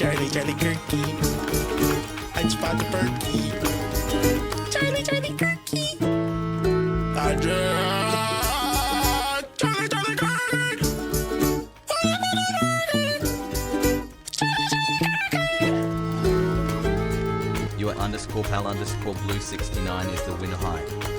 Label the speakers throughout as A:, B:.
A: Charlie, Charlie Kirky. I spot the perky. Charlie, Charlie Kirky. Charlie, Charlie Kirky.
B: Your underscore pal underscore blue 69 is the winner. Hi.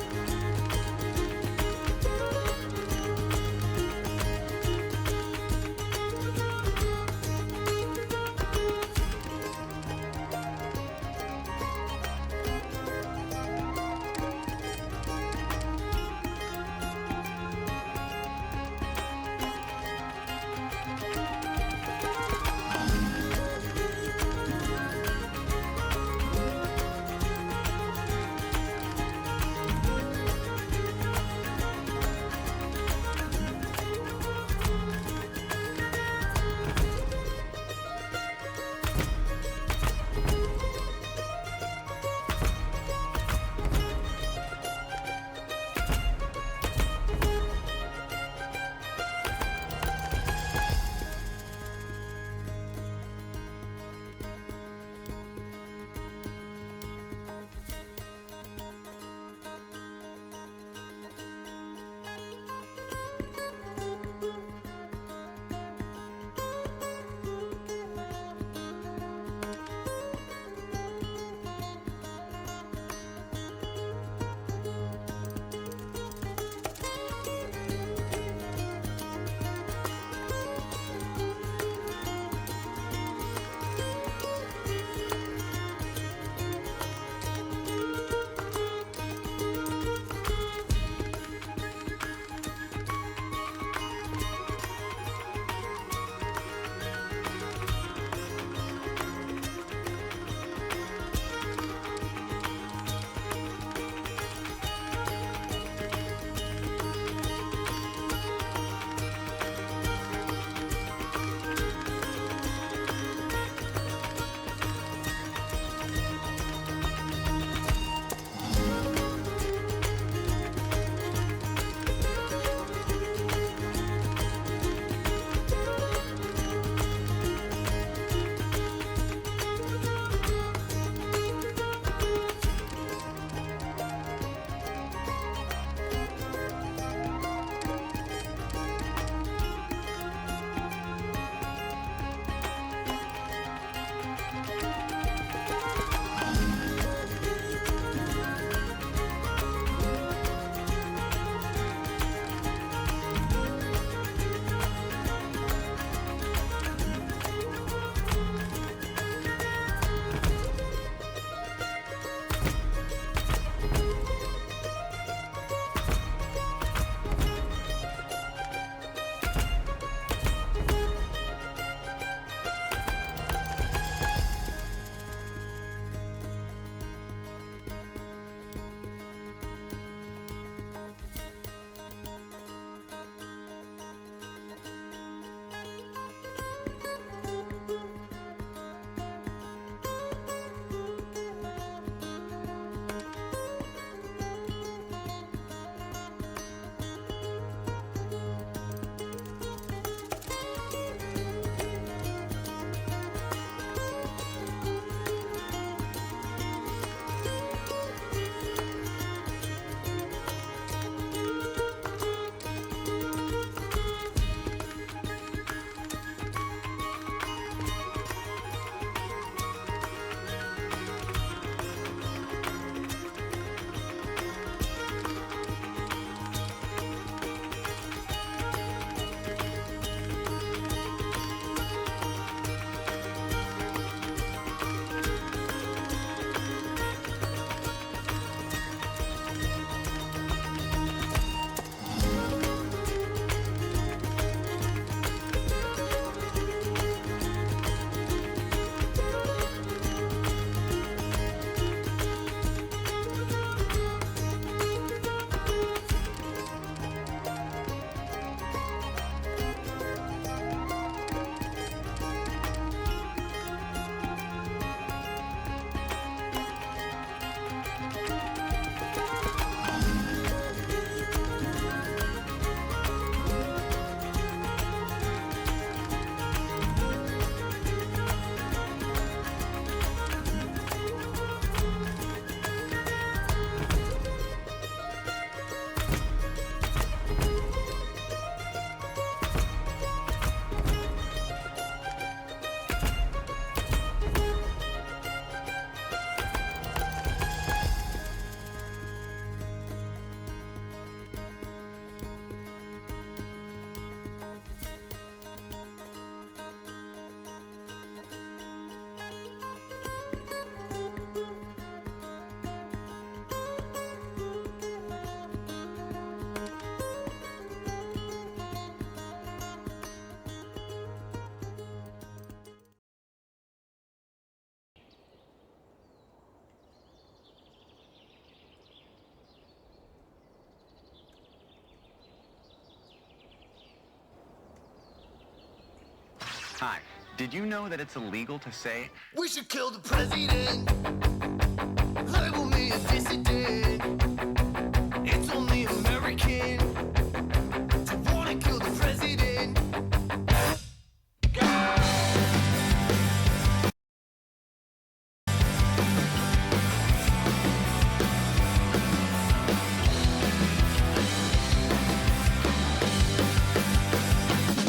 C: Hi. Did you know that it's illegal to say
A: We should kill the president. Label me a dissident. It's only American to wanna kill the president.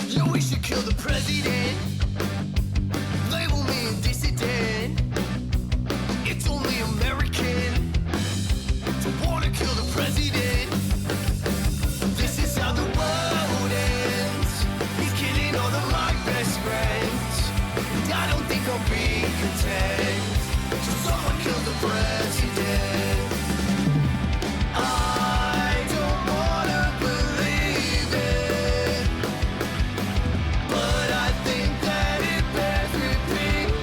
A: Yo, we should kill the president. Label me a dissident. It's only American to wanna kill the president. This is how the world ends. He's killing all of my best friends. And I don't think I'll be content. So someone kill the president. I don't wanna believe it, but I think that it bears repeating.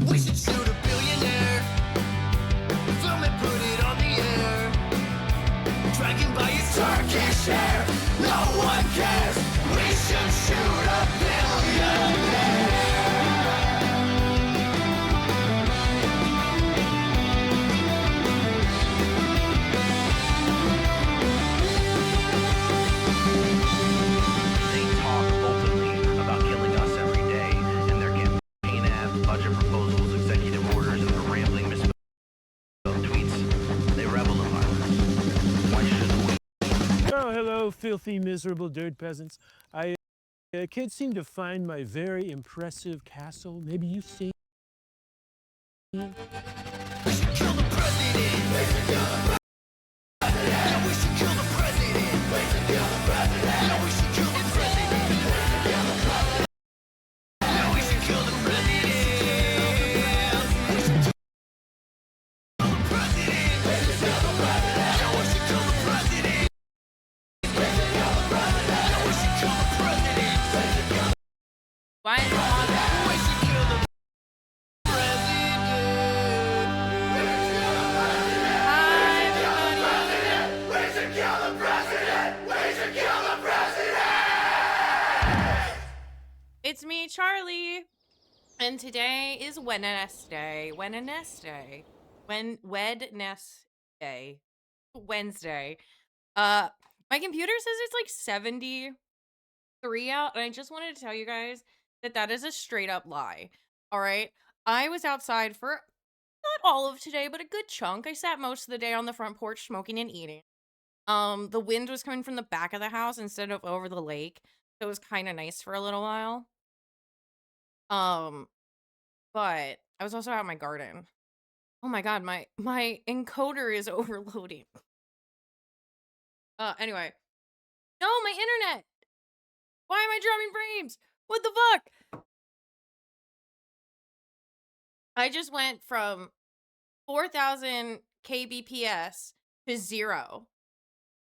A: We should shoot a billionaire, film and put it on the air, dragging by his Turkish hair. No one cares. We should shoot a billionaire.
C: they talk openly about killing us every day in their campaign ads, budget proposals, executive orders, and their rambling misspelled tweets? They revel in violence. Why should we?
D: Oh, hello, filthy, miserable dirt peasants. Kids seem to find my very impressive castle. Maybe you've seen it.
A: We should kill the president. We should kill the president. Yeah, we should kill the president. We should kill the president. Yeah, we should kill the president. Yeah, we should kill the president. We should kill the president. We should kill the president. Yeah, we should kill the president. We should kill the president. Yeah, we should kill the president.
E: Why is it on?
A: We should kill the president.
E: Hi, everybody.
A: We should kill the president. We should kill the president.
E: It's me, Charlie. And today is Wednesday. Wednesday. Wednesday. My computer says it's like 73 out, and I just wanted to tell you guys that that is a straight up lie. All right. I was outside for not all of today, but a good chunk. I sat most of the day on the front porch smoking and eating. The wind was coming from the back of the house instead of over the lake. So it was kind of nice for a little while. But I was also out in my garden. Oh my god, my encoder is overloading. Anyway. No, my internet! Why am I dropping frames? What the fuck? I just went from 4,000 kbps to 0.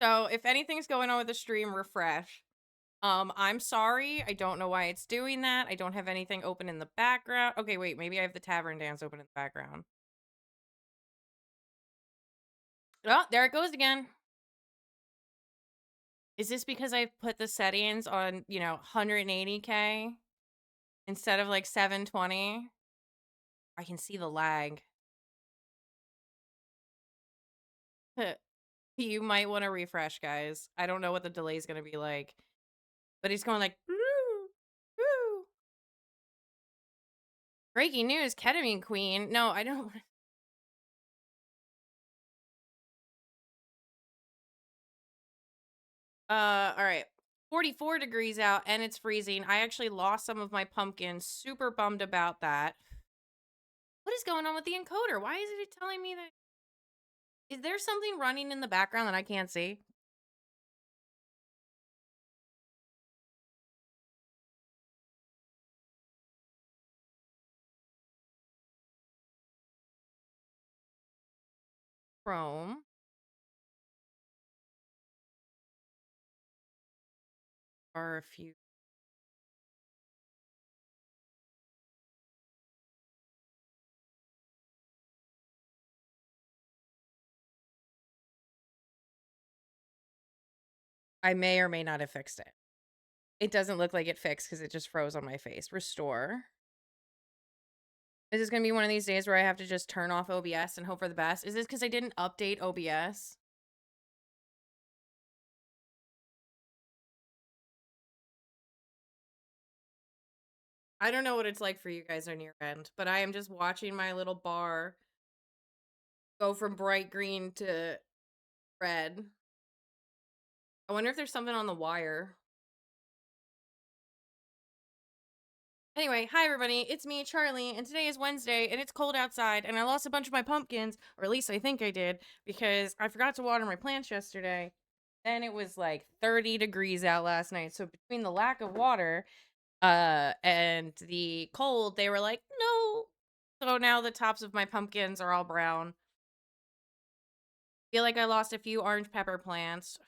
E: So if anything's going on with the stream, refresh. I'm sorry. I don't know why it's doing that. I don't have anything open in the background. Okay, wait, maybe I have the tavern dance open in the background. Oh, there it goes again. Is this because I put the settings on, 180K instead of like 720? I can see the lag. You might want to refresh, guys. I don't know what the delay is going to be like. But he's going like, woo, woo. Breaking news, ketamine queen. No, I don't. All right. 44 degrees out and it's freezing. I actually lost some of my pumpkins. Super bummed about that. What is going on with the encoder? Why is it telling me that? Is there something running in the background that I can't see? Chrome. Or a few. I may or may not have fixed it. It doesn't look like it fixed because it just froze on my face. Restore. Is this going to be one of these days where I have to just turn off OBS and hope for the best? Is this because I didn't update OBS? I don't know what it's like for you guys on your end, but I am just watching my little bar go from bright green to red. I wonder if there's something on the wire. Anyway, hi everybody, it's me, Charlie, and today is Wednesday, and it's cold outside, and I lost a bunch of my pumpkins, or at least I think I did, because I forgot to water my plants yesterday, and it was like 30 degrees out last night, so between the lack of water, and the cold, they were like, no! So now the tops of my pumpkins are all brown. Feel like I lost a few orange pepper plants,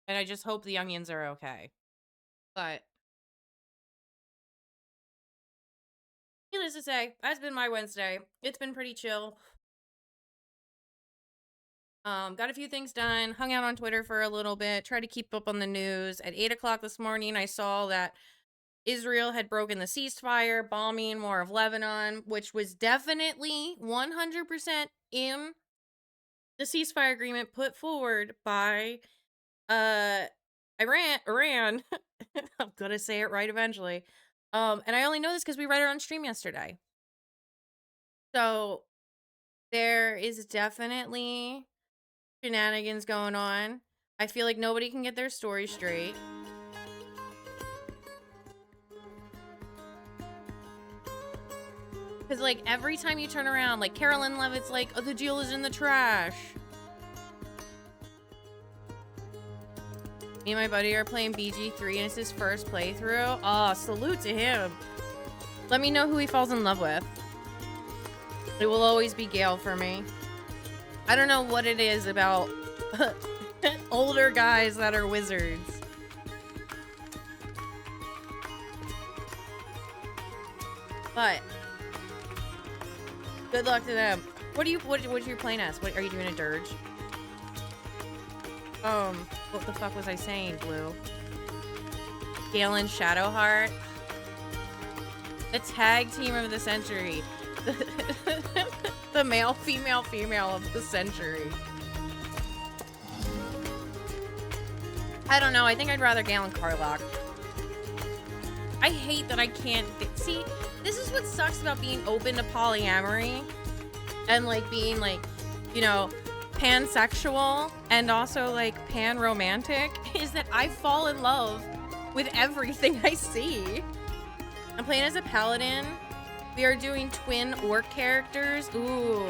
E: and I just hope the onions are okay. But needless to say, that's been my Wednesday. It's been pretty chill. Got a few things done, hung out on Twitter for a little bit, tried to keep up on the news. At 8 o'clock this morning, I saw that Israel had broken the ceasefire, bombing more of Lebanon, which was definitely 100% in the ceasefire agreement put forward by Iran. I'm gonna say it right eventually. And I only know this because we read it on stream yesterday. So there is definitely shenanigans going on. I feel like nobody can get their story straight. Because, like, every time you turn around, like, Carolyn Levitt's like, oh, the deal is in the trash. Me and my buddy are playing BG3, and it's his first playthrough. Oh, salute to him. Let me know who he falls in love with. It will always be Gale for me. I don't know what it is about older guys that are wizards. But good luck to them. What are you playing as? What are you doing, a dirge? What the fuck was I saying, Blue? Galen Shadowheart. The tag team of the century. The male, female, female of the century. I don't know. I think I'd rather Galen Carlock. I hate that I can't... See, this is what sucks about being open to polyamory. And, like, being, like, you know, pansexual and also, like, pan-romantic. Is that I fall in love with everything I see. I'm playing as a paladin. We are doing twin orc characters. Ooh.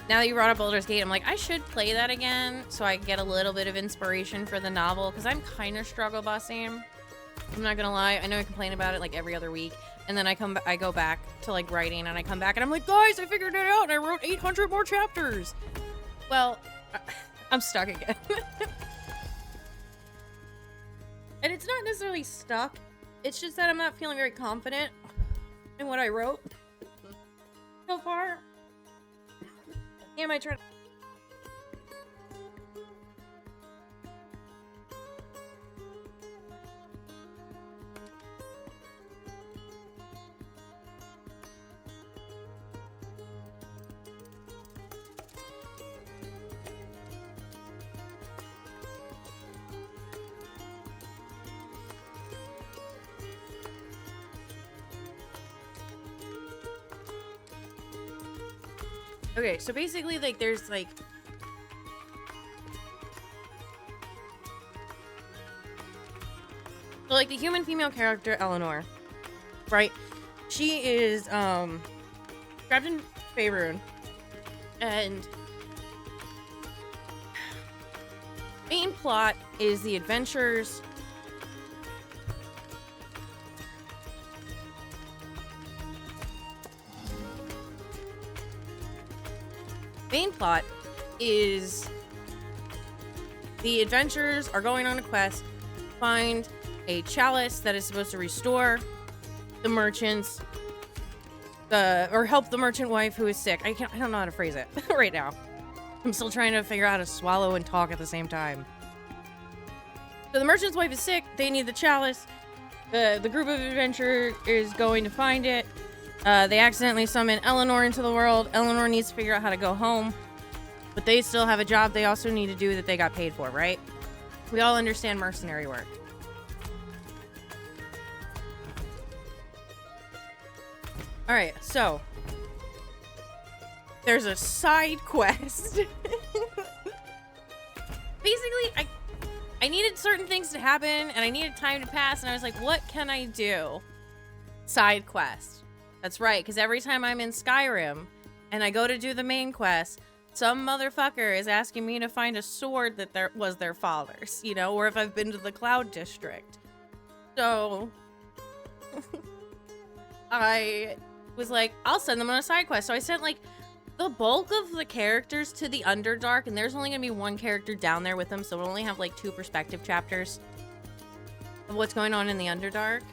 E: Now that you brought up Baldur's Gate, I'm like, I should play that again so I can get a little bit of inspiration for the novel, because I'm kind of struggle busing. I'm not gonna lie. I know I complain about it like every other week, and then I go back to like writing, and I come back and I'm like, guys, I figured it out and I wrote 800 more chapters. Well, I'm stuck again. And it's not necessarily stuck. It's just that I'm not feeling very confident in what I wrote so far. Am I trying? Okay, so basically, like, there's, like... So, like, the human female character, Eleanor, right? She is, trapped in Faerun, and main plot is the adventures main plot is the adventurers are going on a quest to find a chalice that is supposed to restore the merchants or help the merchant wife who is sick. I don't know how to phrase it right now. I'm still trying to figure out how to swallow and talk at the same time. So the merchant's wife is sick. They need the chalice. The group of adventurers is going to find it. They accidentally summon Eleanor into the world. Eleanor needs to figure out how to go home. But they still have a job they also need to do that they got paid for, right? We all understand mercenary work. Alright, so there's a side quest. Basically, I needed certain things to happen, and I needed time to pass, and I was like, what can I do? Side quest. That's right, because every time I'm in Skyrim, and I go to do the main quest, some motherfucker is asking me to find a sword that was their father's, you know, or if I've been to the Cloud District. So, I was like, I'll send them on a side quest. So I sent, like, the bulk of the characters to the Underdark, and there's only gonna be one character down there with them, so we'll only have, like, 2 perspective chapters of what's going on in the Underdark.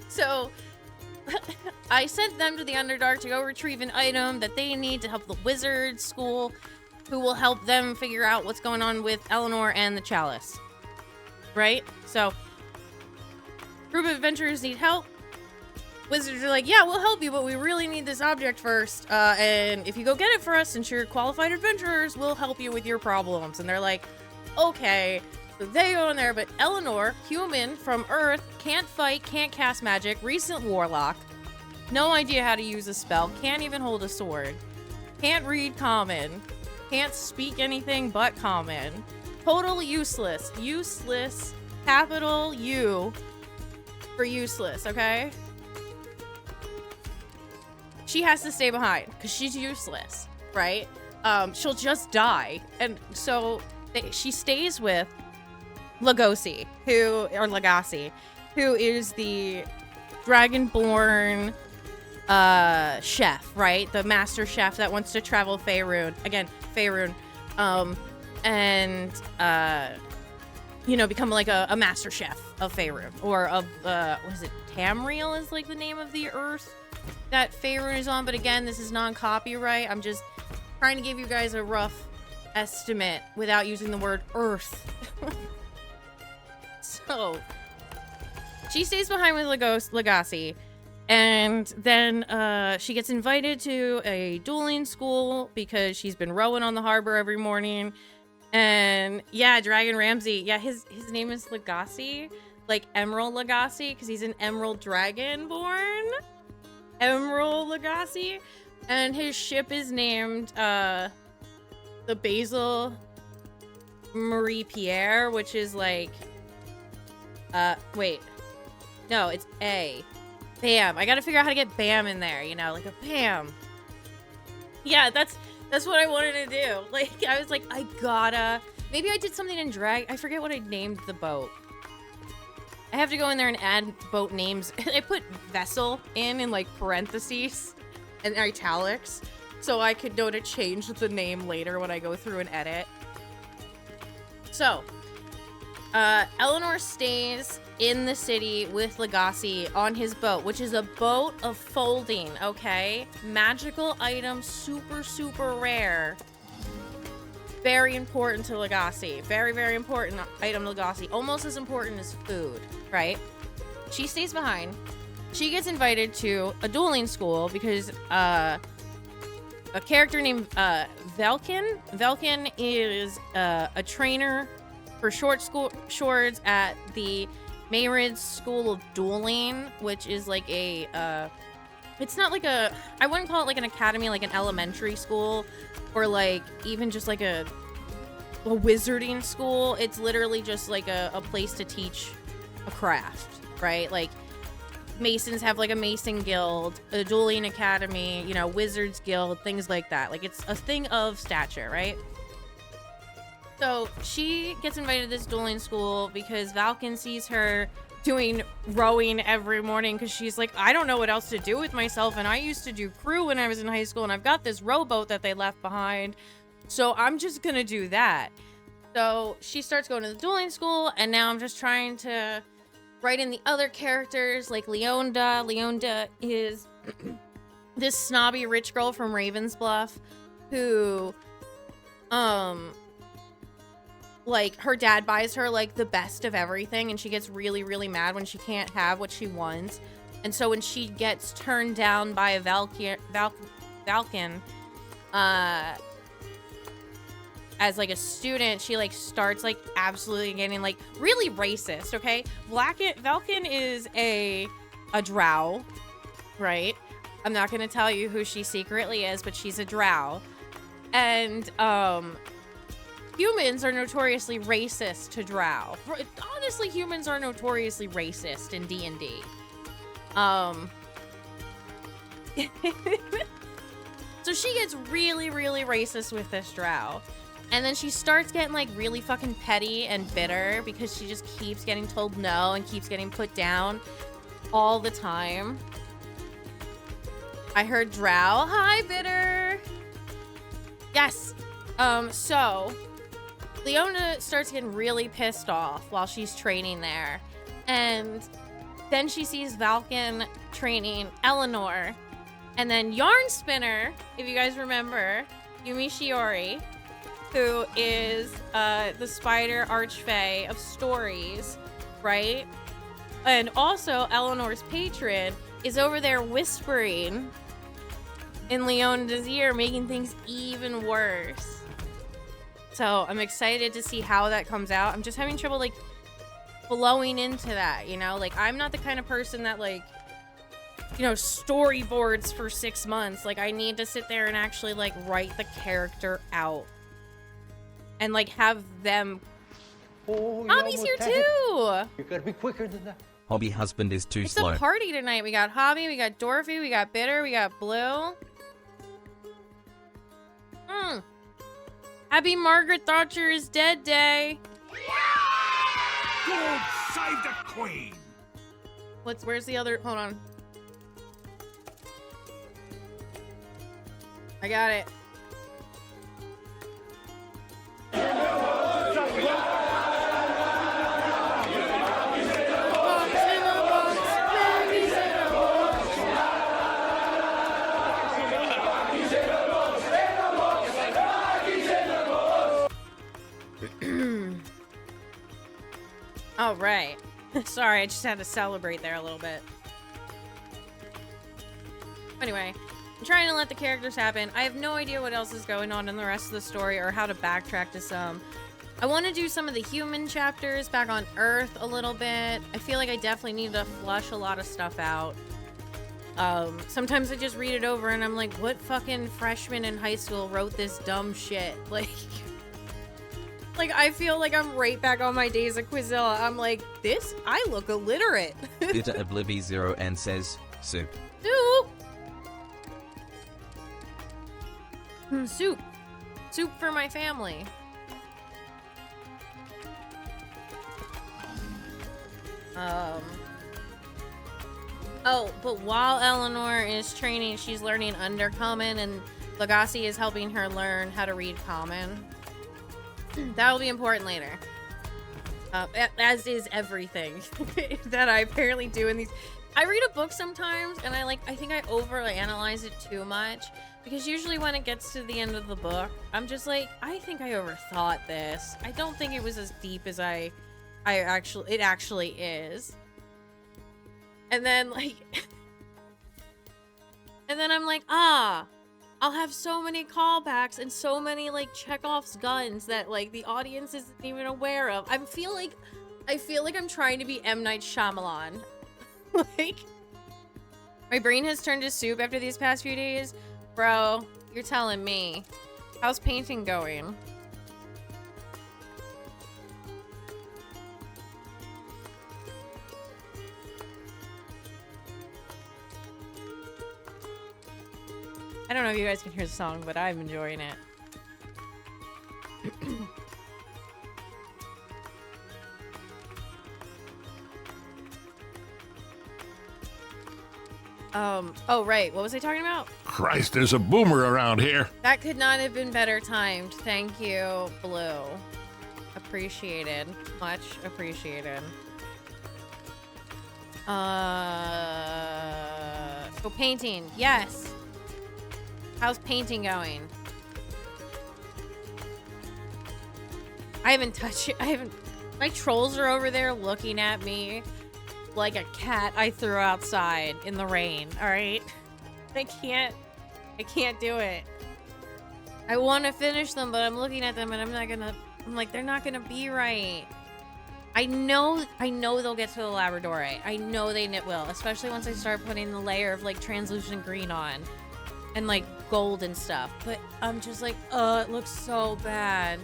E: So, I sent them to the Underdark to go retrieve an item that they need to help the wizard school, who will help them figure out what's going on with Eleanor and the chalice. Right? So, group of adventurers need help. Wizards are like, yeah, we'll help you, but we really need this object first. And if you go get it for us, since you're qualified adventurers, we'll help you with your problems. And they're like, okay. So they go in there, but Eleanor, human from Earth, can't fight, can't cast magic, recent warlock, no idea how to use a spell, can't even hold a sword, can't read common, can't speak anything but common, totally useless. Useless, capital U for useless, okay? She has to stay behind because she's useless, right? She'll just die. And so she stays with Legacy, who is the dragonborn chef, right? The master chef that wants to travel Faerun. Again, Faerun. You know, become like a master chef of Faerun. Or of, what is it? Tamriel is like the name of the earth that Faerun is on. But again, this is non-copyright. I'm just trying to give you guys a rough estimate without using the word earth. So, she stays behind with Legacy, and then she gets invited to a dueling school because she's been rowing on the harbor every morning. And yeah, Dragon Ramsay, yeah, his name is Legacy, like Emerald Legacy, because he's an Emerald Dragonborn. Emerald Legacy, and his ship is named the Basil Marie Pierre, which is like wait, no, it's A. Bam. I gotta figure out how to get Bam in there, you know, like a Bam. Yeah, that's what I wanted to do. Like, I was like, maybe I did something in drag. I forget what I named the boat. I have to go in there and add boat names. I put vessel in like parentheses and italics, so I could know to change the name later when I go through and edit. So, Eleanor stays in the city with Legacy on his boat, which is a boat of folding, okay? Magical item, super, super rare. Very important to Legacy. Very, very important item to Legacy. Almost as important as food, right? She stays behind. She gets invited to a dueling school because a character named Velkin. Velkin is a trainer for short swords at the Mayrid School of Dueling, which is like a it's not like a, I wouldn't call it like an academy, like an elementary school, or like even just like a wizarding school. It's literally just like a place to teach a craft, right? Like Masons have like a Mason guild, a dueling academy, you know, wizards guild, things like that. Like it's a thing of stature, right? So she gets invited to this dueling school because Valken sees her doing rowing every morning because she's like, I don't know what else to do with myself, and I used to do crew when I was in high school, and I've got this rowboat that they left behind, so I'm just gonna do that. So she starts going to the dueling school, and now I'm just trying to write in the other characters like Leonda. Leonda is this snobby rich girl from Ravensbluff who, like, her dad buys her, like, the best of everything, and she gets really, really mad when she can't have what she wants. And so when she gets turned down by a Valken, as, like, a student, she, like, starts, like, absolutely getting, like, really racist, okay? Valken is a drow, right? I'm not gonna tell you who she secretly is, but she's a drow. And, humans are notoriously racist to drow. Honestly, humans are notoriously racist in D&D. So she gets really, really racist with this drow. And then she starts getting, like, really fucking petty and bitter because she just keeps getting told no and keeps getting put down all the time. I heard drow. Hi, bitter. Yes. So Leona starts getting really pissed off while she's training there. And then she sees Valken training Eleanor. And then Yarn Spinner, if you guys remember, Yumi Shiori, who is the spider archfey of stories, right? And also Eleanor's patron is over there whispering in Leona's ear, making things even worse. So I'm excited to see how that comes out. I'm just having trouble, like, flowing into that, you know? Like, I'm not the kind of person that, like, you know, storyboards for 6 months. Like, I need to sit there and actually, like, write the character out. And, like, have them... Hobby's here, too!
F: You gotta be quicker than that.
B: Hobby husband is too
E: It's
B: slow.
E: a party tonight. We got Hobby, we got Dorothy, we got Bitter, we got Blue. Happy Margaret Thatcher is dead day.
G: God save the Queen!
E: Where's the other? Hold on. I got it. All right. Sorry, I just had to celebrate there a little bit. Anyway, I'm trying to let the characters happen. I have no idea what else is going on in the rest of the story or how to backtrack to some. I want to do some of the human chapters back on Earth a little bit. I feel like I definitely need to flush a lot of stuff out. Sometimes I just read it over and I'm like, what fucking freshman in high school wrote this dumb shit? Like, I feel like I'm right back on my days at Quizilla. I'm like, I look illiterate.
B: Bitter Oblivion 0 and says, soup.
E: Soup! Soup. Soup for my family. Oh, but while Eleanor is training, she's learning Undercommon, and Legacy is helping her learn how to read Common. That will be important later. As is everything that I apparently do in these. I read a book sometimes, and I think I overanalyze it too much, because usually when it gets to the end of the book, I'm just like, I think I overthought this. I don't think it was as deep as it actually is. And then and then I'm like, I'll have so many callbacks and so many, like, Chekhov's guns that, like, the audience isn't even aware of. I feel like I'm trying to be M. Night Shyamalan. Like, my brain has turned to soup after these past few days. Bro, you're telling me. How's painting going? I don't know if you guys can hear the song, but I'm enjoying it. Oh, right. What was I talking about?
G: Christ, there's a boomer around here.
E: That could not have been better timed. Thank you, Blue. Appreciated. Much appreciated. So painting, yes. How's painting going? I haven't touched it. My trolls are over there looking at me like a cat I threw outside in the rain, all right? I can't do it. I want to finish them, but I'm looking at them and I'm like, they're not gonna be right. I know they'll get to the Labradorite. I know they will, especially once I start putting the layer of like translucent green on and like gold and stuff. But I'm just like, oh, it looks so bad.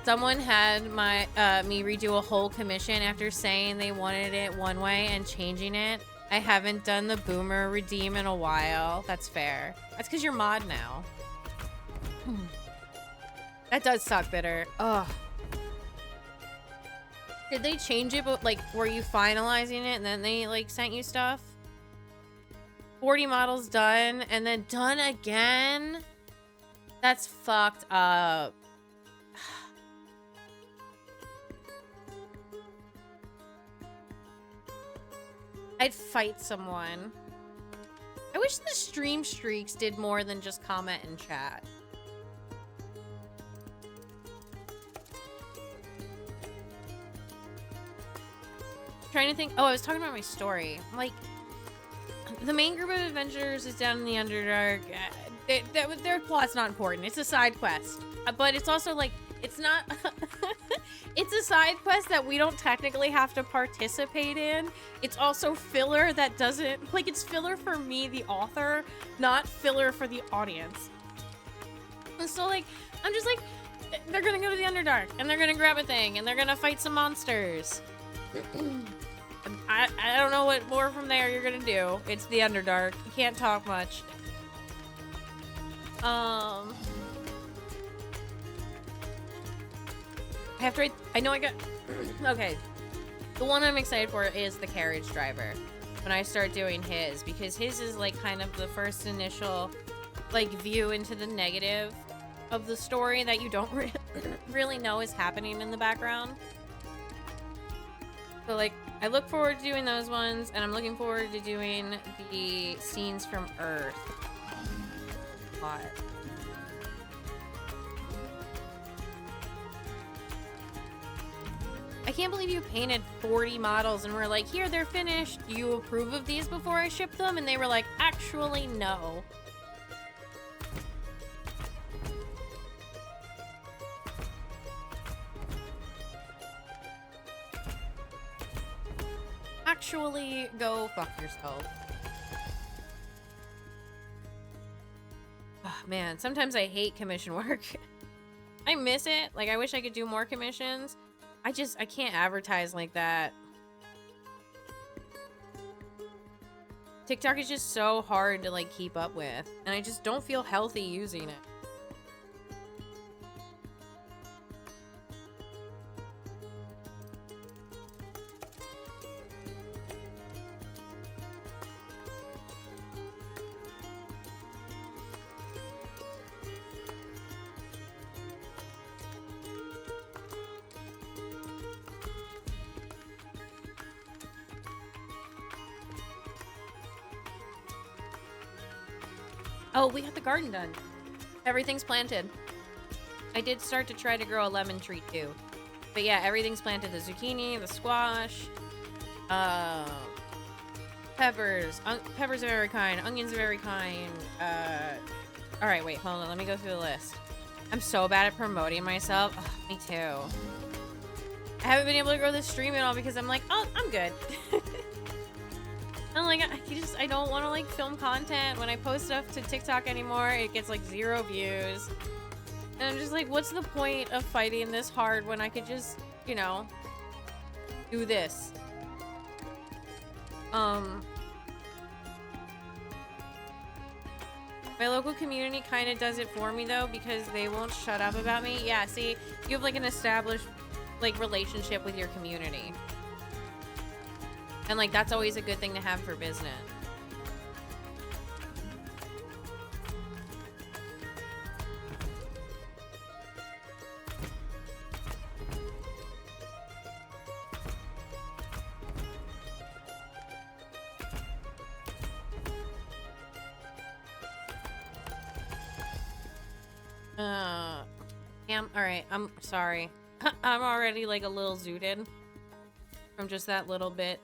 E: Someone had me redo a whole commission after saying they wanted it one way and changing it. I haven't done the boomer redeem in a while. That's fair. That's because you're mod now. That does suck, Bitter. Ugh. Did they change it, but like, were you finalizing it and then they like sent you stuff? 40 models done and then done again? That's fucked up. I'd fight someone. I wish the stream streaks did more than just comment and chat. Trying to think. Oh, I was talking about my story. Like, the main group of adventurers is down in the Underdark. Their plot's not important. It's a side quest. But it's also like, it's not... It's a side quest that we don't technically have to participate in. It's also filler that doesn't... Like, it's filler for me, the author, not filler for the audience. And so, like, I'm just like, they're gonna go to the Underdark, and they're gonna grab a thing, and they're gonna fight some monsters. I don't know what more from there you're gonna do. It's the Underdark. You can't talk much. I know I got... Okay. The one I'm excited for is the carriage driver. When I start doing his. Because his is, like, kind of the first initial, like, view into the negative of the story that you don't really know is happening in the background. So, like, I look forward to doing those ones. And I'm looking forward to doing the scenes from Earth. Hot. I can't believe you painted 40 models and were like, here, they're finished. Do you approve of these before I ship them? And they were like, actually, no. Actually, go fuck yourself. Oh, man, sometimes I hate commission work. I miss it. Like, I wish I could do more commissions. I can't advertise like that. TikTok is just so hard to, like, keep up with. And I just don't feel healthy using it. Oh, we got the garden done. Everything's planted. I did start to try to grow a lemon tree too. But yeah, everything's planted. The zucchini, the squash, peppers. Peppers of every kind. Onions of every kind. Alright, wait, hold on. Let me go through the list. I'm so bad at promoting myself. Ugh, me too. I haven't been able to grow this stream at all because I'm like, oh, I'm good. I'm like, I don't want to, like, film content. When I post stuff to TikTok anymore, it gets, like, 0 views. And I'm just like, what's the point of fighting this hard when I could just, you know, do this? My local community kind of does it for me, though, because they won't shut up about me. Yeah, see, you have, like, an established, like, relationship with your community. And, like, that's always a good thing to have for business. All right. I'm sorry. I'm already like a little zooted from just that little bit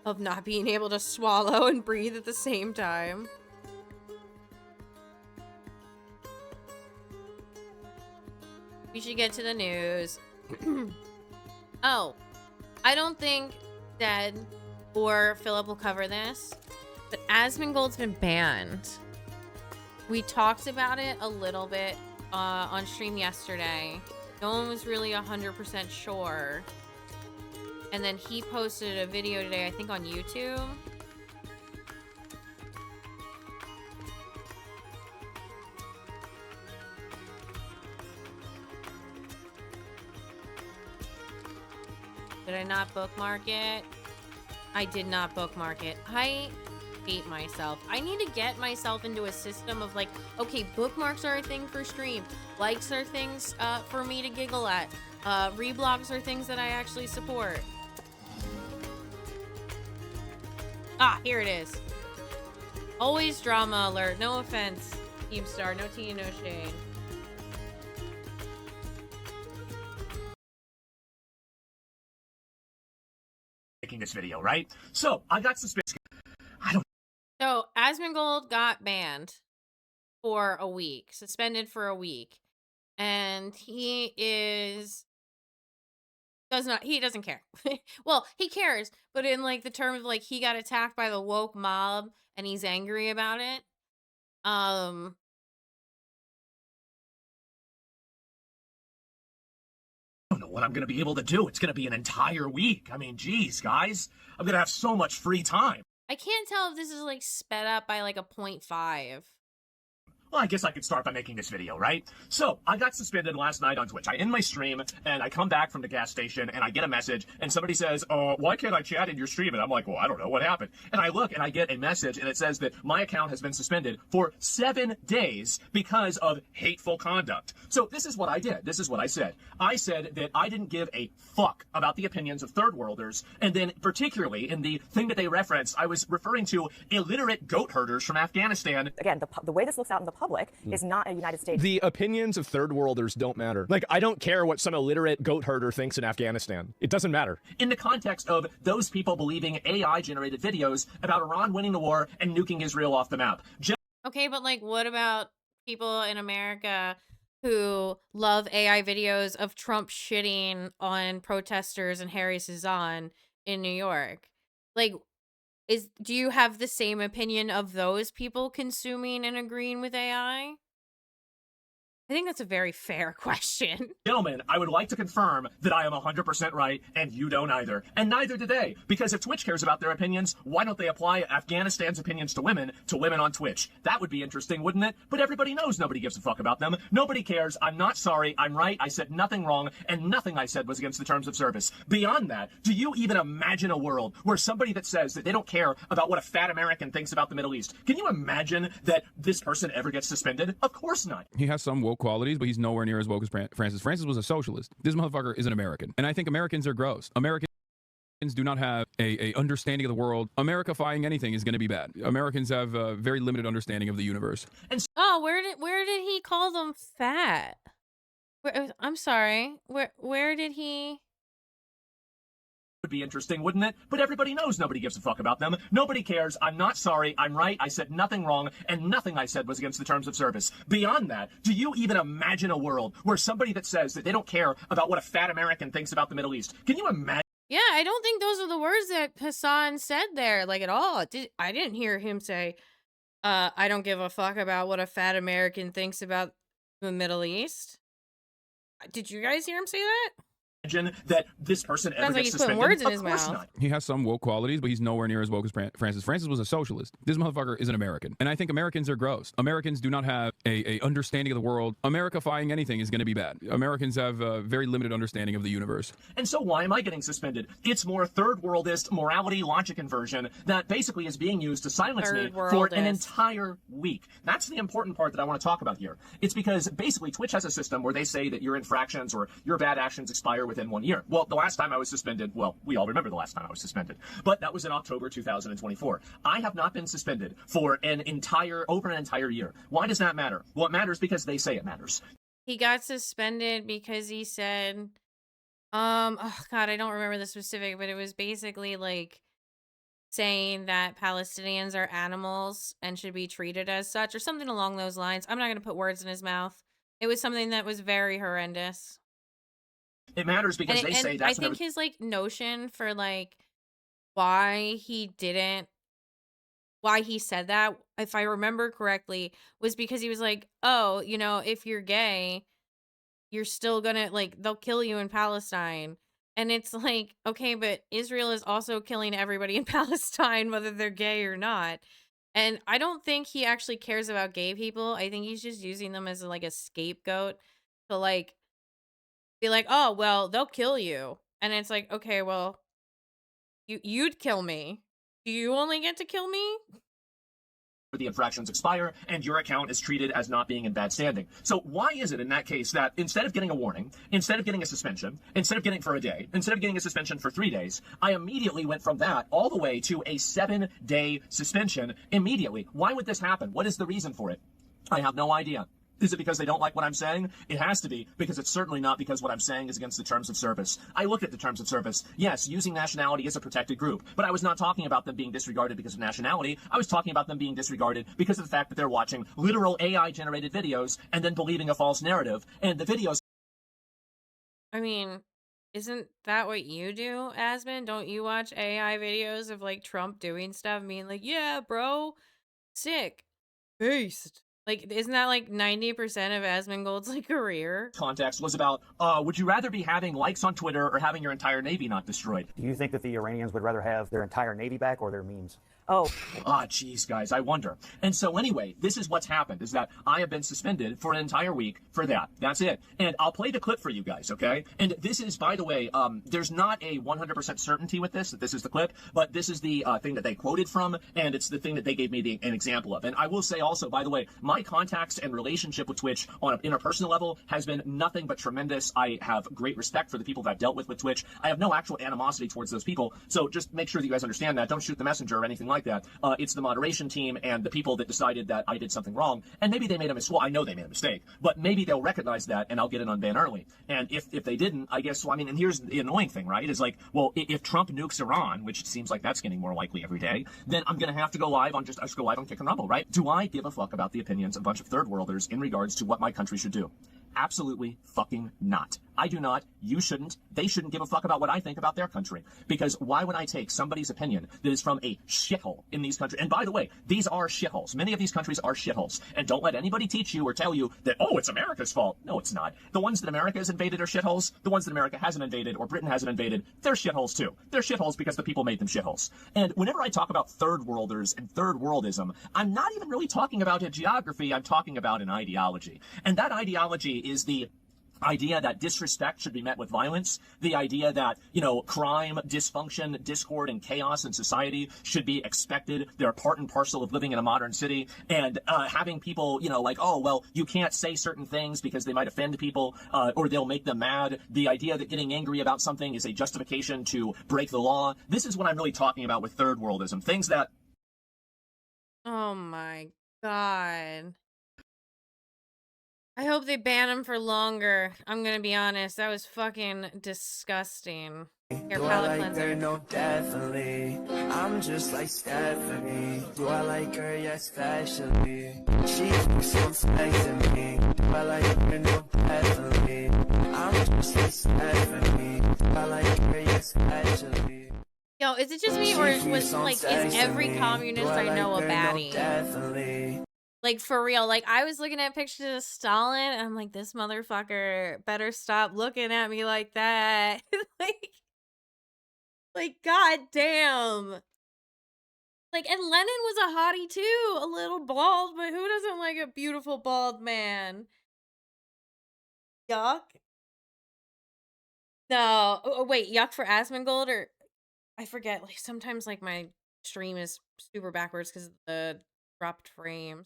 E: of not being able to swallow and breathe at the same time. We should get to the news. Oh, I don't think Zed or Philip will cover this, but Asmongold's been banned. We talked about it a little bit on stream yesterday. No one was really 100% sure. And then he posted a video today, I think on YouTube. Did I not bookmark it? I did not bookmark it. I hate myself. I need to get myself into a system of like, okay, bookmarks are a thing for stream. Likes are things for me to giggle at. Reblogs are things that I actually support. Ah, here it is. Always drama alert. No offense, Team Star. No tea, no shade.
H: Making this video, right? So I got suspicious.
E: So Asmongold got banned for a week, suspended for a week, and he doesn't care. Well, he cares, but in like the term of like he got attacked by the woke mob and he's angry about it.
H: I don't know what I'm gonna be able to do. It's gonna be an entire week. I mean, geez, guys, I'm gonna have so much free time.
E: I can't tell if this is like sped up by like a 0.5.
H: Well, I guess I could start by making this video, right? So, I got suspended last night on Twitch. I end my stream, and I come back from the gas station, and I get a message, and somebody says, why can't I chat in your stream? And I'm like, well, I don't know what happened. And I look, and I get a message, and it says that my account has been suspended for 7 days because of hateful conduct. So, this is what I did. This is what I said. I said that I didn't give a fuck about the opinions of third worlders, and then particularly in the thing that they referenced, I was referring to illiterate goat herders from Afghanistan.
I: Again, the way this looks out in the public is not a United States.
J: The opinions of third worlders don't matter. Like, I don't care what some illiterate goat herder thinks in Afghanistan. It doesn't matter.
H: In the context of those people believing AI-generated videos about Iran winning the war and nuking Israel off the map.
E: Okay, but like what about people in America who love AI videos of Trump shitting on protesters and Harry Cezanne in New York? Like, do you have the same opinion of those people consuming and agreeing with AI? I think that's a very fair question.
H: Gentlemen, I would like to confirm that I am 100% right, and you don't either. And neither do they. Because if Twitch cares about their opinions, why don't they apply Afghanistan's opinions to women on Twitch? That would be interesting, wouldn't it? But everybody knows nobody gives a fuck about them. Nobody cares. I'm not sorry. I'm right. I said nothing wrong, and nothing I said was against the terms of service. Beyond that, do you even imagine a world where somebody that says that they don't care about what a fat American thinks about the Middle East, can you imagine that this person ever gets suspended? Of course not.
K: He has some woke qualities, but he's nowhere near as woke as Francis. Francis was a socialist. This motherfucker is an American. And I think Americans are gross. Americans do not have a understanding of the world. Americifying anything is going to be bad. Americans have a very limited understanding of the universe.
E: Oh, where did he call them fat? I'm sorry. Where did he?
H: Would be interesting, wouldn't it? But everybody knows nobody gives a fuck about them. Nobody cares. I'm not sorry. I'm right. I said nothing wrong, and nothing I said was against the terms of service. Beyond that, do you even imagine a world where somebody that says that they don't care about what a fat American thinks about the Middle East, can you imagine?
E: Yeah, I don't think those are the words that Hassan said there, like at all. I didn't hear him say, I don't give a fuck about what a fat American thinks about the Middle East. Did you guys hear him say that?
H: That this person ever
E: Sounds like
H: gets
E: he's putting
H: suspended?
E: words in
H: Of
E: his
H: course
E: mouth.
H: not.
K: He has some woke qualities, but he's nowhere near as woke as Francis. Francis was a socialist. This motherfucker is an American. And I think Americans are gross. Americans do not have a understanding of the world. Americifying anything is going to be bad. Americans have a very limited understanding of the universe.
H: And so why am I getting suspended? It's more third worldist morality logic inversion that basically is being used to silence me for an entire week. That's the important part that I want to talk about here. It's because basically Twitch has a system where they say that your infractions or your bad actions expire within within 1 year. Well, the last time I was suspended, well, we all remember the last time I was suspended, but that was in October 2024. I have not been suspended for over an entire year. Why does that matter? Well, it matters because they say it matters.
E: He got suspended because he said, oh God, I don't remember the specific, but it was basically like saying that Palestinians are animals and should be treated as such or something along those lines. I'm not going to put words in his mouth. It was something that was very horrendous.
H: It matters because they say that's
E: I think his like notion for like why he said that, if I remember correctly, was because he was like, oh, you know, if you're gay, you're still gonna, like, they'll kill you in Palestine. And it's like, okay, but Israel is also killing everybody in Palestine, whether they're gay or not. And I don't think he actually cares about gay people. I think he's just using them as like a scapegoat to like be like, oh, well, they'll kill you. And it's like, okay, well, you'd kill me. Do you only get to kill me?
H: The infractions expire and your account is treated as not being in bad standing. So why is it in that case that instead of getting a warning, instead of getting a suspension, instead of getting for a day, instead of getting a suspension for 3 days, I immediately went from that all the way to a 7-day suspension immediately? Why would this happen? What is the reason for it? I have no idea. Is it because they don't like what I'm saying? It has to be, because it's certainly not because what I'm saying is against the terms of service. I looked at the terms of service. Yes, using nationality is a protected group, but I was not talking about them being disregarded because of nationality. I was talking about them being disregarded because of the fact that they're watching literal AI-generated videos and then believing a false narrative. And the videos...
E: I mean, isn't that what you do, Asmon? Don't you watch AI videos of like Trump doing stuff, being like, yeah, bro, sick, beast? Like, isn't that like 90% of Asmongold's like career?
H: Context was about, would you rather be having likes on Twitter or having your entire Navy not destroyed?
F: Do you think that the Iranians would rather have their entire Navy back or their memes?
I: Oh.
H: Geez, guys, I wonder. And so anyway, this is what's happened, is that I have been suspended for an entire week for that. That's it. And I'll play the clip for you guys, okay? And this is, by the way, there's not a 100% certainty with this, that this is the clip, but this is the thing that they quoted from, and it's the thing that they gave me an example of. And I will say also, by the way, my contacts and relationship with Twitch on an interpersonal level has been nothing but tremendous. I have great respect for the people that I've dealt with Twitch. I have no actual animosity towards those people, so just make sure that you guys understand that. Don't shoot the messenger or anything like that. It's the moderation team and the people that decided that I did something wrong, and maybe they made a mistake. Well, I know they made a mistake, but maybe they'll recognize that and I'll get it unbanned early. And if they didn't, I guess, well, I mean, and here's the annoying thing, right? Is like, well, if Trump nukes Iran, which it seems like that's getting more likely every day, then I'm going to have to go live on Kick and Rumble, right? Do I give a fuck about the opinions of a bunch of third worlders in regards to what my country should do? Absolutely fucking not. I do not. You shouldn't. They shouldn't give a fuck about what I think about their country. Because why would I take somebody's opinion that is from a shithole in these countries? And by the way, these are shitholes. Many of these countries are shitholes. And don't let anybody teach you or tell you that, oh, it's America's fault. No, it's not. The ones that America has invaded are shitholes. The ones that America hasn't invaded or Britain hasn't invaded, they're shitholes too. They're shitholes because the people made them shitholes. And whenever I talk about third worlders and third worldism, I'm not even really talking about a geography. I'm talking about an ideology. And that ideology is the idea that disrespect should be met with violence, the idea that, you know, crime, dysfunction, discord, and chaos in society should be expected. They're part and parcel of living in a modern city, and having people, you know, like, oh, well, you can't say certain things because they might offend people, or they'll make them mad. The idea that getting angry about something is a justification to break the law. This is what I'm really talking about with third worldism. Things that...
E: Oh my God. I hope they ban him for longer. I'm gonna be honest, that was fucking disgusting. Your palate cleanser.
A: No, definitely. I'm just like Stephanie. Do I like her? Yes, especially. She seems nice to me. Do I like her? No, definitely. I'm just like Stephanie. Do I like her? Yes, especially.
E: Yo, is it just me, or was like, is every communist I know a baddie?
A: Definitely.
E: Like, for real, like, I was looking at pictures of Stalin, and I'm like, this motherfucker better stop looking at me like that. like, goddamn. Like, and Lenin was a hottie too, a little bald, but who doesn't like a beautiful bald man? Yuck. No, wait, yuck for Asmongold, or I forget, like, sometimes, like, my stream is super backwards because of the dropped frames.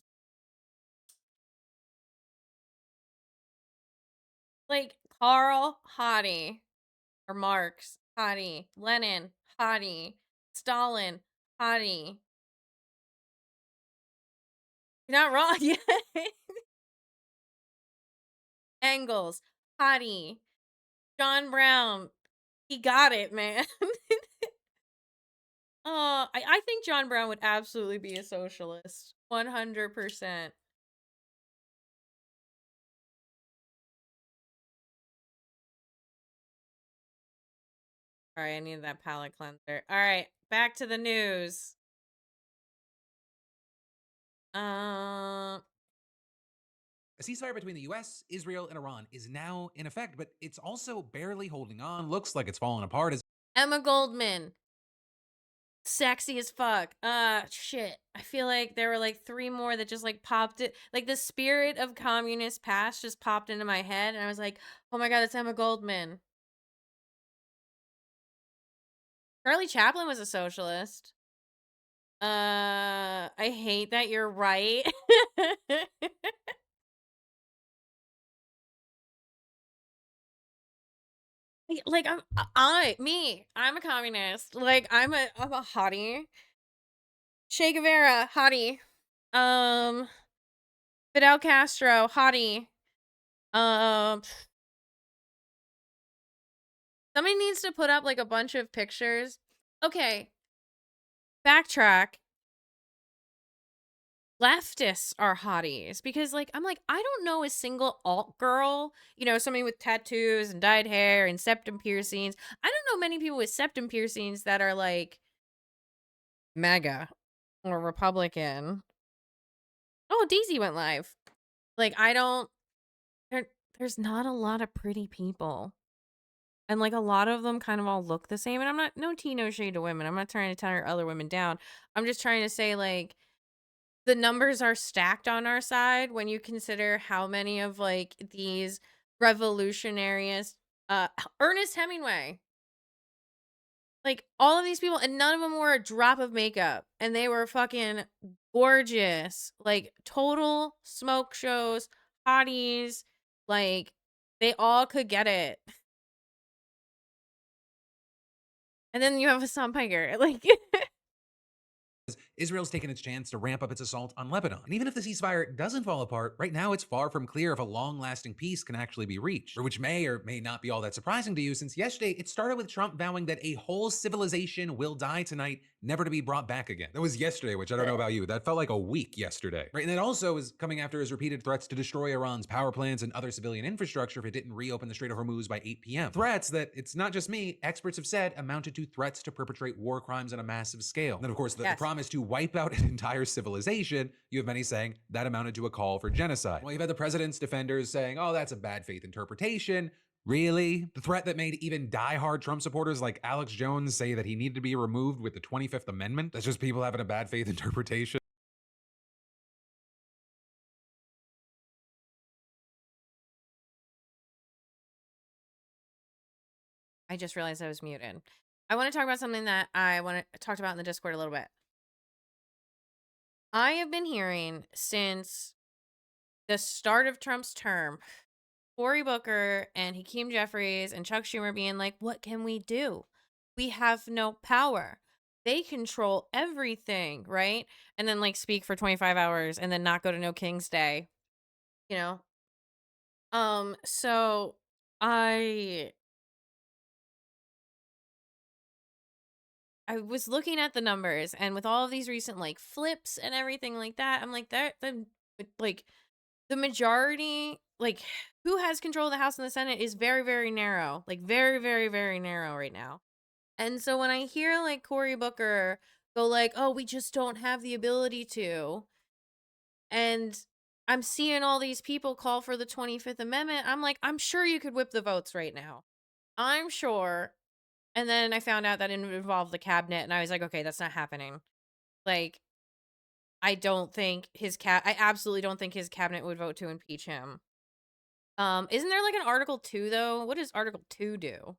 E: Like, Carl Hottie. or Marx, hottie. Lenin, hottie. Stalin, hottie. You're not wrong. Yeah. Engels, hottie. John Brown, he got it, man. I think John Brown would absolutely be a socialist. 100%. All right, I need that palate cleanser. All right, back to the news.
L: A ceasefire between the US, Israel, and Iran is now in effect, but it's also barely holding on. Looks like it's falling apart as
E: Emma Goldman. Sexy as fuck. Shit. I feel like there were like 3 more that just like popped it. Like the spirit of communist past just popped into my head, and I was like, oh my god, it's Emma Goldman. Charlie Chaplin was a socialist. I hate that you're right. Like I'm a communist. Like I'm a hottie. Che Guevara, hottie. Fidel Castro, hottie. Somebody needs to put up like a bunch of pictures. Okay. Backtrack. Leftists are hotties because like I'm like I don't know a single alt girl, you know, somebody with tattoos and dyed hair and septum piercings. I don't know many people with septum piercings that are like MAGA or Republican. Oh, Daisy went live. Like I don't there's not a lot of pretty people. And like a lot of them kind of all look the same. And I'm not no tea, no shade to women. I'm not trying to tear other women down. I'm just trying to say like the numbers are stacked on our side when you consider how many of like these revolutionaries, Ernest Hemingway, like all of these people, and none of them wore a drop of makeup, and they were fucking gorgeous, like total smoke shows, hotties, like they all could get it. And then you have a Piker, like
L: Israel's taken its chance to ramp up its assault on Lebanon. And even if the ceasefire doesn't fall apart, right now it's far from clear if a long-lasting peace can actually be reached, which may or may not be all that surprising to you, since yesterday it started with Trump vowing that a whole civilization will die tonight, never to be brought back again. That was yesterday, which I don't know about you. That felt like a week yesterday. Right, and that also is coming after his repeated threats to destroy Iran's power plants and other civilian infrastructure if it didn't reopen the Strait of Hormuz by 8 p.m. Threats that, it's not just me, experts have said amounted to threats to perpetrate war crimes on a massive scale. And then of course the promise to wipe out an entire civilization, you have many saying that amounted to a call for genocide. Well, you've had the president's defenders saying, oh, that's a bad faith interpretation. Really? The threat that made even diehard Trump supporters like Alex Jones say that he needed to be removed with the 25th Amendment? That's just people having a bad faith interpretation.
E: I just realized I was muted. I want to talk about something that I talked about in the Discord a little bit. I have been hearing since the start of Trump's term, Cory Booker and Hakeem Jeffries and Chuck Schumer being like, what can we do? We have no power. They control everything, right? And then like speak for 25 hours and then not go to No King's Day, you know? So I was looking at the numbers, and with all of these recent like flips and everything like that, I'm like like the majority, like who has control of the House and the Senate is very, very narrow, like very, very, very narrow right now. And so when I hear like Cory Booker go like, oh, we just don't have the ability to, and I'm seeing all these people call for the 25th Amendment, I'm like, I'm sure you could whip the votes right now. I'm sure. And then I found out that it involved the cabinet, and I was like, okay, that's not happening. Like, I absolutely don't think his cabinet would vote to impeach him. Isn't there like an Article 2 though? What does Article 2 do?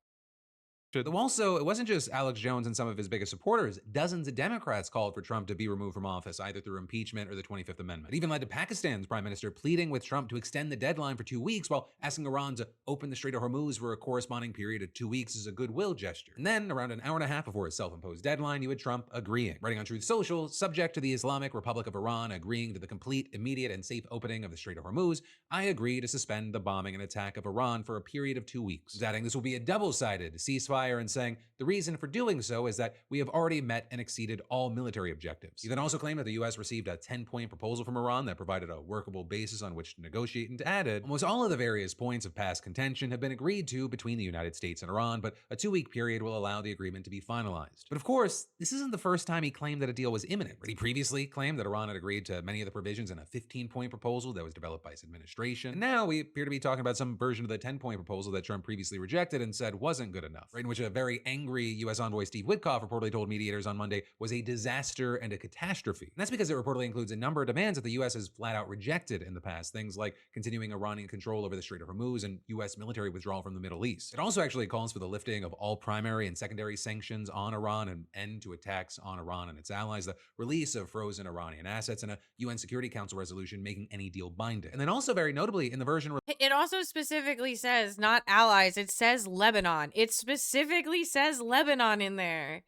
L: Though also, it wasn't just Alex Jones and some of his biggest supporters. Dozens of Democrats called for Trump to be removed from office, either through impeachment or the 25th Amendment. It even led to Pakistan's prime minister pleading with Trump to extend the deadline for 2 weeks while asking Iran to open the Strait of Hormuz for a corresponding period of 2 weeks as a goodwill gesture. And then, around an hour and a half before his self-imposed deadline, you had Trump agreeing. Writing on Truth Social, subject to the Islamic Republic of Iran agreeing to the complete, immediate, and safe opening of the Strait of Hormuz, I agree to suspend the bombing and attack of Iran for a period of 2 weeks. Adding this will be a double-sided ceasefire and saying the reason for doing so is that we have already met and exceeded all military objectives. He then also claimed that the U.S. received a 10-point proposal from Iran that provided a workable basis on which to negotiate, and added, almost all of the various points of past contention have been agreed to between the United States and Iran, but a 2-week period will allow the agreement to be finalized. But of course, this isn't the first time he claimed that a deal was imminent. He previously claimed that Iran had agreed to many of the provisions in a 15-point proposal that was developed by his administration. And now we appear to be talking about some version of the 10-point proposal that Trump previously rejected and said wasn't good enough, right? In which a very angry U.S. envoy Steve Witkoff reportedly told mediators on Monday was a disaster and a catastrophe. And that's because it reportedly includes a number of demands that the U.S. has flat out rejected in the past, things like continuing Iranian control over the Strait of Hormuz and U.S. military withdrawal from the Middle East. It also actually calls for the lifting of all primary and secondary sanctions on Iran, and end to attacks on Iran and its allies, the release of frozen Iranian assets, and a UN Security Council resolution making any deal binding. And then also very notably in the version
E: It also specifically says not allies, it says Lebanon. It specifically says Lebanon in there.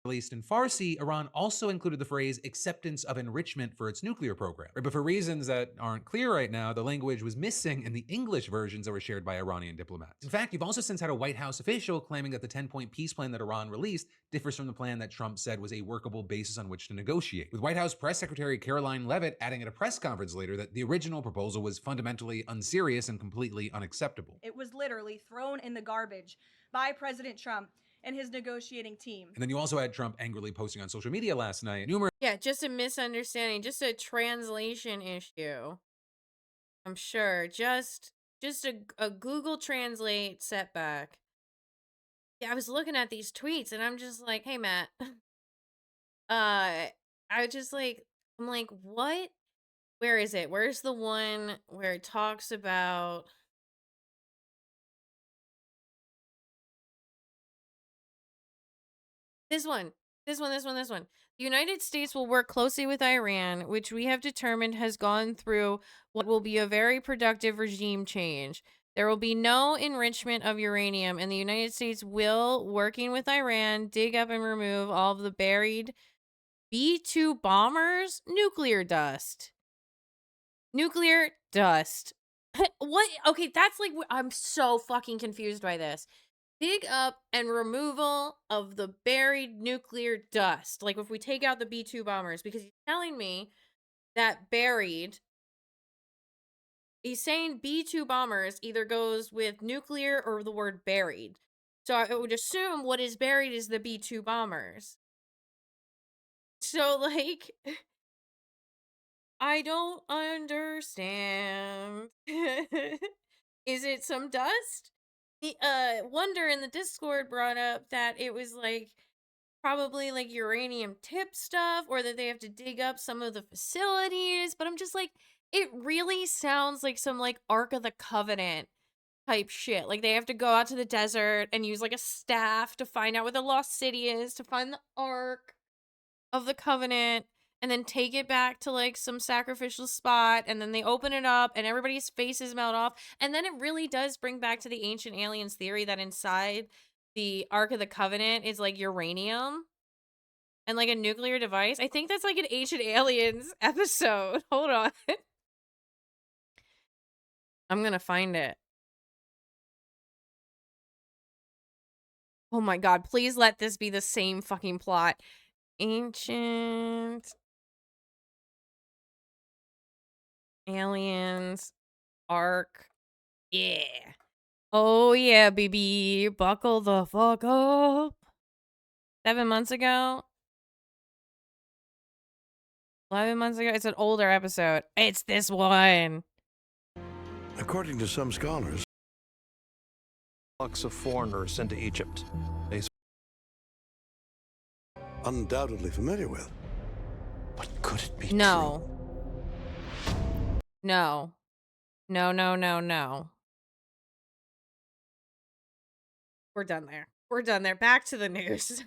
L: released in Farsi, Iran also included the phrase acceptance of enrichment for its nuclear program. But for reasons that aren't clear right now, the language was missing in the English versions that were shared by Iranian diplomats. In fact, you've also since had a White House official claiming that the 10-point peace plan that Iran released differs from the plan that Trump said was a workable basis on which to negotiate, with White House Press Secretary Caroline Leavitt adding at a press conference later that the original proposal was fundamentally unserious and completely unacceptable.
M: It was literally thrown in the garbage by President Trump and his negotiating team.
L: And then you also had Trump angrily posting on social media last night
E: Yeah, just a misunderstanding, just a translation issue. I'm sure. Just a Google Translate setback. Yeah, I was looking at these tweets and I'm just like, hey Matt. I was just like, I'm like, what? Where is it? Where's the one where it talks about this one? The United States will work closely with Iran, which we have determined has gone through what will be a very productive regime change. There will be no enrichment of uranium, and the United States will, working with Iran, dig up and remove all of the buried B-2 bombers, nuclear dust. What? Okay, that's like, I'm so fucking confused by this. Dig up and removal of the buried nuclear dust. Like if we take out the B-2 bombers, because he's telling me that buried, he's saying B-2 bombers either goes with nuclear or the word buried. So I would assume what is buried is the B-2 bombers. So like, I don't understand. Is it some dust? The Wonder in the Discord brought up that it was like probably like uranium tip stuff, or that they have to dig up some of the facilities, but I'm just like, it really sounds like some like Ark of the Covenant type shit. Like they have to go out to the desert and use like a staff to find out where the lost city is, to find the Ark of the Covenant, and then take it back to like some sacrificial spot, and then they open it up and everybody's faces melt off. And then it really does bring back to the ancient aliens theory that inside the Ark of the Covenant is like uranium and like a nuclear device. I think that's like an Ancient Aliens episode. Hold on. I'm gonna find it. Oh my god, please let this be the same fucking plot. Ancient Aliens Ark. Yeah. Oh yeah, baby. Buckle the fuck up. 7 months ago? 11 months ago? It's an older episode. It's this one.
N: According to some scholars, flux of foreigners into Egypt. They undoubtedly familiar with. But could it be
E: No. No. No, no, no, no. We're done there. We're done there. Back to the news.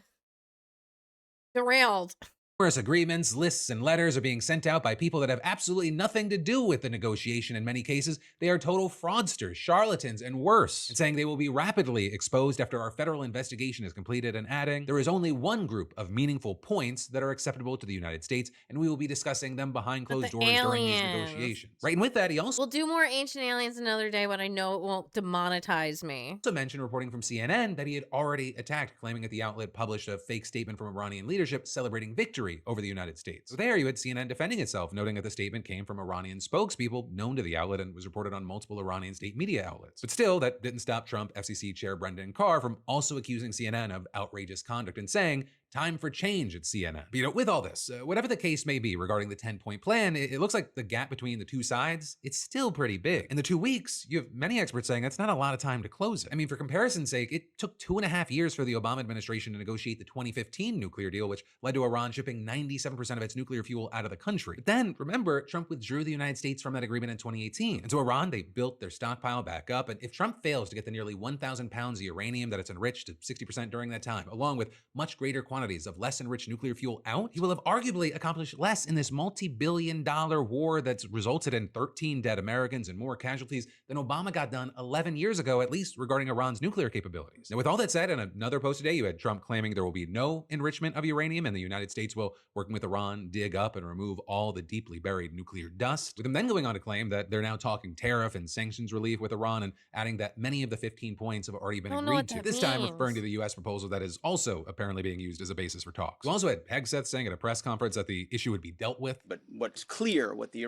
E: Derailed.
L: Numerous agreements, lists, and letters are being sent out by people that have absolutely nothing to do with the negotiation. In many cases, they are total fraudsters, charlatans, and worse, and saying they will be rapidly exposed after our federal investigation is completed, and adding, there is only one group of meaningful points that are acceptable to the United States, and we will be discussing them behind closed doors during these negotiations. Right, and with that, he also
E: We'll do more Ancient Aliens another day, but I know it won't demonetize me.
L: mentioned, reporting from CNN, that he had already attacked, claiming that the outlet published a fake statement from Iranian leadership celebrating victory over the United States. So there you had CNN defending itself, noting that the statement came from Iranian spokespeople known to the outlet and was reported on multiple Iranian state media outlets. But still, that didn't stop Trump FCC Chair Brendan Carr from also accusing CNN of outrageous conduct and saying, time for change at CNN. But, you know, with all this, whatever the case may be regarding the 10-point plan, it looks like the gap between the two sides, it's still pretty big. In the 2 weeks, you have many experts saying that's not a lot of time to close it. I mean, for comparison's sake, it took 2.5 years for the Obama administration to negotiate the 2015 nuclear deal, which led to Iran shipping 97% of its nuclear fuel out of the country. But then, remember, Trump withdrew the United States from that agreement in 2018. And so Iran, they built their stockpile back up, and if Trump fails to get the nearly 1,000 pounds of uranium that it's enriched to 60% during that time, along with much greater quantities of less enriched nuclear fuel out, he will have arguably accomplished less in this multi-billion-dollar war that's resulted in 13 dead Americans and more casualties than Obama got done 11 years ago, at least regarding Iran's nuclear capabilities. Now, with all that said, in another post today, you had Trump claiming there will be no enrichment of uranium and the United States will, working with Iran, dig up and remove all the deeply buried nuclear dust, with him then going on to claim that they're now talking tariff and sanctions relief with Iran and adding that many of the 15 points have already been agreed to. This time referring to the U.S. proposal that is also apparently being used as a basis for talks. We also had Hegseth saying at a press conference that the issue would be dealt with.
O: But what's clear, what the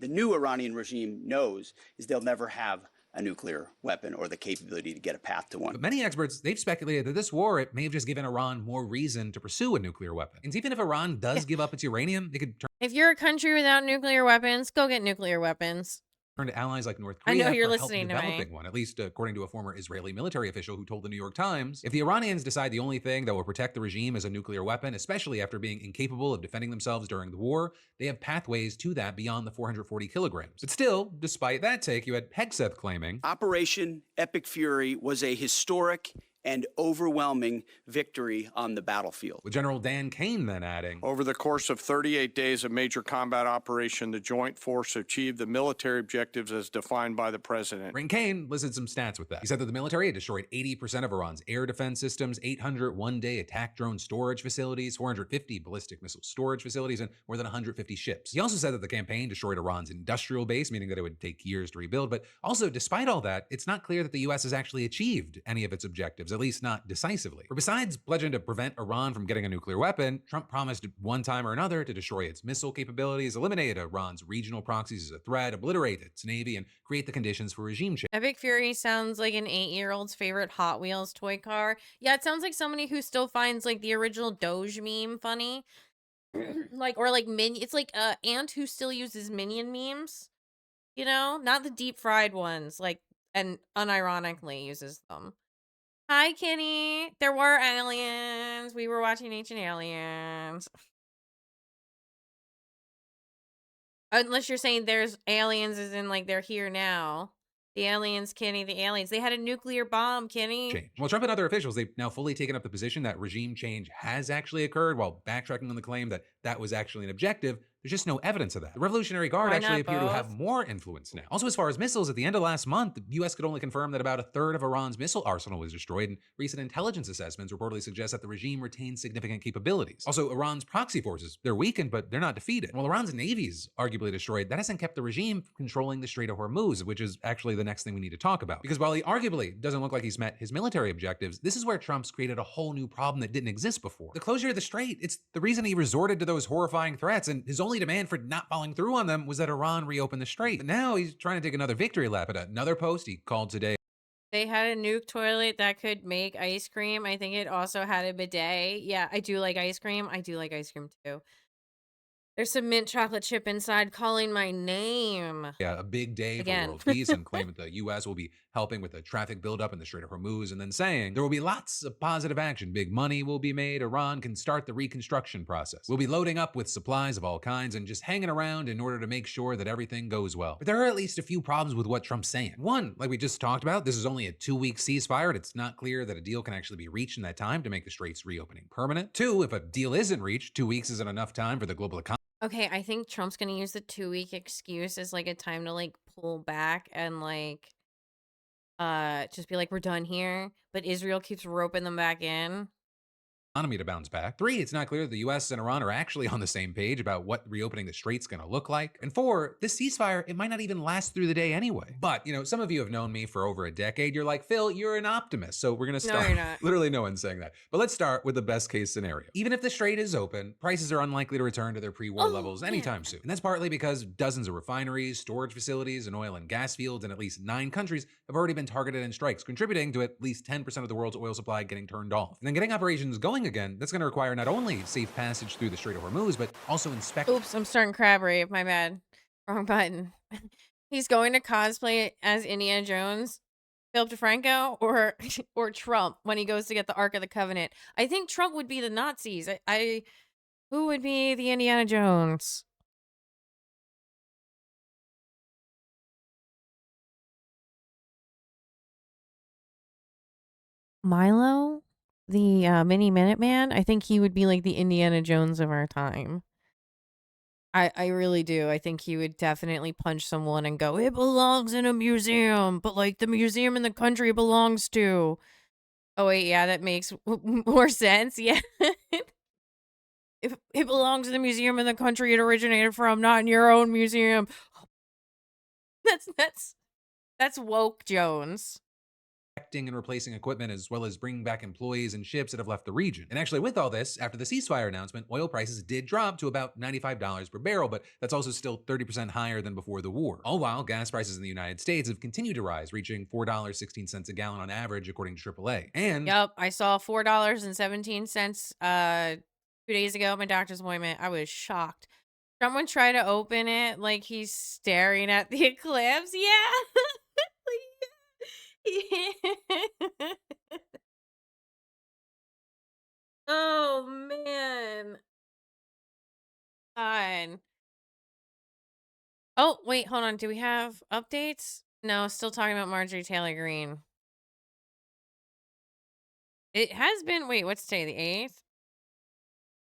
O: new Iranian regime knows, is they'll never have a nuclear weapon or the capability to get a path to one.
L: But many experts, they've speculated that this war, it may have just given Iran more reason to pursue a nuclear weapon. And even if Iran does give up its uranium, it could turn
E: If you're a country without nuclear weapons, go get nuclear weapons.
L: to allies like North
E: I
L: Korea
E: know you're
L: for help
E: listening to me.
L: developing one, at least according to a former Israeli military official who told the New York Times, if the Iranians decide the only thing that will protect the regime is a nuclear weapon, especially after being incapable of defending themselves during the war, they have pathways to that beyond the 440 kilograms. But still, despite that take, you had Hegseth claiming,
O: Operation Epic Fury was a historic and overwhelming victory on the battlefield.
L: with General Dan Kane then adding,
N: Over the course of 38 days of major combat operation, the joint force achieved the military objectives as defined by the president.
L: Ring Kane listed some stats with that. He said that the military had destroyed 80% of Iran's air defense systems, 800 one-day attack drone storage facilities, 450 ballistic missile storage facilities, and more than 150 ships. He also said that the campaign destroyed Iran's industrial base, meaning that it would take years to rebuild. But also, despite all that, it's not clear that the U.S. has actually achieved any of its objectives, at least not decisively. For besides pledging to prevent Iran from getting a nuclear weapon, Trump promised one time or another to destroy its missile capabilities, eliminate Iran's regional proxies as a threat, obliterate its navy, and create the conditions for regime change.
E: Epic Fury sounds like an 8-year-old's favorite Hot Wheels toy car. Yeah, it sounds like somebody who still finds like the original Doge meme funny. Like Minion. It's like a ant who still uses Minion memes. You know, not the deep fried ones. Like, and unironically uses them. Hi, Kenny. There were aliens. We were watching Ancient Aliens. Unless you're saying there's aliens as in like they're here now. The aliens, Kenny, the aliens. They had a nuclear bomb, Kenny.
L: Change. Well, Trump and other officials, they've now fully taken up the position that regime change has actually occurred, while backtracking on the claim that that was actually an objective. There's just no evidence of that. The Revolutionary Guard
E: Why
L: actually
E: not
L: appear to have
E: both?
L: more influence now. Also, as far as missiles, at the end of last month, the U.S. could only confirm that about a third of Iran's missile arsenal was destroyed, and recent intelligence assessments reportedly suggest that the regime retains significant capabilities. Also, Iran's proxy forces, they're weakened, but they're not defeated. While Iran's navy is arguably destroyed, that hasn't kept the regime from controlling the Strait of Hormuz, which is actually the next thing we need to talk about. Because while he arguably doesn't look like he's met his military objectives, this is where Trump's created a whole new problem that didn't exist before. The closure of the Strait, it's the reason he resorted to those horrifying threats, and his only demand for not following through on them was that Iran reopen the Strait. But now he's trying to take another victory lap. At another post he called today,
E: They had a nuke toilet that could make ice cream. I think it also had a bidet. Yeah, I do like ice cream. I do like ice cream too. There's some mint chocolate chip inside calling my name.
L: a big day
E: Again.
L: for world peace, and claim that the U.S. will be helping with the traffic buildup in the Strait of Hormuz, and then saying there will be lots of positive action. Big money will be made. Iran can start the reconstruction process. We'll be loading up with supplies of all kinds and just hanging around in order to make sure that everything goes well. But there are at least a few problems with what Trump's saying. One, like we just talked about, this is only a 2-week ceasefire, and it's not clear that a deal can actually be reached in that time to make the Strait's reopening permanent. Two, if a deal isn't reached, 2 weeks isn't enough time for the global economy.
E: Okay, I think Trump's gonna use the 2-week excuse as like a time to like pull back and like just be like, we're done here. But Israel keeps roping them back in.
L: Economy to bounce back. 3, it's not clear that the US and Iran are actually on the same page about what reopening the Strait's gonna look like. And 4, this ceasefire, it might not even last through the day anyway. But, you know, some of you have known me for over a decade. You're like, Phil, you're an optimist. So we're gonna start.
E: No, you're not.
L: Literally no one's saying that. But let's start with the best case scenario. Even if the Strait is open, prices are unlikely to return to their pre-war levels anytime soon. And that's partly because dozens of refineries, storage facilities, and oil and gas fields in at least 9 countries have already been targeted in strikes, contributing to at least 10% of the world's oil supply getting turned off. And then getting operations going again, that's gonna require not only safe passage through the Strait of Hormuz, but also inspection.
E: Oops, I'm starting crab rave. My bad. Wrong button. He's going to cosplay as Indiana Jones, Philip DeFranco, or Trump when he goes to get the Ark of the Covenant. I think Trump would be the Nazis. Who would be the Indiana Jones? Milo? The Mini Minuteman? I think he would be like the Indiana Jones of our time. I really do. I think he would definitely punch someone and go, it belongs in a museum, but like the museum in the country it belongs to. Oh wait, yeah, that makes more sense. Yeah. If it belongs in the museum in the country it originated from, not in your own museum. That's woke Jones.
L: And replacing equipment, as well as bringing back employees and ships that have left the region. And actually, with all this, after the ceasefire announcement, oil prices did drop to about $95 per barrel, but that's also still 30% higher than before the war. All while gas prices in the United States have continued to rise, reaching $4.16 a gallon on average, according to AAA. And
E: yep, I saw $4.17 2 days ago at my doctor's appointment. I was shocked. Someone tried to open it like he's staring at the eclipse. Yeah. Oh man. Fine. Oh, wait, hold on. Do we have updates? No, still talking about Marjorie Taylor Greene. It has been, wait, what's today? The 8th?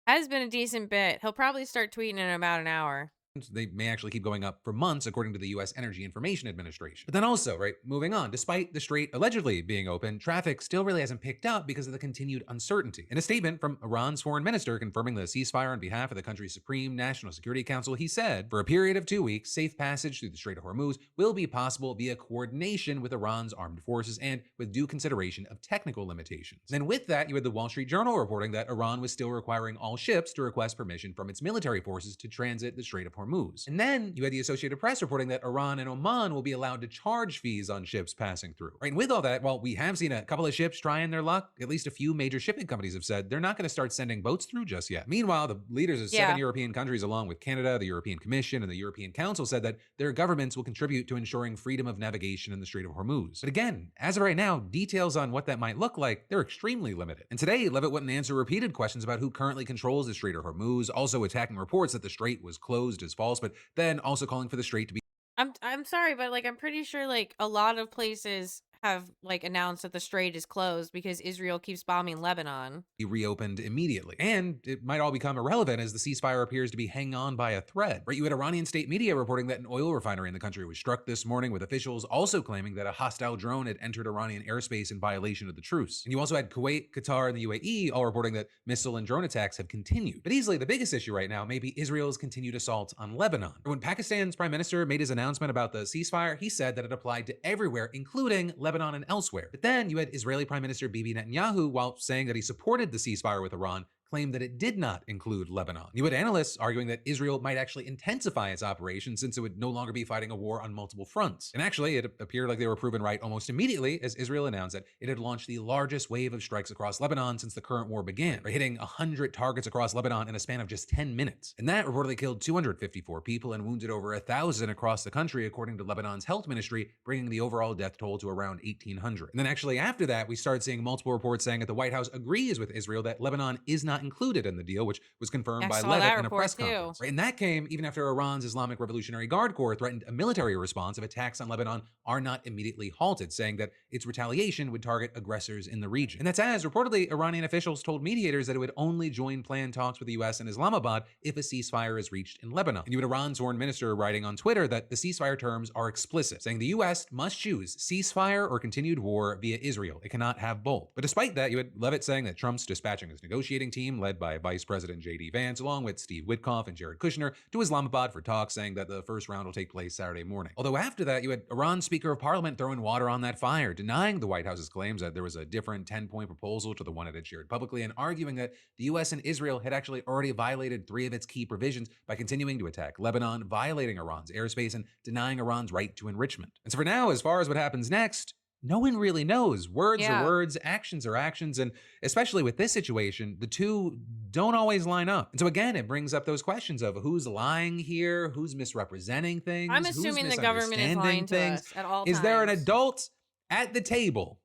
E: Has been a decent bit. He'll probably start tweeting in about an hour.
L: they may actually keep going up for months, according to the U.S. Energy Information Administration. But then also, right, moving on, despite the Strait allegedly being open, traffic still really hasn't picked up because of the continued uncertainty. In a statement from Iran's foreign minister confirming the ceasefire on behalf of the country's Supreme National Security Council, he said, for a period of 2 weeks, safe passage through the Strait of Hormuz will be possible via coordination with Iran's armed forces and with due consideration of technical limitations. Then with that, you had the Wall Street Journal reporting that Iran was still requiring all ships to request permission from its military forces to transit the Strait of Hormuz. And then you had the Associated Press reporting that Iran and Oman will be allowed to charge fees on ships passing through. Right, and with all that, while we have seen a couple of ships trying their luck, at least a few major shipping companies have said they're not going to start sending boats through just yet. Meanwhile, the leaders of 7 European countries, along with Canada, the European Commission, and the European Council, said that their governments will contribute to ensuring freedom of navigation in the Strait of Hormuz. But again, as of right now, details on what that might look like, they're extremely limited. And today, Levitt wouldn't answer repeated questions about who currently controls the Strait of Hormuz, also attacking reports that the strait was closed as false, but then also calling for the strait to be
E: I'm sorry, but like I'm pretty sure like a lot of places have like announced that the strait is closed because Israel keeps bombing Lebanon.
L: Reopened immediately. And it might all become irrelevant as the ceasefire appears to be hanging on by a thread. Right, you had Iranian state media reporting that an oil refinery in the country was struck this morning, with officials also claiming that a hostile drone had entered Iranian airspace in violation of the truce. And you also had Kuwait, Qatar, and the UAE all reporting that missile and drone attacks have continued. But easily the biggest issue right now may be Israel's continued assault on Lebanon. When Pakistan's prime minister made his announcement about the ceasefire, he said that it applied to everywhere, including Lebanon and elsewhere. But then you had Israeli Prime Minister Bibi Netanyahu, while saying that he supported the ceasefire with Iran, claimed that it did not include Lebanon. You had analysts arguing that Israel might actually intensify its operations since it would no longer be fighting a war on multiple fronts. And actually, it appeared like they were proven right almost immediately as Israel announced that it had launched the largest wave of strikes across Lebanon since the current war began, hitting 100 targets across Lebanon in a span of just 10 minutes. And that reportedly killed 254 people and wounded over 1,000 across the country, according to Lebanon's health ministry, bringing the overall death toll to around 1,800. And then actually after that, we started seeing multiple reports saying that the White House agrees with Israel that Lebanon is not included in the deal, which was confirmed by Levitt in a press conference. And that came even after Iran's Islamic Revolutionary Guard Corps threatened a military response if attacks on Lebanon are not immediately halted, saying that its retaliation would target aggressors in the region. And that's as reportedly Iranian officials told mediators that it would only join planned talks with the US and Islamabad if a ceasefire is reached in Lebanon. And you had Iran's foreign minister writing on Twitter that the ceasefire terms are explicit, saying the US must choose ceasefire or continued war via Israel. It cannot have both. But despite that, you had Levitt saying that Trump's dispatching his negotiating team, led by Vice President J.D. Vance, along with Steve Witkoff and Jared Kushner, to Islamabad for talks, saying that the first round will take place Saturday morning. Although after that, you had Iran's Speaker of Parliament throwing water on that fire, denying the White House's claims that there was a different 10-point proposal to the one it had shared publicly, and arguing that the US and Israel had actually already violated 3 of its key provisions by continuing to attack Lebanon, violating Iran's airspace, and denying Iran's right to enrichment. And so for now, as far as what happens next, no one really knows. Words are words, actions are actions, and especially with this situation, the two don't always line up. And so again, it brings up those questions of who's lying here, who's misrepresenting things,
E: I'm assuming the government is lying to us at all times.
L: Is there an adult at the table?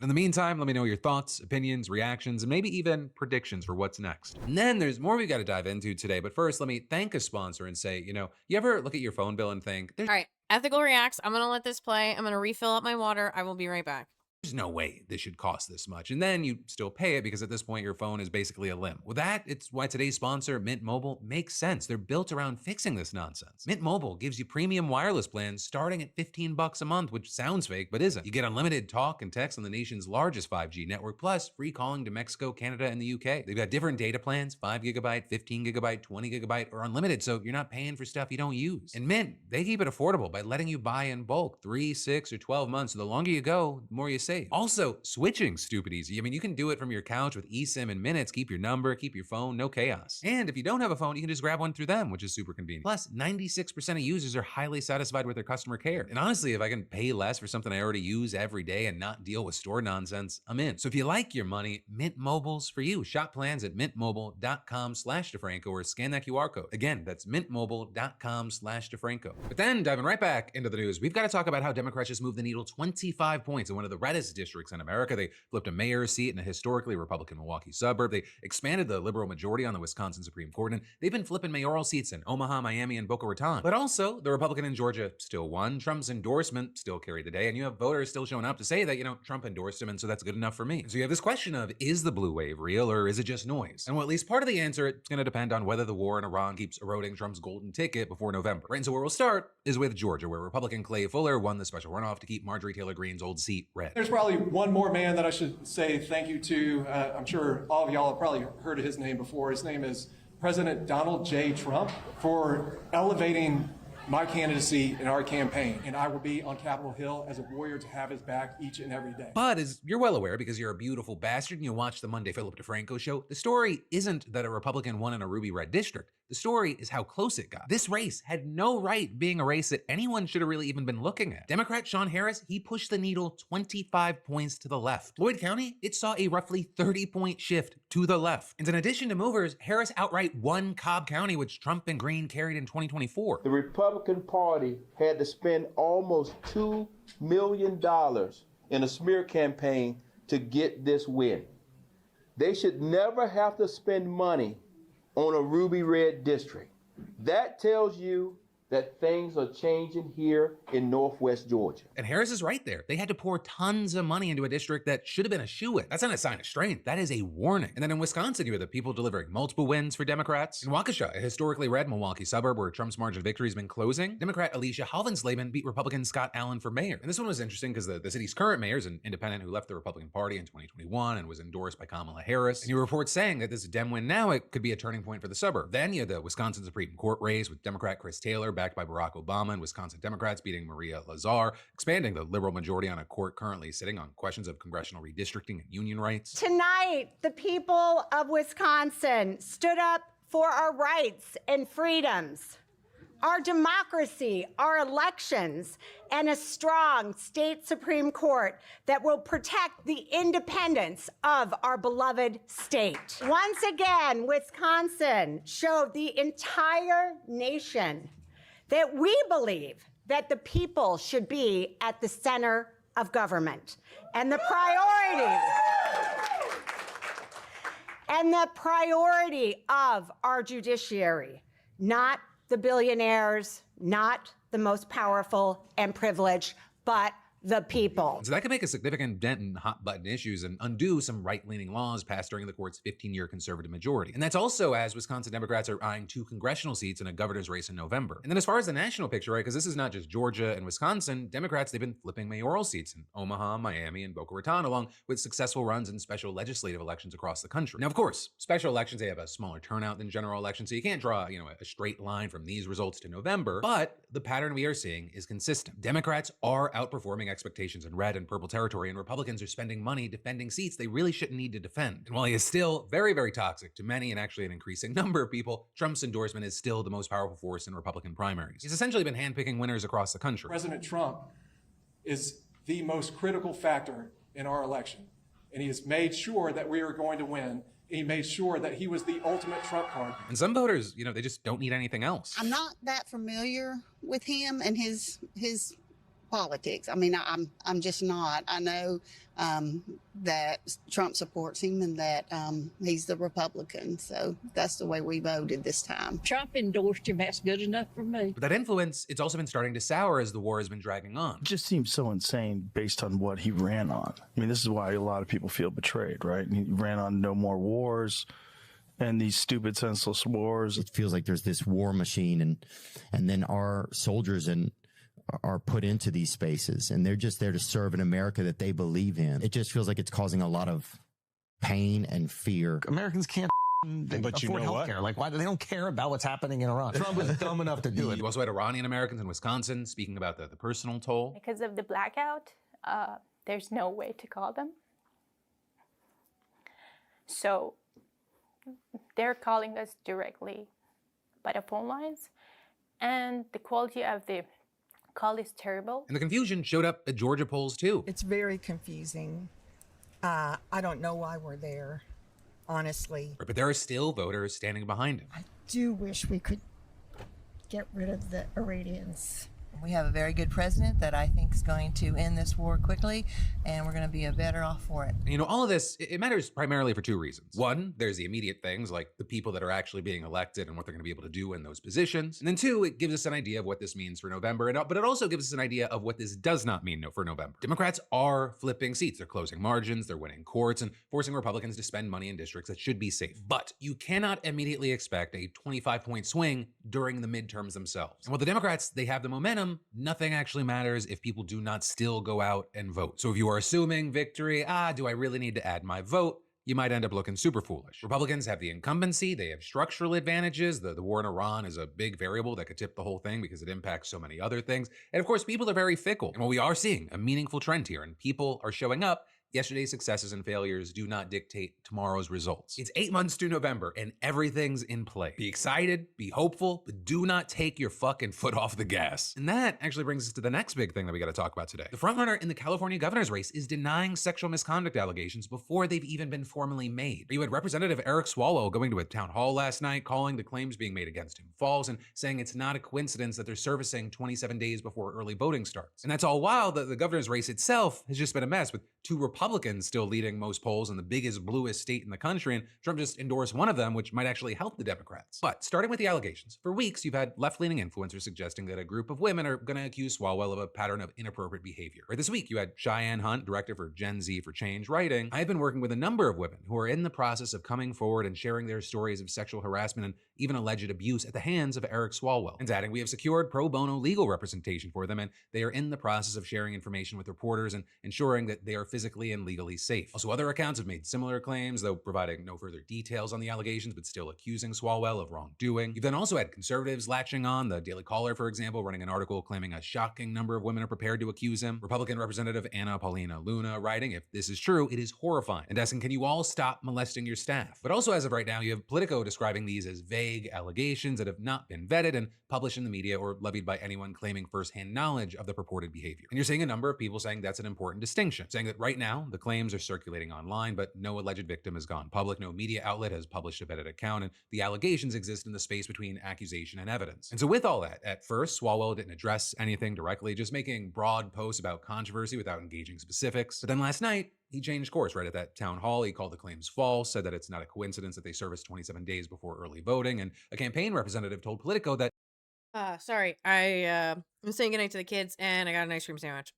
L: In the meantime, let me know your thoughts, opinions, reactions, and maybe even predictions for what's next. And then there's more we got to dive into today. But first, let me thank a sponsor and say, you ever look at your phone bill and think,
E: all right, Ethical Reacts, I'm going to let this play. I'm going to refill up my water. I will be right back.
L: There's no way this should cost this much. And then you still pay it because at this point your phone is basically a limb. With that, it's why today's sponsor, Mint Mobile, makes sense. They're built around fixing this nonsense. Mint Mobile gives you premium wireless plans starting at $15 a month, which sounds fake, but isn't. You get unlimited talk and text on the nation's largest 5G network, plus free calling to Mexico, Canada, and the UK. They've got different data plans, 5 gigabyte, 15 gigabyte, 20 gigabyte, or unlimited, so you're not paying for stuff you don't use. And Mint, they keep it affordable by letting you buy in bulk, 3, 6, or 12 months. So the longer you go, the more you save. Also, switching stupid easy. I mean, you can do it from your couch with eSIM in minutes. Keep your number, keep your phone, no chaos. And if you don't have a phone, you can just grab one through them, which is super convenient. Plus, 96% of users are highly satisfied with their customer care. And honestly, if I can pay less for something I already use every day and not deal with store nonsense, I'm in. So if you like your money, Mint Mobile's for you. Shop plans at mintmobile.com/DeFranco or scan that QR code. Again, that's mintmobile.com/DeFranco. But then, diving right back into the news, we've got to talk about how Democrats just moved the needle 25 points in one of the reddest districts in America. They flipped a mayor's seat in a historically Republican Milwaukee suburb. They expanded the liberal majority on the Wisconsin Supreme Court, and they've been flipping mayoral seats in Omaha, Miami, and Boca Raton. But also, the Republican in Georgia still won. Trump's endorsement still carried the day, and you have voters still showing up to say that, Trump endorsed him, and so that's good enough for me. So you have this question of, is the blue wave real, or is it just noise? And well, at least part of the answer, it's going to depend on whether the war in Iran keeps eroding Trump's golden ticket before November. Right, and so where we'll start is with Georgia, where Republican Clay Fuller won the special runoff to keep Marjorie Taylor Greene's old seat red.
P: There's probably one more man that I should say thank you to. I'm sure all of y'all have probably heard of his name before. His name is President Donald J. Trump, for elevating my candidacy in our campaign, and I will be on Capitol Hill as a warrior to have his back each and every day.
L: But as you're well aware, because you're a beautiful bastard and you watch the Monday Philip DeFranco show, the story isn't that a Republican won in a ruby red district. The story is how close it got. This race had no right being a race that anyone should have really even been looking at. Democrat Sean Harris, he pushed the needle 25 points to the left. Floyd County, it saw a roughly 30-point shift to the left. And in addition to movers, Harris outright won Cobb County, which Trump and Green carried in 2024.
Q: The Republican Party had to spend almost $2 million in a smear campaign to get this win. They should never have to spend money on a ruby red district. That tells you that things are changing here in Northwest Georgia.
L: And Harris is right there. They had to pour tons of money into a district that should have been a shoo-in. That's not a sign of strength. That is a warning. And then in Wisconsin, you had the people delivering multiple wins for Democrats. In Waukesha, a historically red Milwaukee suburb where Trump's margin of victory has been closing, Democrat Alicia Halvensleben beat Republican Scott Allen for mayor. And this one was interesting because the city's current mayor is an independent who left the Republican Party in 2021 and was endorsed by Kamala Harris. And you report saying that this Dem win now, it could be a turning point for the suburb. Then you had the Wisconsin Supreme Court race with Democrat Chris Taylor backed by Barack Obama, and Wisconsin Democrats beating Maria Lazar, expanding the liberal majority on a court currently sitting on questions of congressional redistricting and union rights.
R: Tonight, the people of Wisconsin stood up for our rights and freedoms, our democracy, our elections, and a strong state Supreme Court that will protect the independence of our beloved state. Once again, Wisconsin showed the entire nation that we believe that the people should be at the center of government. And the priority of our judiciary, not the billionaires, not the most powerful and privileged, but the people.
L: So that could make a significant dent in hot button issues and undo some right-leaning laws passed during the court's 15-year conservative majority. And that's also as Wisconsin Democrats are eyeing 2 congressional seats in a governor's race in November. And then as far as the national picture, right, because this is not just Georgia and Wisconsin, Democrats, they've been flipping mayoral seats in Omaha, Miami, and Boca Raton, along with successful runs in special legislative elections across the country. Now, of course, special elections, they have a smaller turnout than general elections, so you can't draw, a straight line from these results to November, but the pattern we are seeing is consistent. Democrats are outperforming expectations in red and purple territory, and Republicans are spending money defending seats they really shouldn't need to defend. And while he is still very, very toxic to many and actually an increasing number of people, Trump's endorsement is still the most powerful force in Republican primaries. He's essentially been handpicking winners across the country.
P: President Trump is the most critical factor in our election, and he has made sure that we are going to win. He made sure that he was the ultimate Trump card.
L: And some voters, they just don't need anything else.
S: I'm not that familiar with him and his politics. I mean, I'm just not. I know that Trump supports him and that he's the Republican. So that's the way we voted this time.
T: Trump endorsed him. That's good enough for me.
L: But that influence, it's also been starting to sour as the war has been dragging on.
U: It just seems so insane based on what he ran on. I mean, this is why a lot of people feel betrayed, right? He ran on no more wars and these stupid, senseless wars.
V: It feels like there's this war machine, and then our soldiers are put into these spaces, and they're just there to serve an America that they believe in. It just feels like it's causing a lot of pain and fear.
W: Americans can't afford healthcare. Like, why? They don't care about what's happening in Iran. Trump was dumb enough to do it.
L: You also had Iranian Americans in Wisconsin speaking about the personal toll.
X: Because of the blackout, there's no way to call them. So they're calling us directly by the phone lines, and the quality of the call is terrible.
L: And the confusion showed up at Georgia polls too.
Y: It's very confusing. I don't know why we're there, honestly.
L: But there are still voters standing behind him.
Y: I do wish we could get rid of the Iranians.
Z: We have a very good president that I think is going to end this war quickly, and we're going to be better off for it.
L: All of this, it matters primarily for 2 reasons. One, there's the immediate things like the people that are actually being elected and what they're going to be able to do in those positions. And then 2, it gives us an idea of what this means for November, but it also gives us an idea of what this does not mean for November. Democrats are flipping seats. They're closing margins, they're winning courts, and forcing Republicans to spend money in districts that should be safe. But you cannot immediately expect a 25-point swing during the midterms themselves. And while the Democrats, they have the momentum, nothing actually matters if people do not still go out and vote. So if you are assuming victory, do I really need to add my vote? You might end up looking super foolish. Republicans have the incumbency, they have structural advantages. The war in Iran is a big variable that could tip the whole thing because it impacts so many other things. And of course, people are very fickle. And while we are seeing a meaningful trend here and people are showing up, yesterday's successes and failures do not dictate tomorrow's results. It's 8 months to November and everything's in play. Be excited, be hopeful, but do not take your fucking foot off the gas. And that actually brings us to the next big thing that we got to talk about today. The frontrunner in the California governor's race is denying sexual misconduct allegations before they've even been formally made. You had Representative Eric Swalwell going to a town hall last night, calling the claims being made against him false and saying it's not a coincidence that they're servicing 27 days before early voting starts. And that's all while the governor's race itself has just been a mess, with 2 Republicans still leading most polls in the biggest, bluest state in the country, and Trump just endorsed one of them, which might actually help the Democrats. But starting with the allegations, for weeks you've had left-leaning influencers suggesting that a group of women are going to accuse Swalwell of a pattern of inappropriate behavior. Or this week you had Cheyenne Hunt, director for Gen Z for Change, writing, "I've been working with a number of women who are in the process of coming forward and sharing their stories of sexual harassment and even alleged abuse at the hands of Eric Swalwell." And adding, "We have secured pro bono legal representation for them, and they are in the process of sharing information with reporters and ensuring that they are physically free and legally safe. Also, other accounts have made similar claims, though providing no further details on the allegations, but still accusing Swalwell of wrongdoing. You've then also had conservatives latching on. The Daily Caller, for example, running an article claiming a shocking number of women are prepared to accuse him. Republican Representative Anna Paulina Luna writing, if this is true, it is horrifying. And asking, can you all stop molesting your staff? But also, as of right now, you have Politico describing these as vague allegations that have not been vetted and published in the media or levied by anyone claiming firsthand knowledge of the purported behavior. And you're seeing a number of people saying that's an important distinction, saying that right now the claims are circulating online, but no alleged victim has gone public, no media outlet has published a vetted account, and the allegations exist in the space between accusation and evidence. And so with all that, at first, Swalwell didn't address anything directly, just making broad posts about controversy without engaging specifics. But then last night, he changed course right at that town hall. He called the claims false, said that it's not a coincidence that they serviced 27 days before early voting, and a campaign representative told Politico that
E: sorry, I'm saying goodnight to the kids and I got an ice cream sandwich.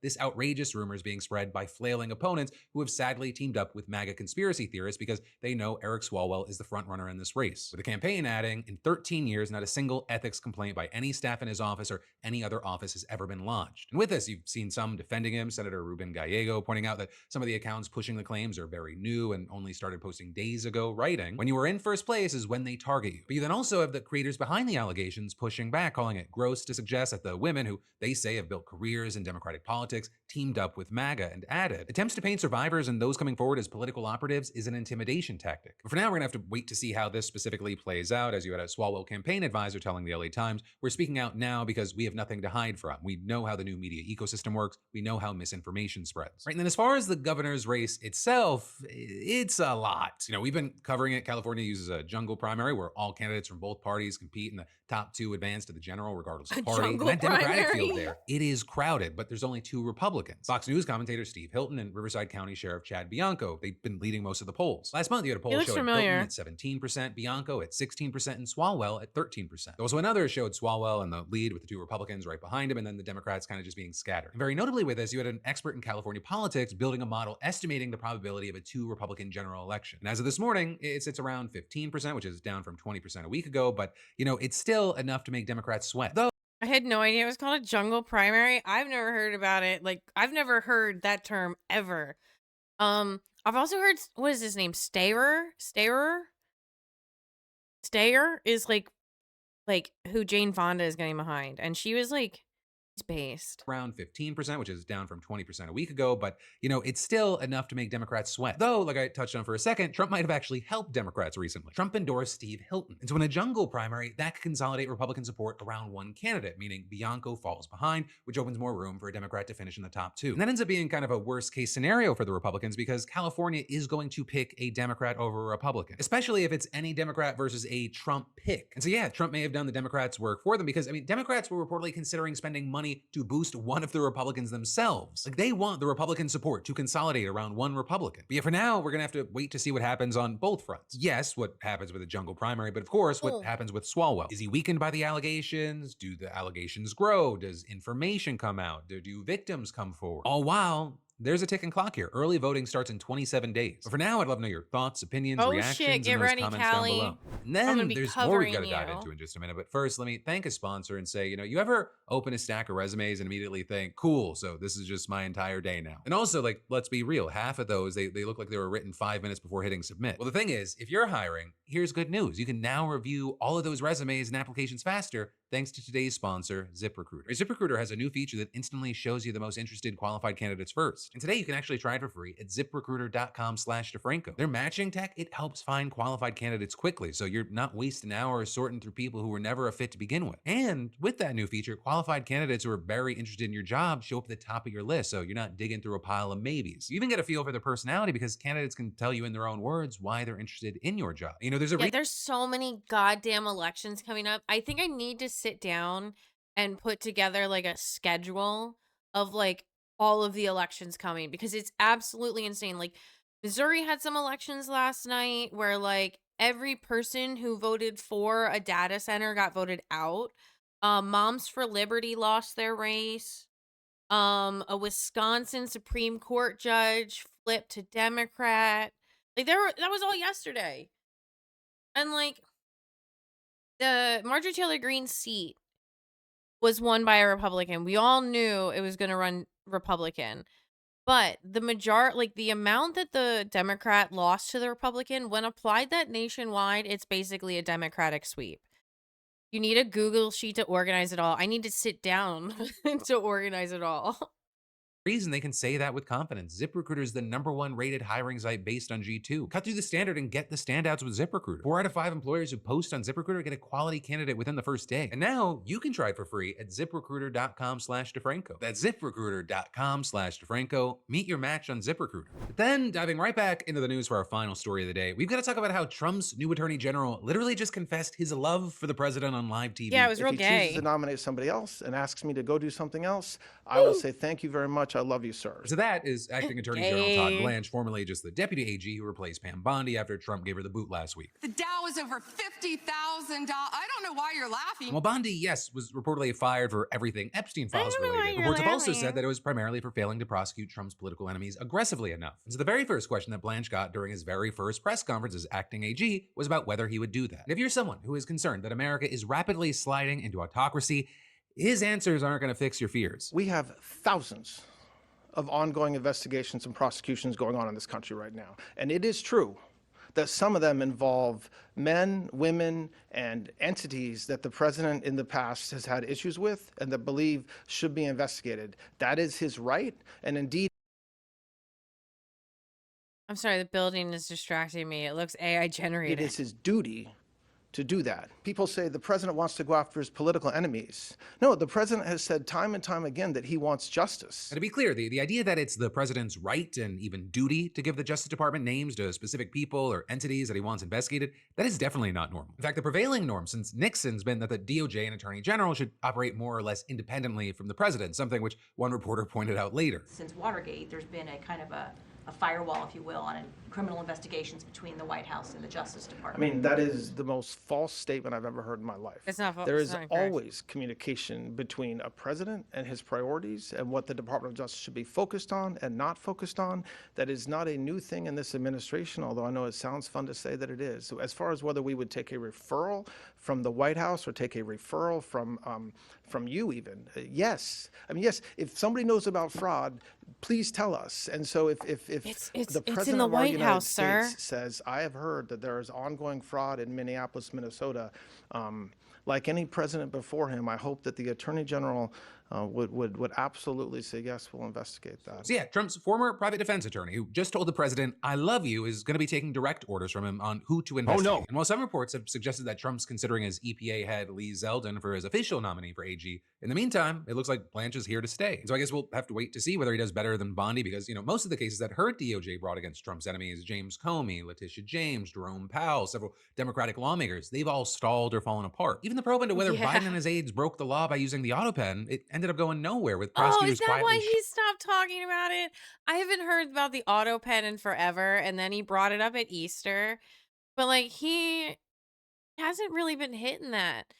L: this outrageous rumor is being spread by flailing opponents who have sadly teamed up with MAGA conspiracy theorists because they know Eric Swalwell is the frontrunner in this race. With the campaign adding, in 13 years, not a single ethics complaint by any staff in his office or any other office has ever been lodged. And with this, you've seen some defending him, Senator Ruben Gallego pointing out that some of the accounts pushing the claims are very new and only started posting days ago, writing, when you were in first place is when they target you. But you then also have the creators behind the allegations pushing back, calling it gross to suggest that the women who they say have built careers in Democratic politics teamed up with MAGA, and added, attempts to paint survivors and those coming forward as political operatives is an intimidation tactic. But for now, we're gonna have to wait to see how this specifically plays out. As you had a Swalwell campaign advisor telling the LA Times, we're speaking out now because we have nothing to hide from. We know how the new media ecosystem works. We know how misinformation spreads. Right, and then as far as the governor's race itself, it's a lot. You know, we've been covering it. California uses a jungle primary where all candidates from both parties compete and the top two advance to the general regardless of party. And that Democratic field there, it is crowded, but there's only two Republicans. Fox News commentator Steve Hilton and Riverside County Sheriff Chad Bianco, they've been leading most of the polls. Last month, you had a poll showing Hilton at 17%, Bianco at 16%, and Swalwell at 13%. Also, another showed Swalwell in the lead with the two Republicans right behind him, and then the Democrats kind of just being scattered. And very notably with this, you had an expert in California politics building a model estimating the probability of a two-Republican general election. And as of this morning, it sits around 15%, which is down from 20% a week ago, but, you know, it's still enough to make Democrats sweat. Though
E: I had no idea it was called a jungle primary. I've never heard about it. Like, I've never heard that term ever. I've also heard, what is his name? Stayer is like who Jane Fonda is getting behind. And she was like, it's based
L: around 15%, which is down from 20% a week ago, but you know, it's still enough to make Democrats sweat. Though, like I touched on for a second, Trump might have actually helped Democrats recently. Trump endorsed Steve Hilton. And so in a jungle primary, that could consolidate Republican support around one candidate, meaning Bianco falls behind, which opens more room for a Democrat to finish in the top two. And that ends up being kind of a worst case scenario for the Republicans because California is going to pick a Democrat over a Republican, especially if it's any Democrat versus a Trump pick. And so yeah, Trump may have done the Democrats' work for them because, I mean, Democrats were reportedly considering spending money to boost one of the Republicans themselves. Like, they want the Republican support to consolidate around one Republican. But yeah, for now, we're gonna have to wait to see what happens on both fronts. Yes, what happens with the jungle primary, but of course, what happens with Swalwell. Is he weakened by the allegations? Do the allegations grow? Does information come out? Do victims come forward? All while there's a ticking clock here. Early voting starts in 27 days. But for now, I'd love to know your thoughts, opinions, reactions,
E: get
L: and those
E: ready,
L: comments
E: Callie.
L: down below. And then there's more we've got to dive into in just a minute. But first, let me thank a sponsor and say, you know, you ever open a stack of resumes and immediately think, cool, so this is just my entire day now. And also, like, let's be real, half of those, they look like they were written 5 minutes before hitting submit. Well, the thing is, if you're hiring, here's good news. You can now review all of those resumes and applications faster thanks to today's sponsor, ZipRecruiter. ZipRecruiter has a new feature that instantly shows you the most interested qualified candidates first. And today you can actually try it for free at ziprecruiter.com/DeFranco. Their matching tech, it helps find qualified candidates quickly, so you're not wasting hours sorting through people who were never a fit to begin with. And with that new feature, qualified candidates who are very interested in your job show up at the top of your list, so you're not digging through a pile of maybes. You even get a feel for their personality because candidates can tell you in their own words why they're interested in your job. You know, there's
E: so many goddamn elections coming up. I think I need to sit down and put together like a schedule of like all of the elections coming because it's absolutely insane. Like, Missouri had some elections last night where like every person who voted for a data center got voted out. Moms for Liberty lost their race. A Wisconsin Supreme Court judge flipped to Democrat. Like, that was all yesterday. And like the Marjorie Taylor Greene seat was won by a Republican. We all knew it was going to run Republican. But the amount that the Democrat lost to the Republican, when applied that nationwide, it's basically a Democratic sweep. You need a Google sheet to organize it all. I need to sit down to organize it all.
L: Reason they can say that with confidence. ZipRecruiter is the #1 rated hiring site based on G2. Cut through the standard and get the standouts with ZipRecruiter. 4 out of 5 employers who post on ZipRecruiter get a quality candidate within the first day. And now you can try it for free at ZipRecruiter.com/DeFranco. That's ZipRecruiter.com/DeFranco. Meet your match on ZipRecruiter. But then, diving right back into the news for our final story of the day, we've got to talk about how Trump's new attorney general literally just confessed his love for the president on live TV.
E: Yeah, it was real
B: If he chooses
E: gay.
B: to nominate somebody else and asks me to go do something else, I will say thank you very much. I love you, sir.
L: So that is Acting Attorney General
E: Gay.
L: Todd Blanche, formerly just the Deputy AG who replaced Pam Bondi after Trump gave her the boot last week.
C: The Dow is over $50,000. I don't know why you're laughing.
L: Well, Bondi, yes, was reportedly fired for everything Epstein files related.
E: you're
L: Reports have also
E: laughing.
L: said that it was primarily for failing to prosecute Trump's political enemies aggressively enough. And so the very first question that Blanche got during his very first press conference as acting AG was about whether he would do that. And if you're someone who is concerned that America is rapidly sliding into autocracy, his answers aren't going to fix your fears.
B: We have thousands of ongoing investigations and prosecutions going on in this country right now. And it is true that some of them involve men, women, and entities that the president in the past has had issues with and that believe should be investigated. That is his right, and indeed.
E: I'm sorry, the building is distracting me. It looks AI generated.
B: It is his duty to do that. People say the president wants to go after his political enemies. No, the president has said time and time again that he wants justice.
L: And to be clear, the idea that it's the president's right and even duty to give the Justice Department names to specific people or entities that he wants investigated, that is definitely not normal. In fact, the prevailing norm since Nixon's been that the DOJ and Attorney General should operate more or less independently from the president, something which one reporter pointed out later.
D: Since Watergate, there's been a kind of a firewall, if you will, on criminal investigations between the White House and the Justice
B: I
D: Department.
B: mean, that is the most false statement I've ever heard in my life.
E: It's not false.
B: There
E: It's
B: is
E: not incorrect.
B: always communication between a president and his priorities and what the Department of Justice should be focused on and not focused on. That is not a new thing in this administration, although I know it sounds fun to say that it is. So as far as whether we would take a referral from the White House or take a referral from you even, yes. I mean, yes, if somebody knows about fraud, please tell us. And so if the president
E: in the
B: of our
E: White
B: United
E: House, sir.
B: States says, I have heard that there is ongoing fraud in Minneapolis, Minnesota, like any president before him, I hope that the Attorney General would absolutely say, yes, we'll investigate that.
L: So yeah, Trump's former private defense attorney, who just told the president, I love you, is going to be taking direct orders from him on who to investigate.
B: no.
L: And while some reports have suggested that Trump's considering his EPA head Lee Zeldin for his official nominee for AG, in the meantime, it looks like Blanche is here to stay. So I guess we'll have to wait to see whether he does better than Bondi, because, most of the cases that her DOJ brought against Trump's enemies, James Comey, Letitia James, Jerome Powell, several Democratic lawmakers, they've all stalled or fallen apart. Even the probe into whether
E: Yeah.
L: Biden and his aides broke the law by using the auto pen, it ended up going nowhere, with
E: Oh,
L: prosecutors
E: is that
L: quietly
E: why he stopped talking about it? I haven't heard about the auto pen in forever, and then he brought it up at Easter. But he hasn't really been hitting that.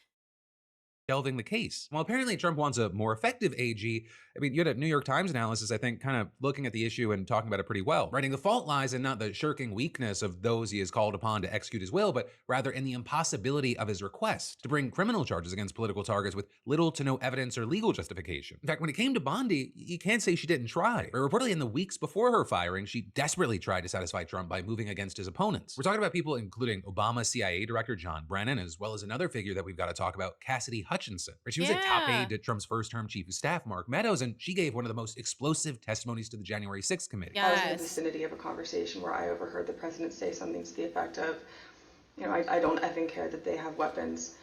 L: delving the case. Well, apparently Trump wants a more effective AG. I mean, you had a New York Times analysis, I think, kind of looking at the issue and talking about it pretty well, writing the fault lies in not the shirking weakness of those he is called upon to execute his will, but rather in the impossibility of his request to bring criminal charges against political targets with little to no evidence or legal justification. In fact, when it came to Bondi, you can't say she didn't try. But reportedly in the weeks before her firing, she desperately tried to satisfy Trump by moving against his opponents. We're talking about people including Obama CIA Director John Brennan, as well as another figure that we've got to talk about, Cassidy Hutchinson. She was a top aide to Trump's first-term chief of staff, Mark Meadows, and she gave one of the most explosive testimonies to the January 6th committee.
G: I was in the vicinity of a conversation where I overheard the president say something to the effect of, I don't effing care that they have weapons.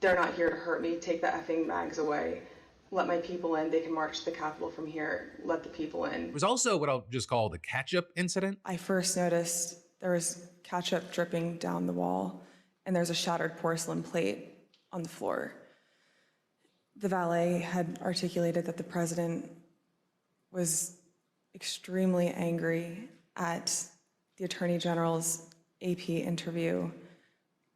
G: They're not here to hurt me. Take the effing mags away. Let my people in. They can march to the Capitol from here. Let the people in.
L: It was also what I'll just call the ketchup incident.
J: I first noticed there was ketchup dripping down the wall, and there's a shattered porcelain plate on the floor. The valet had articulated that the president was extremely angry at the Attorney General's AP interview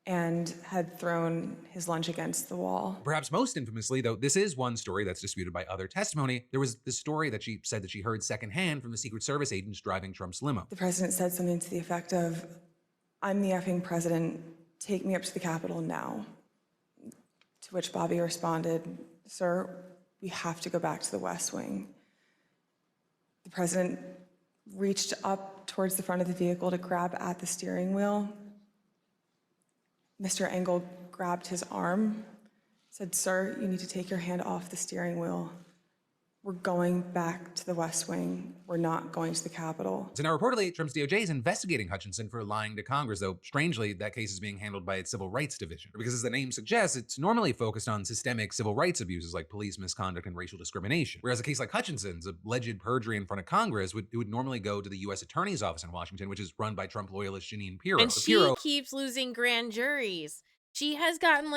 J: and had thrown his lunch against the wall.
L: Perhaps most infamously, though, this is one story that's disputed by other testimony. There was this story that she said that she heard secondhand from the Secret Service agents driving Trump's limo.
J: The president said something to the effect of, "I'm the effing president, take me up to the Capitol now." To which Bobby responded, "Sir, we have to go back to the West Wing." The president reached up towards the front of the vehicle to grab at the steering wheel. Mr. Engel grabbed his arm, said, "Sir, you need to take your hand off the steering wheel. We're going back to the West Wing. We're not going to the Capitol."
L: So now reportedly, Trump's DOJ is investigating Hutchinson for lying to Congress, though strangely, that case is being handled by its Civil Rights Division. Because as the name suggests, it's normally focused on systemic civil rights abuses like police misconduct and racial discrimination. Whereas a case like Hutchinson's, alleged perjury in front of Congress, would normally go to the U.S. Attorney's Office in Washington, which is run by Trump loyalist Jeanine Pirro.
E: And she keeps losing grand juries. She has gotten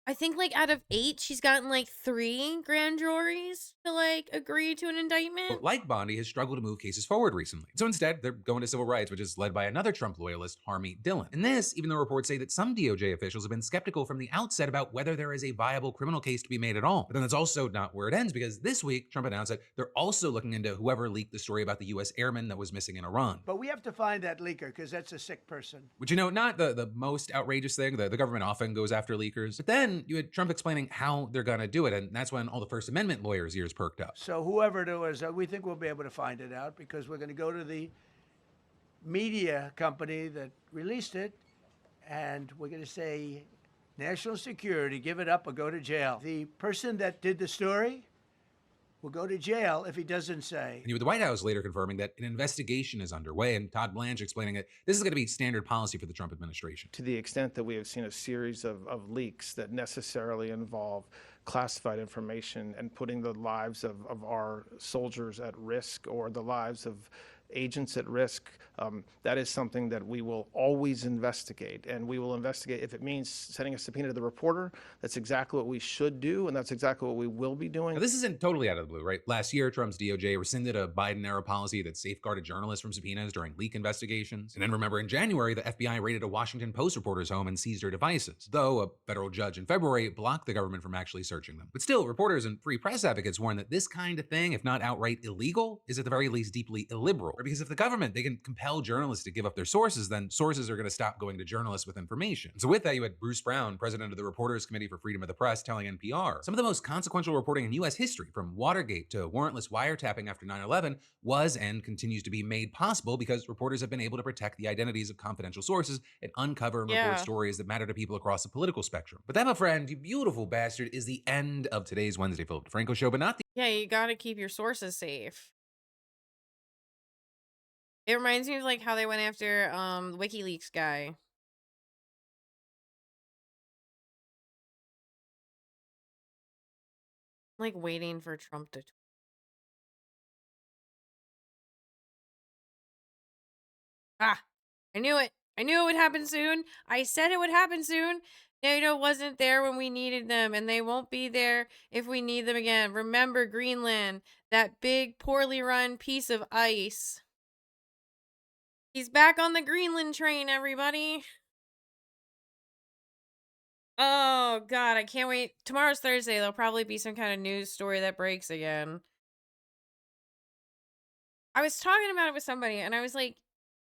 E: I think out of 8, she's gotten 3 grand juries to agree to an indictment.
L: Like Bondi, has struggled to move cases forward recently. So instead, they're going to civil rights, which is led by another Trump loyalist, Harmeet Dillon. And this, even though reports say that some DOJ officials have been skeptical from the outset about whether there is a viable criminal case to be made at all. But then that's also not where it ends, because this week, Trump announced that they're also looking into whoever leaked the story about the U.S. airman that was missing in Iran.
A: But we have to find that leaker, because that's a sick person.
L: Which, not the most outrageous thing. The government often goes after leakers. But then you had Trump explaining how they're going to do it, and that's when all the First Amendment lawyers' ears perked up.
A: So whoever it was, we think we'll be able to find it out, because we're going to go to the media company that released it, and we're going to say, national security, give it up or go to jail. The person that did the story will go to jail if he doesn't say.
L: And you had the White House later confirming that an investigation is underway, and Todd Blanche explaining that this is going to be standard policy for the Trump administration.
B: To the extent that we have seen a series of leaks that necessarily involve classified information and putting the lives of our soldiers at risk, or the lives of agents at risk, that is something that we will always investigate. And we will investigate if it means sending a subpoena to the reporter. That's exactly what we should do, and that's exactly what we will be doing.
L: Now, this isn't totally out of the blue, right? Last year, Trump's DOJ rescinded a Biden-era policy that safeguarded journalists from subpoenas during leak investigations. And then remember, in January, the FBI raided a Washington Post reporter's home and seized her devices, though a federal judge in February blocked the government from actually searching them. But still, reporters and free press advocates warn that this kind of thing, if not outright illegal, is at the very least deeply illiberal. Because if the government, they can compel journalists to give up their sources, then sources are going to stop going to journalists with information. And so with that, you had Bruce Brown, president of the Reporters Committee for Freedom of the Press, telling NPR, some of the most consequential reporting in U.S. history, from Watergate to warrantless wiretapping after 9/11, was and continues to be made possible because reporters have been able to protect the identities of confidential sources and uncover and report stories that matter to people across the political spectrum. But that, my friend, you beautiful bastard, is the end of today's Wednesday Philip DeFranco show, but not the—
E: Yeah, you gotta keep your sources safe. It reminds me of how they went after WikiLeaks guy. Waiting for Trump to I knew it. I knew it would happen soon. I said it would happen soon. NATO wasn't there when we needed them, and they won't be there if we need them again. Remember Greenland, that big, poorly run piece of ice. He's back on the Greenland train, everybody. Oh, God, I can't wait. Tomorrow's Thursday. There'll probably be some kind of news story that breaks again. I was talking about it with somebody, and I was like,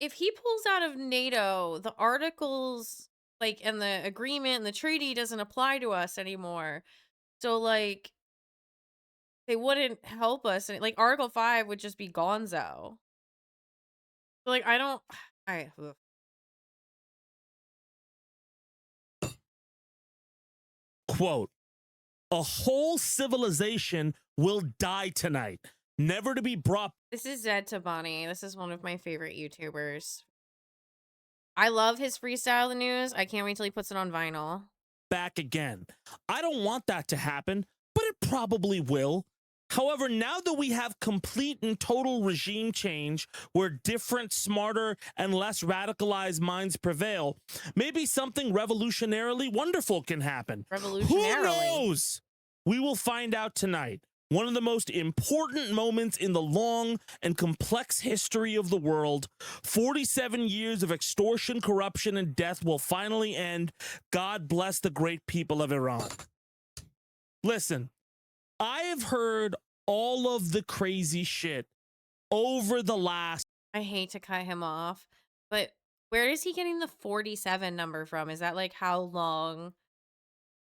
E: if he pulls out of NATO, the articles, and the agreement and the treaty doesn't apply to us anymore. So, they wouldn't help us. And, Article 5 would just be gonzo. So, I don't... ugh.
F: Quote, a whole civilization will die tonight, never to be brought.
E: This is Zed Tabani. This is one of my favorite YouTubers. I love his freestyle the news. I can't wait till he puts it on vinyl.
F: Back again. I don't want that to happen, but it probably will. However, now that we have complete and total regime change where different, smarter, and less radicalized minds prevail, maybe something revolutionarily wonderful can happen.
E: Revolutionarily?
F: Who knows? We will find out tonight. One of the most important moments in the long and complex history of the world. 47 years of extortion, corruption, and death will finally end. God bless the great people of Iran. Listen, I have heard all of the crazy shit over the last...
E: I hate to cut him off, but where is he getting the 47 number from? Is that how long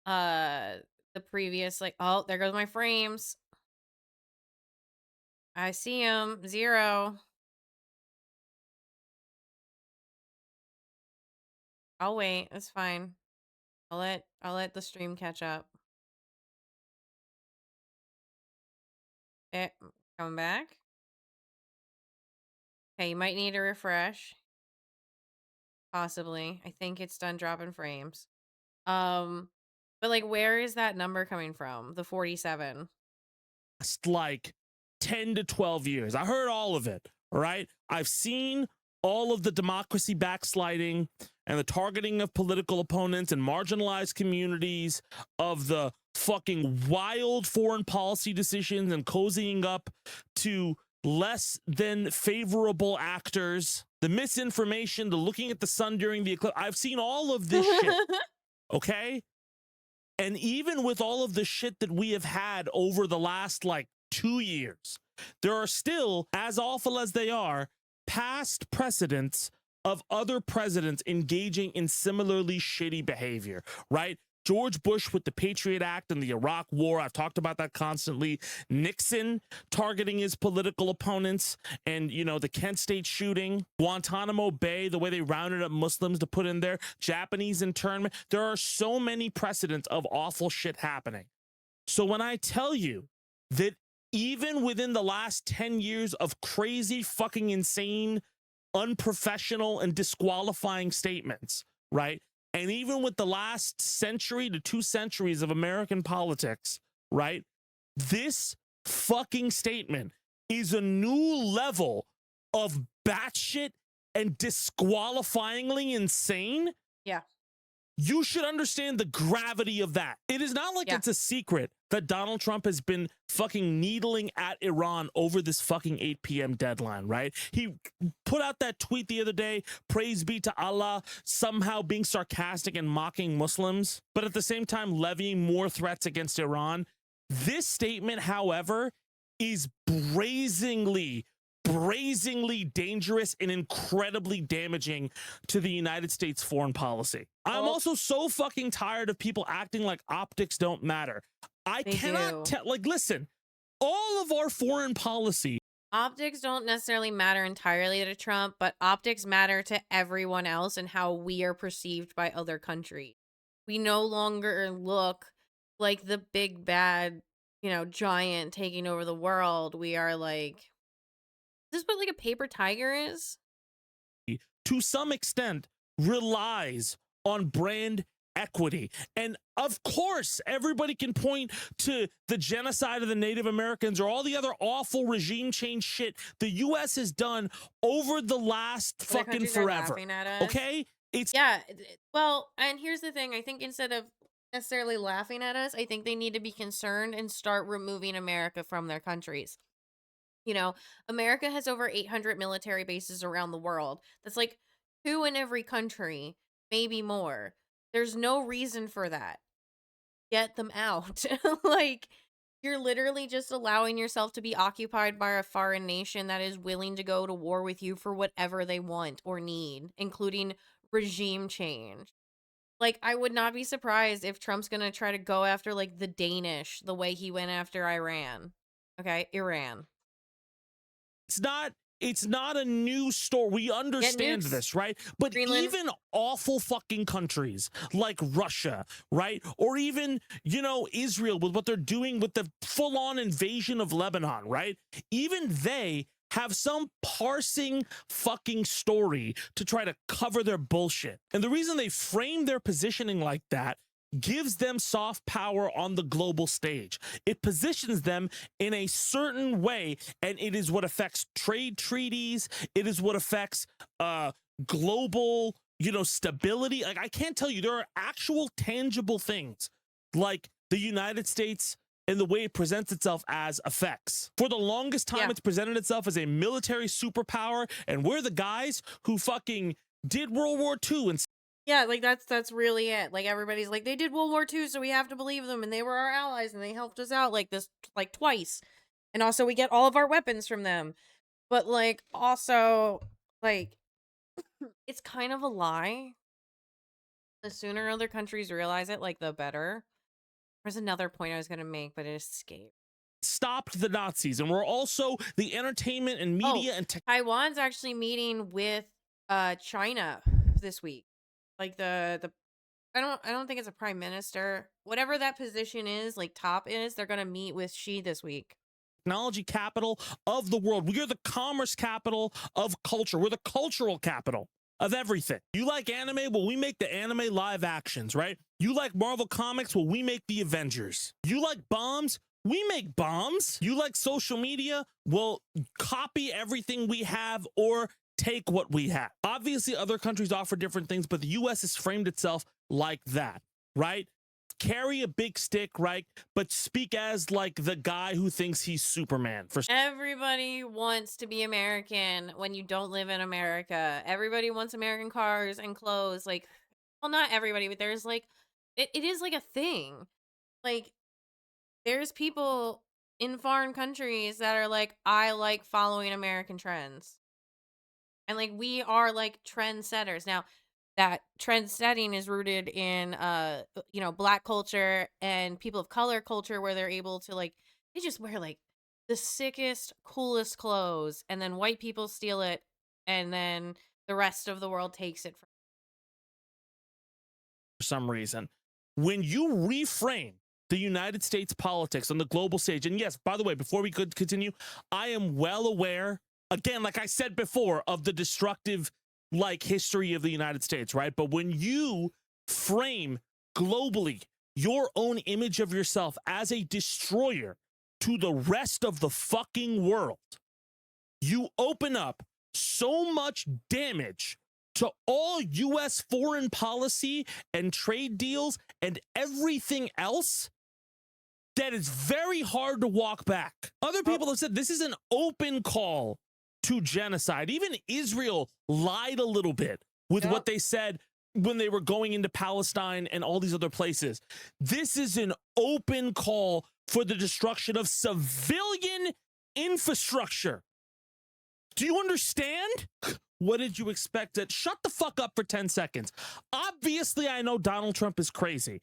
E: the previous oh, there goes my frames. I see him. 0. I'll wait. It's fine. I'll let the stream catch up. Coming back. Okay, you might need a refresh. Possibly. I think it's done dropping frames. But like, where is that number coming from? The 47.
F: Like 10 to 12 years. I heard all of it. All right. I've seen all of the democracy backsliding and the targeting of political opponents and marginalized communities, of the fucking wild foreign policy decisions and cozying up to less than favorable actors, the misinformation, the looking at the sun during the eclipse. I've seen all of this shit. Okay. And even with all of the shit that we have had over the last like 2 years, there are still, as awful as they are, past precedents of other presidents engaging in similarly shitty behavior, right? George Bush with the Patriot Act and the Iraq War. I've talked about that constantly. Nixon targeting his political opponents and, you know, the Kent State shooting. Guantanamo Bay, the way they rounded up Muslims to put in there. Japanese internment. There are so many precedents of awful shit happening. So when I tell you that even within the last 10 years of crazy, fucking insane, unprofessional, and disqualifying statements, right? And even with the last century to 2 centuries of American politics, right? This fucking statement is a new level of batshit and disqualifyingly insane.
E: Yeah.
F: You should understand the gravity of that. It is not like it's a secret that Donald Trump has been fucking needling at Iran over this fucking 8 p.m. deadline, right? He put out that tweet the other day, praise be to Allah, somehow being sarcastic and mocking Muslims, but at the same time levying more threats against Iran. This statement, however, is brazenly dangerous and incredibly damaging to the United States foreign policy. I'm also so fucking tired of people acting like optics don't matter. I cannot tell, like, listen, all of our foreign policy.
E: Optics don't necessarily matter entirely to Trump, but optics matter to everyone else and how we are perceived by other countries. We no longer look like the big bad, you know, giant taking over the world. We are like, is this what like a paper tiger is?
F: To some extent relies on brand equity. And of course, everybody can point to the genocide of the Native Americans or all the other awful regime change shit the U.S. has done over the last fucking forever. Okay? It's
E: Well, and here's the thing. I think instead of necessarily laughing at us, I think they need to be concerned and start removing America from their countries. You know, America has over 800 military bases around the world. That's like 2 in every country, maybe more. There's no reason for that. Get them out. Like, you're literally just allowing yourself to be occupied by a foreign nation that is willing to go to war with you for whatever they want or need, including regime change. Like, I would not be surprised if Trump's gonna try to go after, like, the Danish the way he went after Iran. Okay? Iran.
F: It's not a new story. We understand this, right? But even awful fucking countries like Russia, right? Or even, you know, Israel with what they're doing with the full-on invasion of Lebanon, right? Even they have some parsing fucking story to try to cover their bullshit. And the reason they frame their positioning like that gives them soft power on the global stage. It positions them in a certain way, and it is what affects trade treaties. It is what affects global, you know, stability. Like, I can't tell you, there are actual tangible things like the United States and the way it presents itself as effects. For the longest time, it's presented itself as a military superpower, and we're the guys who fucking did World War II and
E: yeah, like that's really it. Like, everybody's like, they did World War II, so we have to believe them, and they were our allies, and they helped us out like this, like, twice. And also, we get all of our weapons from them. But, like, also, like, it's kind of a lie. The sooner other countries realize it, like, the better. There's another point I was gonna make, but it escaped.
F: stopped the Nazis, and we're also the entertainment and media and tech.
E: Taiwan's actually meeting with China this week. Like the I don't think it's a prime minister. Whatever that position is, like top is, they're gonna meet with Xi this week.
F: Technology capital of the world. We are the commerce capital of culture. We're the cultural capital of everything. You like anime? Well, we make the anime live actions, right? You like Marvel Comics? Well, we make the Avengers. You like bombs? We make bombs. You like social media? Well, copy everything we have or take what we have. Obviously, other countries offer different things, but the U.S. has framed itself like that, right? Carry a big stick, right? But speak as like the guy who thinks he's Superman.
E: Everybody wants to be American when you don't live in America. Everybody wants American cars and clothes. Like, well, not everybody, but there's like, it is like a thing. Like, there's people in foreign countries that are like, I like following American trends. And like, we are like trendsetters. Now, that trend setting is rooted in Black culture and people of color culture, where they're able to like, they just wear like the sickest, coolest clothes, and then white people steal it, and then the rest of the world takes it for
F: some reason. When you reframe the United States politics on the global stage, and yes, by the way, before we could continue, I am well aware, again, like I said before, of the destructive like history of the United States, right? But when you frame globally your own image of yourself as a destroyer to the rest of the fucking world, you open up so much damage to all U.S. foreign policy and trade deals and everything else that it's very hard to walk back. Other people have said this is an open call to genocide. Even Israel lied a little bit with what they said when they were going into Palestine and all these other places. This is an open call for the destruction of civilian infrastructure. Do you understand? What did you expect? Shut the fuck up for 10 seconds. Obviously, I know Donald Trump is crazy,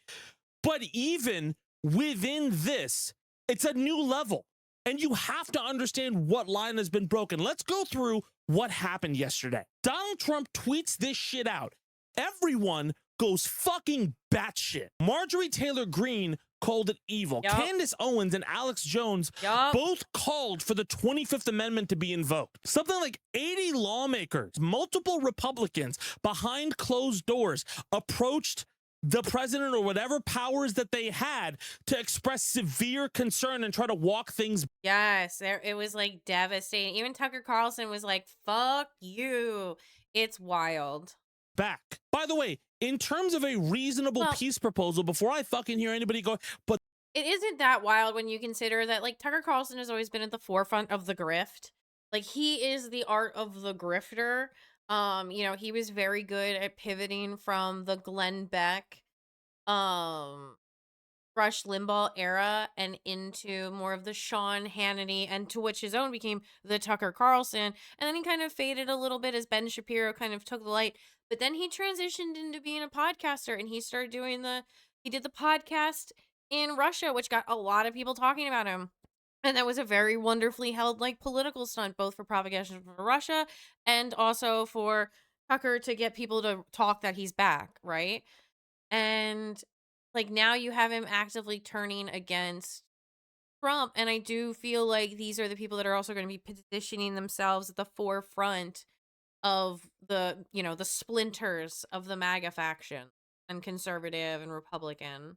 F: but even within this, it's a new level. And you have to understand what line has been broken. Let's go through what happened yesterday. Donald Trump tweets this shit out. Everyone goes fucking batshit. Marjorie Taylor Greene called it evil. Candace Owens and Alex Jones both called for the 25th Amendment to be invoked. Something like 80 lawmakers, multiple Republicans behind closed doors approached the president or whatever powers that they had to express severe concern and try to walk things.
E: Yes, it was like devastating. Even Tucker Carlson was like, fuck you. It's wild.
F: Back. By the way, in terms of a reasonable peace proposal, before I fucking hear anybody go, but
E: it isn't that wild when you consider that like Tucker Carlson has always been at the forefront of the grift. Like he is the art of the grifter. He was very good at pivoting from the Glenn Beck, Rush Limbaugh era and into more of the Sean Hannity, and to which his own became the Tucker Carlson. And then he kind of faded a little bit as Ben Shapiro kind of took the light. But then he transitioned into being a podcaster, and he started doing he did the podcast in Russia, which got a lot of people talking about him. And that was a very wonderfully held like political stunt, both for propaganda for Russia and also for Tucker to get people to talk that he's back, right? And like now you have him actively turning against Trump. And I do feel like these are the people that are also going to be positioning themselves at the forefront of the splinters of the MAGA faction and conservative and Republican.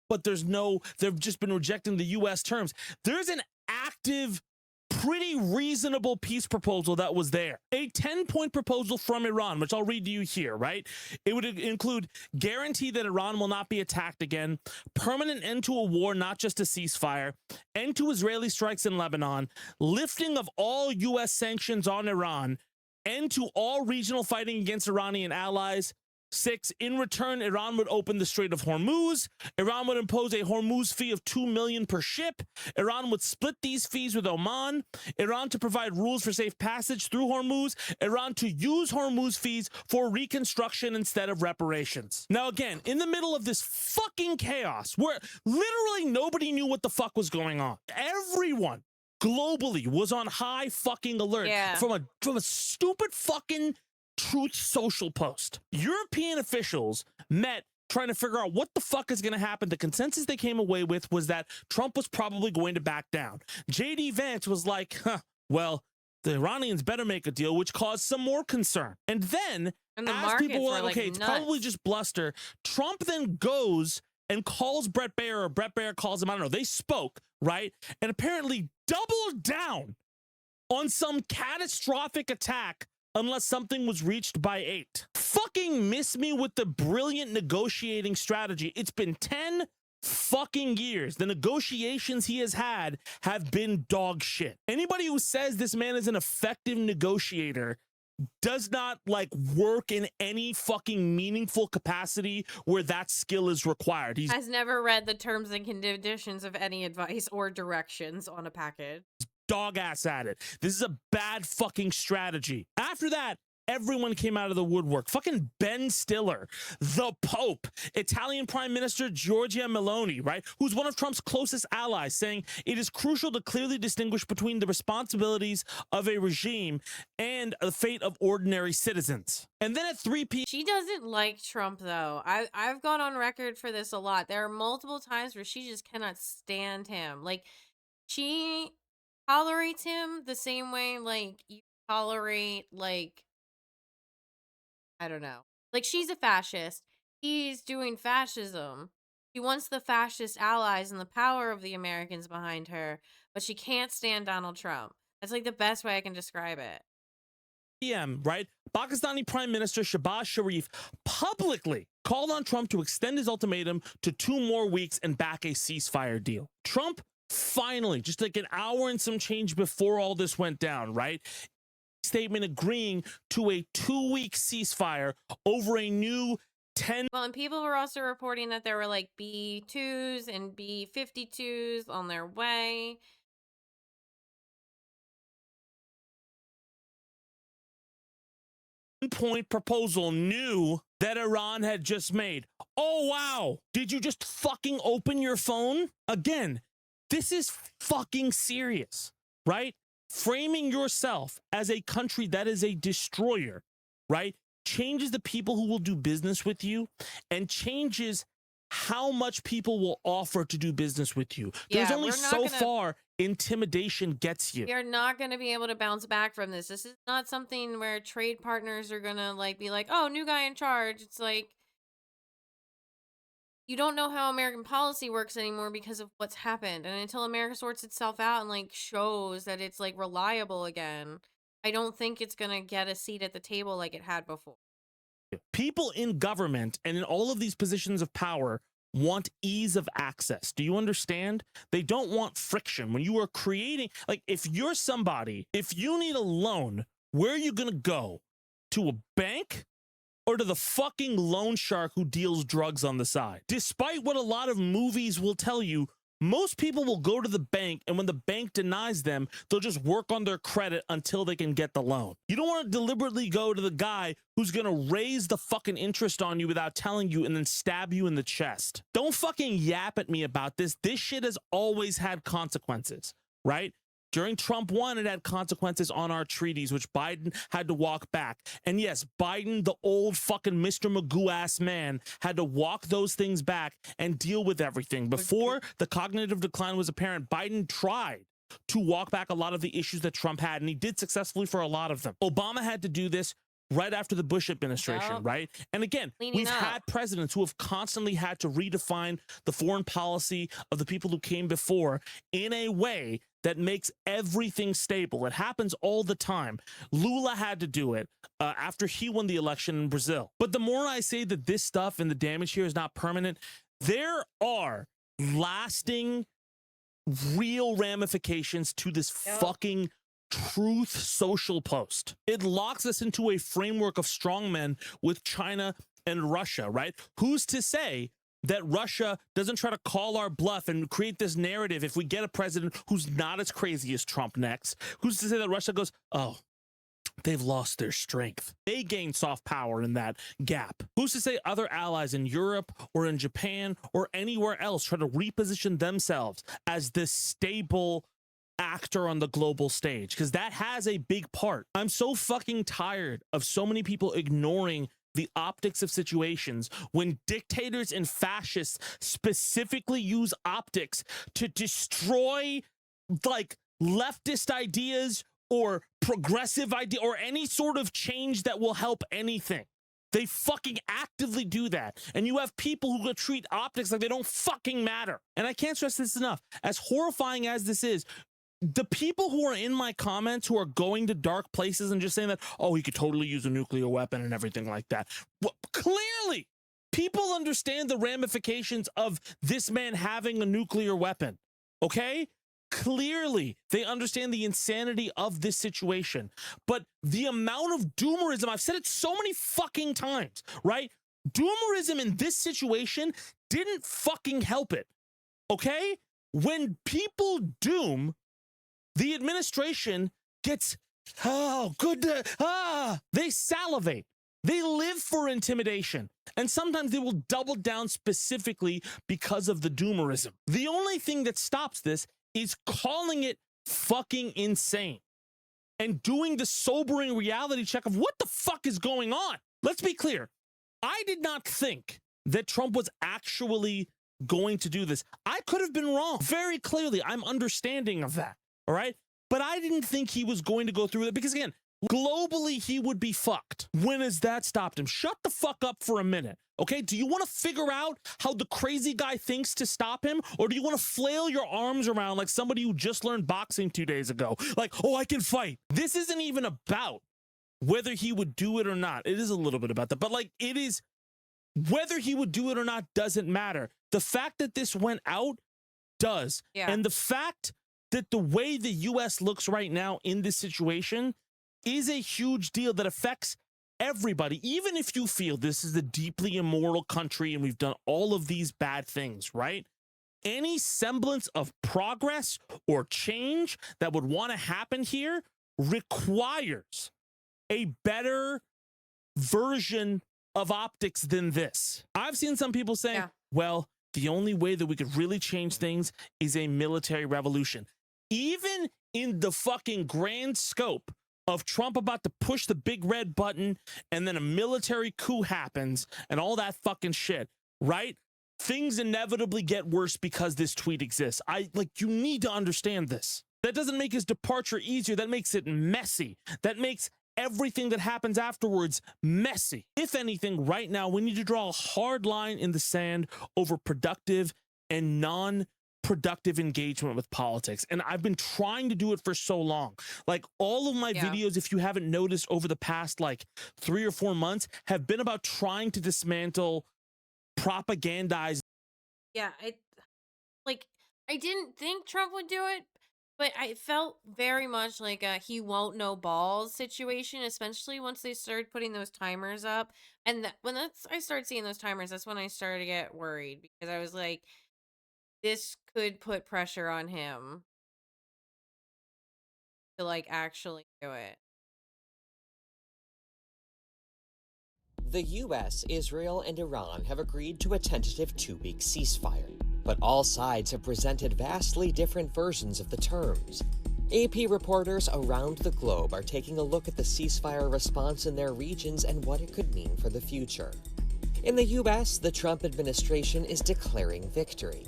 F: But they've just been rejecting the U.S. terms. There's an active, pretty reasonable peace proposal that was there. A 10-point proposal from Iran, which I'll read to you here, right? It would include guarantee that Iran will not be attacked again, permanent end to a war, not just a ceasefire, end to Israeli strikes in Lebanon, lifting of all U.S. sanctions on Iran, end to all regional fighting against Iranian allies, 6, in return, Iran would open the Strait of Hormuz. Iran would impose a Hormuz fee of $2 million per ship. Iran would split these fees with Oman. Iran to provide rules for safe passage through Hormuz. Iran to use Hormuz fees for reconstruction instead of reparations. Now, again, in the middle of this fucking chaos where literally nobody knew what the fuck was going on, everyone globally was on high fucking alert from a stupid fucking Truth Social post. European officials met trying to figure out what the fuck is going to happen. The consensus they came away with was that Trump was probably going to back down. JD Vance was like, well, the Iranians better make a deal, which caused some more concern. And then, as people were like, okay, it's probably just bluster, Trump then goes and calls Brett Baier, or Brett Baier calls him, I don't know, they spoke, right? And apparently doubled down on some catastrophic attack unless something was reached by 8. Fucking miss me with the brilliant negotiating strategy. It's been 10 fucking years. The negotiations he has had have been dog shit. Anybody who says this man is an effective negotiator does not work in any fucking meaningful capacity where that skill is required. He
E: has never read the terms and conditions of any advice or directions on a package.
F: Dog ass at it. This is a bad fucking strategy. After that, everyone came out of the woodwork. Fucking Ben Stiller, the Pope, Italian Prime Minister Giorgia Meloni, right? Who's one of Trump's closest allies, saying it is crucial to clearly distinguish between the responsibilities of a regime and the fate of ordinary citizens. And then at 3 p.m.
E: She doesn't like Trump, though. I've gone on record for this a lot. There are multiple times where she just cannot stand him. Like, she tolerates him the same way, you tolerate, I don't know. She's a fascist. He's doing fascism. She wants the fascist allies and the power of the Americans behind her, but she can't stand Donald Trump. That's the best way I can describe it.
F: PM, right? Pakistani Prime Minister Shehbaz Sharif publicly called on Trump to extend his ultimatum to 2 more weeks and back a ceasefire deal. Trump finally, just an hour and some change before all this went down, right? Statement agreeing to a 2-week ceasefire over a new 10.
E: Well, and people were also reporting that there were B-2s and B-52s on their way.
F: Point proposal new that Iran had just made. Oh, wow. Did you just fucking open your phone? Again, this is fucking serious, right? Framing yourself as a country that is a destroyer, right, changes the people who will do business with you and changes how much people will offer to do business with you. There's only so far intimidation gets you.
E: You're not going to be able to bounce back from this. This is not something where trade partners are going to be like, oh, new guy in charge. It's you don't know how American policy works anymore because of what's happened. And until America sorts itself out and shows that it's reliable again, I don't think it's going to get a seat at the table like it had before.
F: People in government and in all of these positions of power want ease of access. Do you understand? They don't want friction. When you are creating, if you're somebody, if you need a loan, where are you going to go? To a bank? Or to the fucking loan shark who deals drugs on the side? Despite what a lot of movies will tell you, most people will go to the bank, and when the bank denies them, they'll just work on their credit until they can get the loan. You don't want to deliberately go to the guy who's going to raise the fucking interest on you without telling you and then stab you in the chest. Don't fucking yap at me about this. This shit has always had consequences, right? During Trump 1, it had consequences on our treaties, which Biden had to walk back. And yes, Biden, the old fucking Mr. Magoo ass man, had to walk those things back and deal with everything. Before the cognitive decline was apparent, Biden tried to walk back a lot of the issues that Trump had, and he did successfully for a lot of them. Obama had to do this right after the Bush administration, right? And again, we've had presidents who have constantly had to redefine the foreign policy of the people who came before in a way that makes everything stable. It happens all the time. Lula had to do it after he won the election in Brazil. But the more I say that this stuff and the damage here is not permanent, there are lasting, real ramifications to this fucking Truth Social post. It locks us into a framework of strongmen with China and Russia, right? Who's to say that Russia doesn't try to call our bluff and create this narrative if we get a president who's not as crazy as Trump next? Who's to say that Russia goes, oh, they've lost their strength. They gain soft power in that gap. Who's to say other allies in Europe or in Japan or anywhere else try to reposition themselves as this stable actor on the global stage? Because that has a big part. I'm so fucking tired of so many people ignoring the optics of situations when dictators and fascists specifically use optics to destroy like leftist ideas or progressive idea or any sort of change that will help anything. They fucking actively do that. And you have people who treat optics like they don't fucking matter. And I can't stress this enough. As horrifying as this is, the people who are in my comments who are going to dark places and just saying that, oh, he could totally use a nuclear weapon and everything like that. Well, clearly, people understand the ramifications of this man having a nuclear weapon, okay? Clearly, they understand the insanity of this situation. But the amount of doomerism, I've said it so many fucking times, right? Doomerism in this situation didn't fucking help it, okay? When people doom, the administration gets, they salivate. They live for intimidation. And sometimes they will double down specifically because of the doomerism. The only thing that stops this is calling it fucking insane and doing the sobering reality check of what the fuck is going on. Let's be clear. I did not think that Trump was actually going to do this. I could have been wrong. Very clearly, I'm understanding of that. All right. But I didn't think he was going to go through it because, again, globally, he would be fucked. When has that stopped him? Shut the fuck up for a minute. Okay. Do you want to figure out how the crazy guy thinks to stop him? Or do you want to flail your arms around like somebody who just learned boxing 2 days ago? Like, oh, I can fight. This isn't even about whether he would do it or not. It is a little bit about that. But like, it is whether he would do it or not doesn't matter. The fact that this went out does.
E: Yeah.
F: And the fact that the way the U.S. looks right now in this situation is a huge deal that affects everybody. Even if you feel this is a deeply immoral country and we've done all of these bad things, right? Any semblance of progress or change that would want to happen here requires a better version of optics than this. I've seen some people say, well, the only way that we could really change things is a military revolution. Even in the fucking grand scope of Trump about to push the big red button and then a military coup happens and all that fucking shit, right? Things inevitably get worse because this tweet exists. You need to understand this. That doesn't make his departure easier. That makes it messy. That makes everything that happens afterwards messy. If anything, right now, we need to draw a hard line in the sand over productive and non-productive engagement with politics. And I've been trying to do it for so long. Like all of my videos, if you haven't noticed over the past like 3 or 4 months, have been about trying to dismantle, propagandize.
E: Yeah, I didn't think Trump would do it, but I felt very much like a he won't know balls situation, especially once they started putting those timers up. And I started seeing those timers, that's when I started to get worried because I was like, this could put pressure on him to like actually do it.
H: The US, Israel, and Iran have agreed to a tentative 2-week ceasefire, but all sides have presented vastly different versions of the terms. AP reporters around the globe are taking a look at the ceasefire response in their regions and what it could mean for the future. In the US, the Trump administration is declaring victory.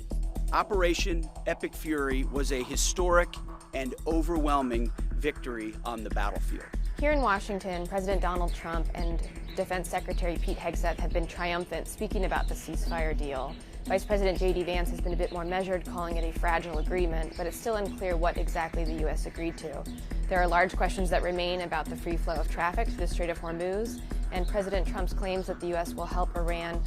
I: Operation Epic Fury was a historic and overwhelming victory on the battlefield.
K: Here in Washington, President Donald Trump and Defense Secretary Pete Hegseth have been triumphant speaking about the ceasefire deal. Vice President J.D. Vance has been a bit more measured, calling it a fragile agreement, but it's still unclear what exactly the U.S. agreed to. There are large questions that remain about the free flow of traffic through the Strait of Hormuz, and President Trump's claims that the U.S. will help Iran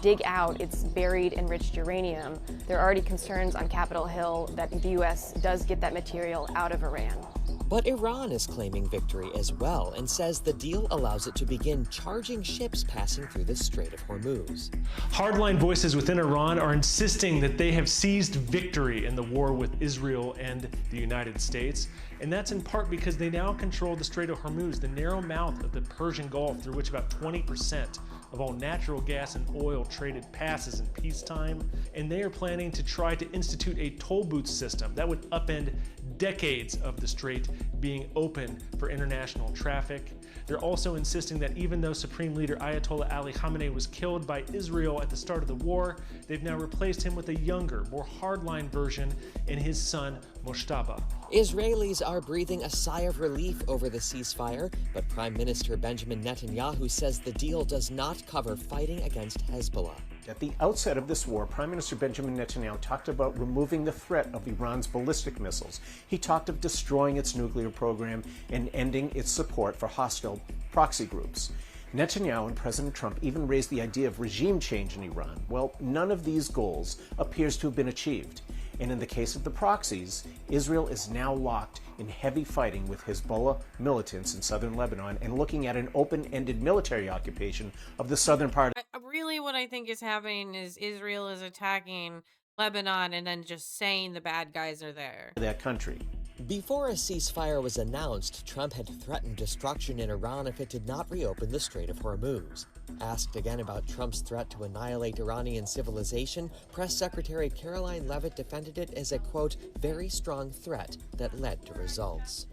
K: dig out its buried enriched uranium. There are already concerns on Capitol Hill that the U.S. does get that material out of Iran.
H: But Iran is claiming victory as well and says the deal allows it to begin charging ships passing through the Strait of Hormuz.
M: Hardline voices within Iran are insisting that they have seized victory in the war with Israel and the United States. And that's in part because they now control the Strait of Hormuz, the narrow mouth of the Persian Gulf through which about 20% of all natural gas and oil traded passes in peacetime. And they are planning to try to institute a toll booth system that would upend decades of the strait being open for international traffic. They're also insisting that even though Supreme Leader Ayatollah Ali Khamenei was killed by Israel at the start of the war, they've now replaced him with a younger, more hardline version in his son, Moshtaba.
H: Israelis are breathing a sigh of relief over the ceasefire, but Prime Minister Benjamin Netanyahu says the deal does not cover fighting against Hezbollah.
N: At the outset of this war, Prime Minister Benjamin Netanyahu talked about removing the threat of Iran's ballistic missiles. He talked of destroying its nuclear program and ending its support for hostile proxy groups. Netanyahu and President Trump even raised the idea of regime change in Iran. Well, none of these goals appears to have been achieved. And in the case of the proxies, Israel is now locked in heavy fighting with Hezbollah militants in southern Lebanon and looking at an open-ended military occupation of the southern part.
E: Really, what I think is happening is Israel is attacking Lebanon and then just saying the bad guys are there.
N: That country.
H: Before a ceasefire was announced, Trump had threatened destruction in Iran if it did not reopen the Strait of Hormuz. Asked again about Trump's threat to annihilate Iranian civilization, Press Secretary Caroline Leavitt defended it as a, quote, very strong threat that led to results.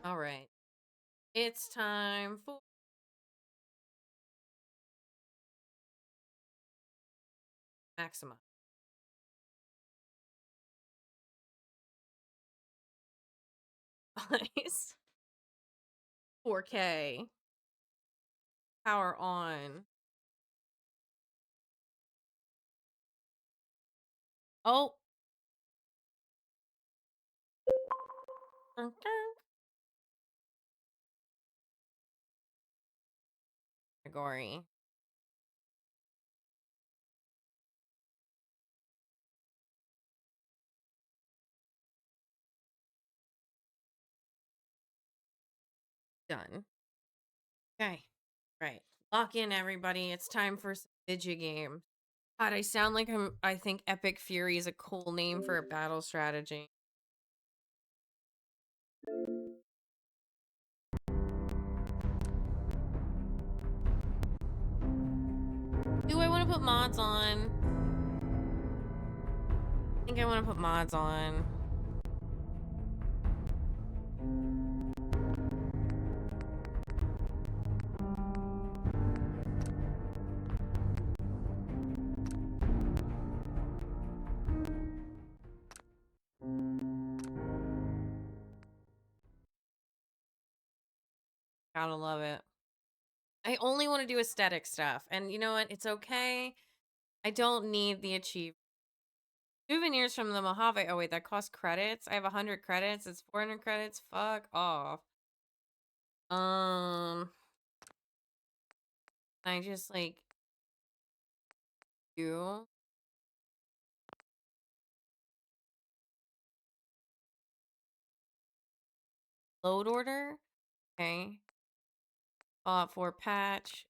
E: All right. It's time for Maxima. Nice. 4K. Power on. Oh. Dun, dun. Category. Done. Okay. Right. Lock in, everybody. It's time for some video game. God, I sound like I think Epic Fury is a cool name for a battle strategy. Do I want to put mods on? I think I want to put mods on. Gotta love it. I only want to do aesthetic stuff. And you know what? It's okay. I don't need the achievement. Souvenirs from the Mojave. Oh, wait, that costs credits? I have 100 credits. It's 400 credits. Fuck off. I just, like, do. Load order. Okay. Fallout 4 patch.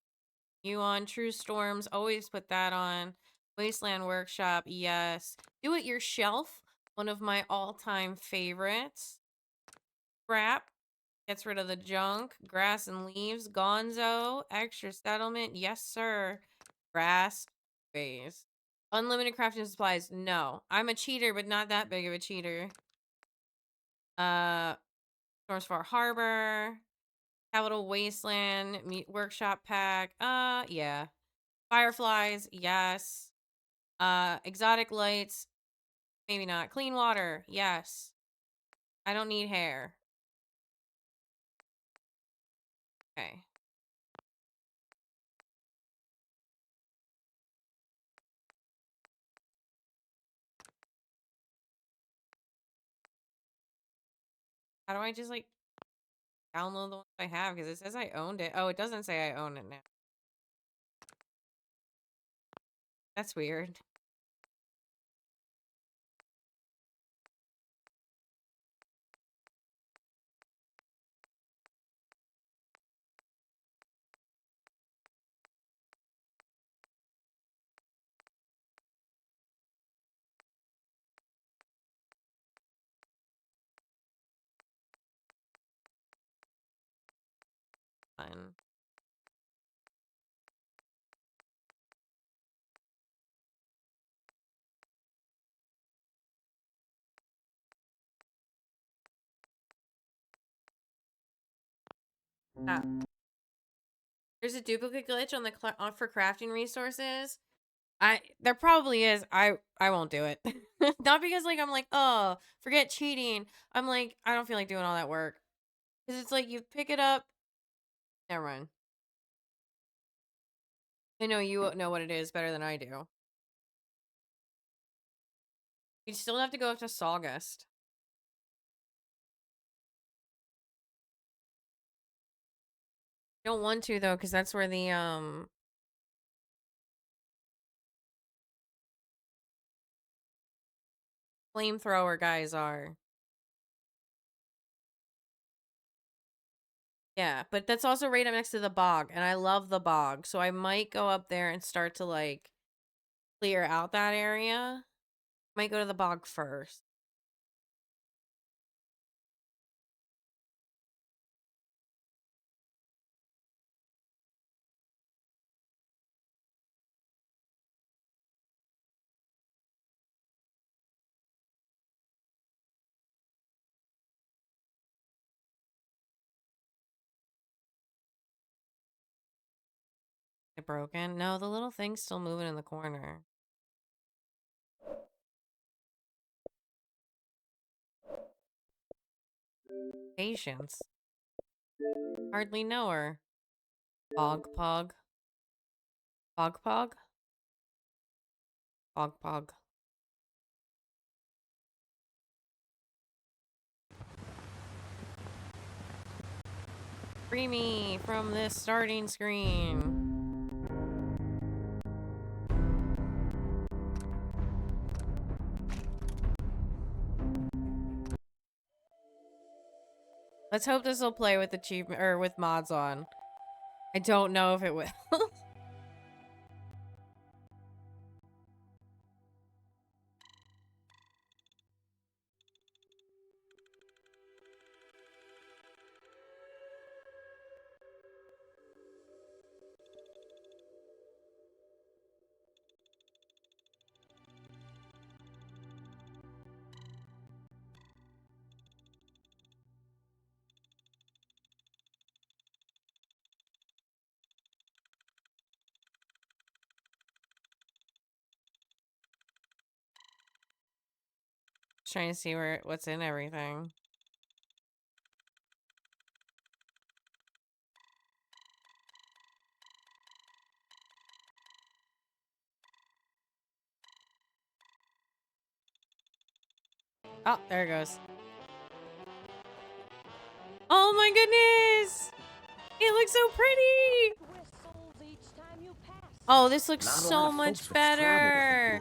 E: You on True Storms. Always put that on. Wasteland Workshop. Yes. Do It Yourself. One of my all-time favorites. Scrap. Gets rid of the junk. Grass and Leaves. Gonzo. Extra Settlement. Yes, sir. Grass. Phase. Unlimited crafting supplies. No. I'm a cheater, but not that big of a cheater. Storms Far Harbor. Capital Wasteland. Workshop pack. Yeah. Fireflies. Yes. Exotic lights. Maybe not. Clean water. Yes. I don't need hair. Okay. How do I just, like, download the ones I have? Because it says I owned it. Oh, it doesn't say I own it now. That's weird. on. Ah. There's a duplicate glitch on the for crafting resources. There probably is. I won't do it. Not because like I'm like, oh, forget cheating. I'm like, I don't feel like doing all that work. Because it's like you pick it up. Never mind. I know you know what it is better than I do. You still have to go up to Sawgust. Don't want to though, because that's where the flamethrower guys are. Yeah, but that's also right up next to the bog, and I love the bog, so I might go up there and start to like clear out that area. Might go to the bog first. It broken? No, the little thing's still moving in the corner. Patience. Hardly know her. Bog pog. Bog pog? Bog pog. Free me from this starting screen. Let's hope this will play with achievement or with mods on. I don't know if it will. Just trying to see what's in everything. Oh, there it goes. Oh my goodness! It looks so pretty! Oh, this looks so much better!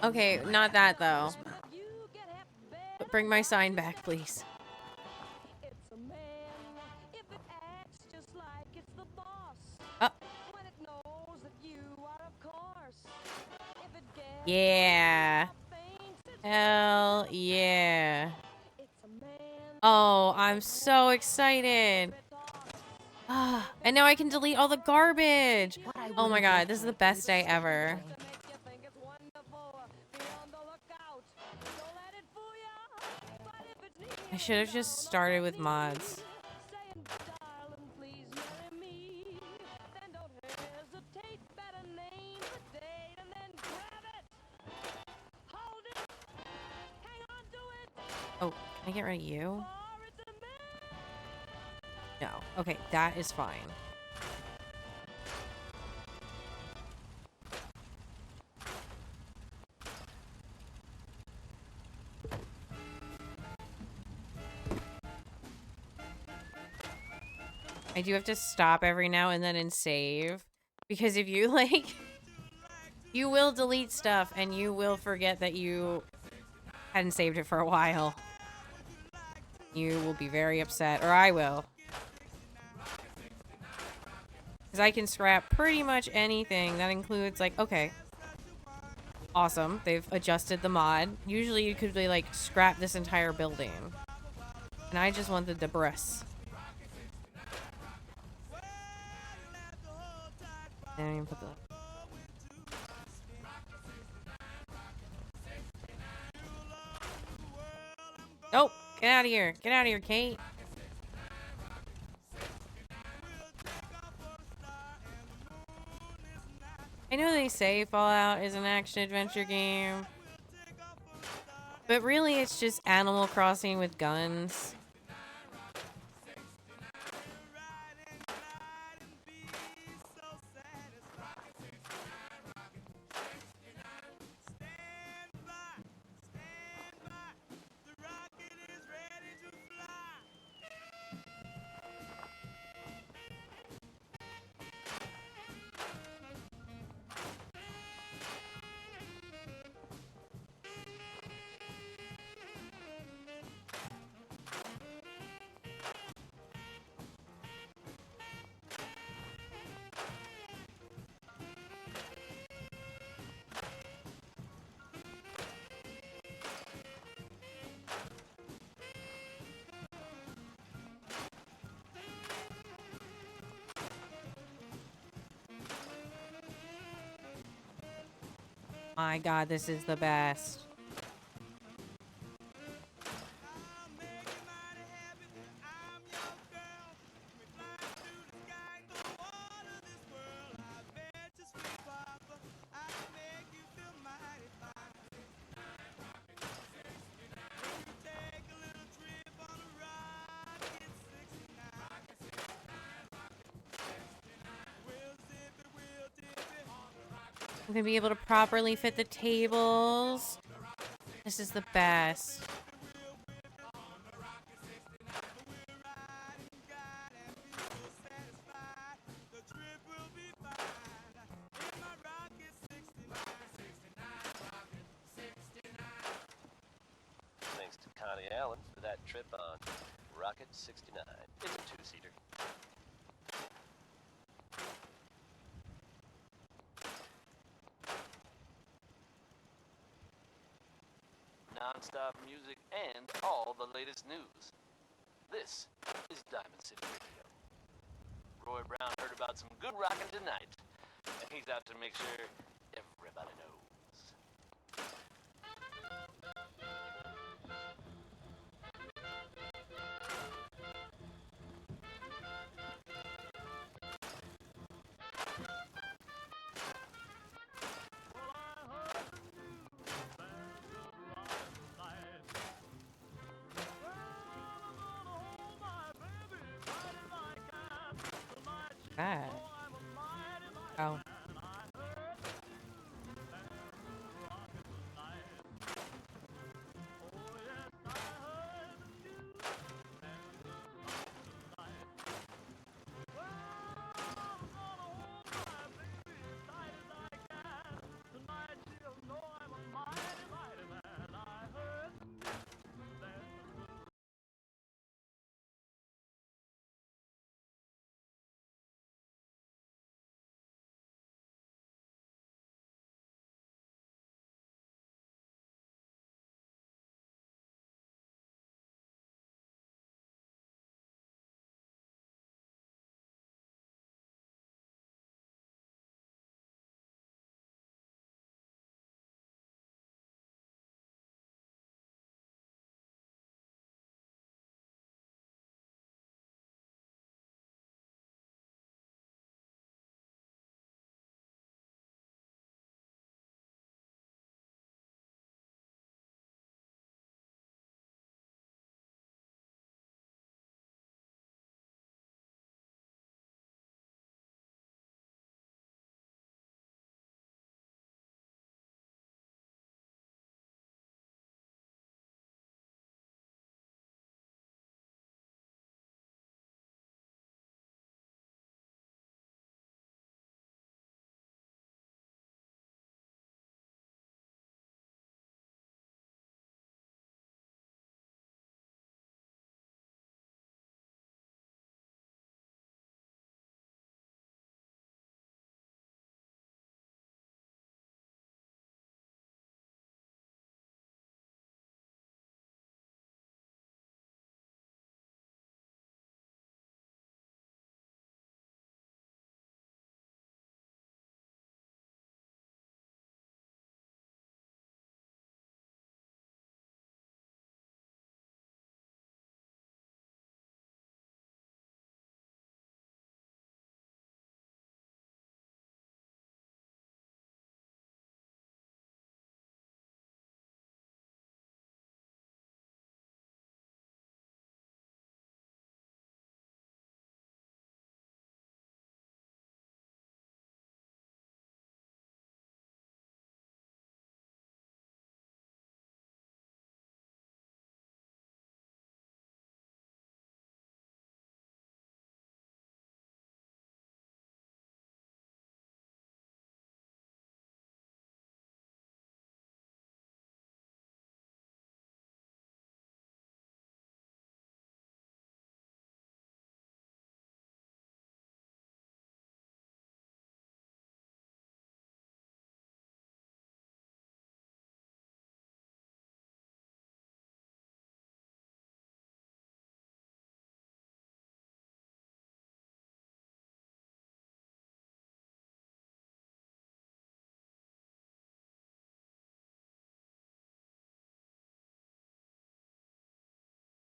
E: Okay, not that though. But bring my sign back, please. Oh. Yeah. Hell yeah. Oh, I'm so excited. Ah, and now I can delete all the garbage. Oh my god, this is the best day ever. I should have just started with mods. Oh, can I get rid of you? No. Okay, that is fine. I do have to stop every now and then and save. Because if you, like... you will delete stuff and you will forget that you hadn't saved it for a while. You will be very upset. Or I will. Because I can scrap pretty much anything. That includes, like... Okay. Awesome. They've adjusted the mod. Usually you could be, like, scrap this entire building. And I just want the debris. I didn't even put the. Nope. Get out of here. Get out of here, Kate. I know they say Fallout is an action-adventure game, but really it's just Animal Crossing with guns. My God, this is the best. I'm gonna be able to properly fit the tables. This is the best.
O: Thanks to Connie Allen for that trip on Rocket 69. It's a two-seater. Non-stop music and all the latest news. This is Diamond City Radio. Roy Brown heard about some good rockin' tonight, and he's out to make sure everybody knows.
E: That. Oh.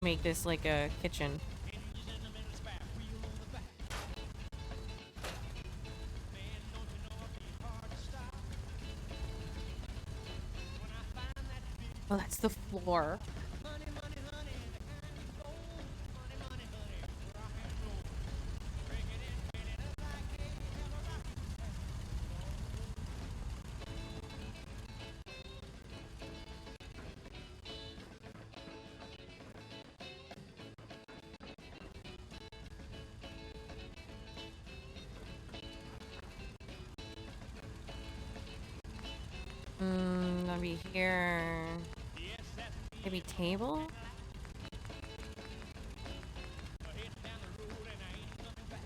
E: make this like a kitchen. Oh, that's the floor. That'll be here. Maybe table?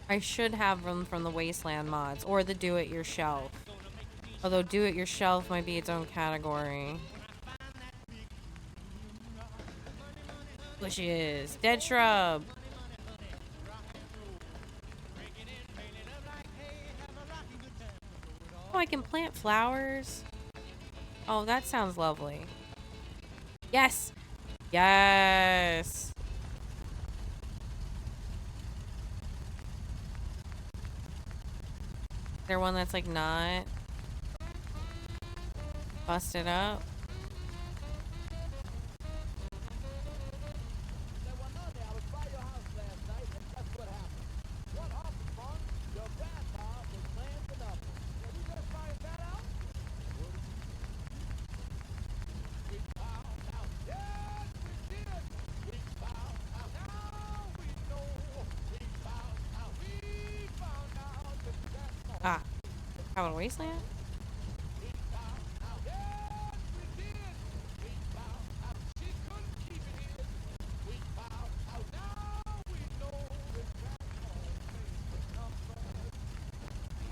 E: I should have them from the Wasteland mods or the do-it-yourself. Although do-it-yourself might be its own category. Bushes. Dead shrub. Oh, I can plant flowers. Oh, that sounds lovely. Yes! Yes! Is there one that's like not busted up? Ah, out of Wasteland?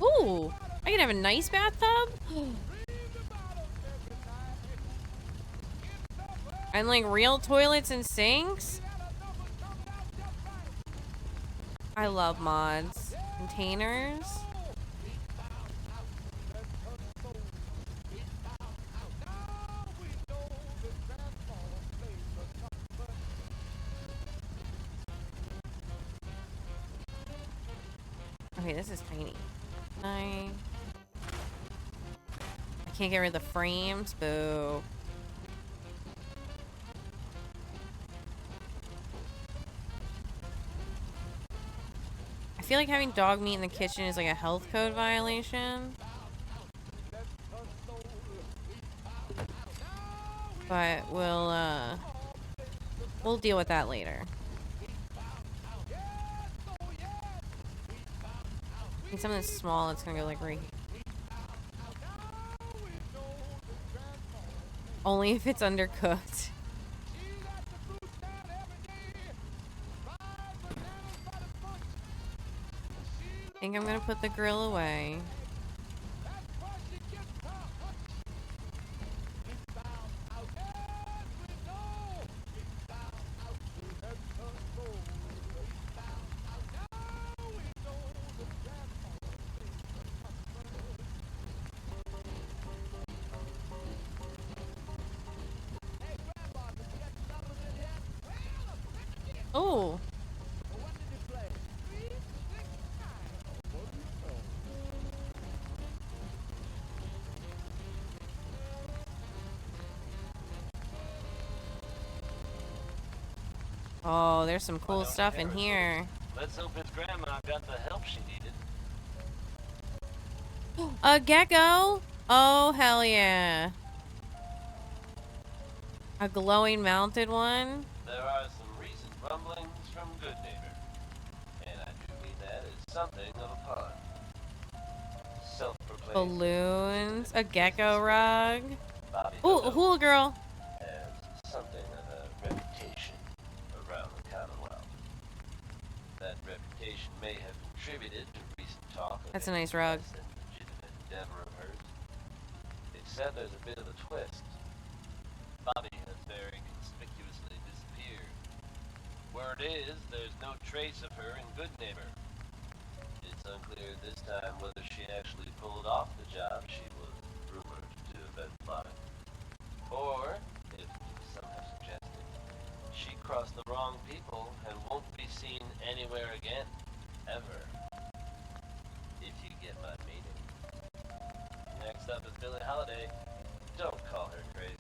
E: Ooh, I can have a nice bathtub? And like real toilets and sinks? I love mods. Containers? Okay, this is tiny. I can't get rid of the frames. Boo. I feel like having dog meat in the kitchen is like a health code violation. But we'll deal with that later. I need something small that's gonna go like right here. Only if it's undercooked. I think I'm gonna put the grill away. Oh. Oh, there's some cool stuff in here.
O: Let's hope his grandma got the help she needed.
E: A gecko? Oh, hell yeah. A glowing mounted one?
O: There are some recent rumblings from Good Neighbor, and I do mean that as something of a pun. Self-proclaimed
E: Balloons. A gecko rug.
O: Bobby
E: Ooh,
O: Dodo
E: a hula girl.
O: has something of a reputation around the Commonwealth. That reputation may have contributed to recent talk of
E: That's a nice rug.
O: and legitimate endeavor of hers. Except there's a bit of a twist. Bobby has very conspicuously disappeared. Word is, there's no trace of her in Good Neighbor. It's unclear this time whether she actually pulled off the job she was rumored to have been plotting. Or, if some have suggested, she crossed the wrong wrong people and won't be seen anywhere again, ever. If you get my meaning. Next up is Billie Holiday. Don't call her crazy.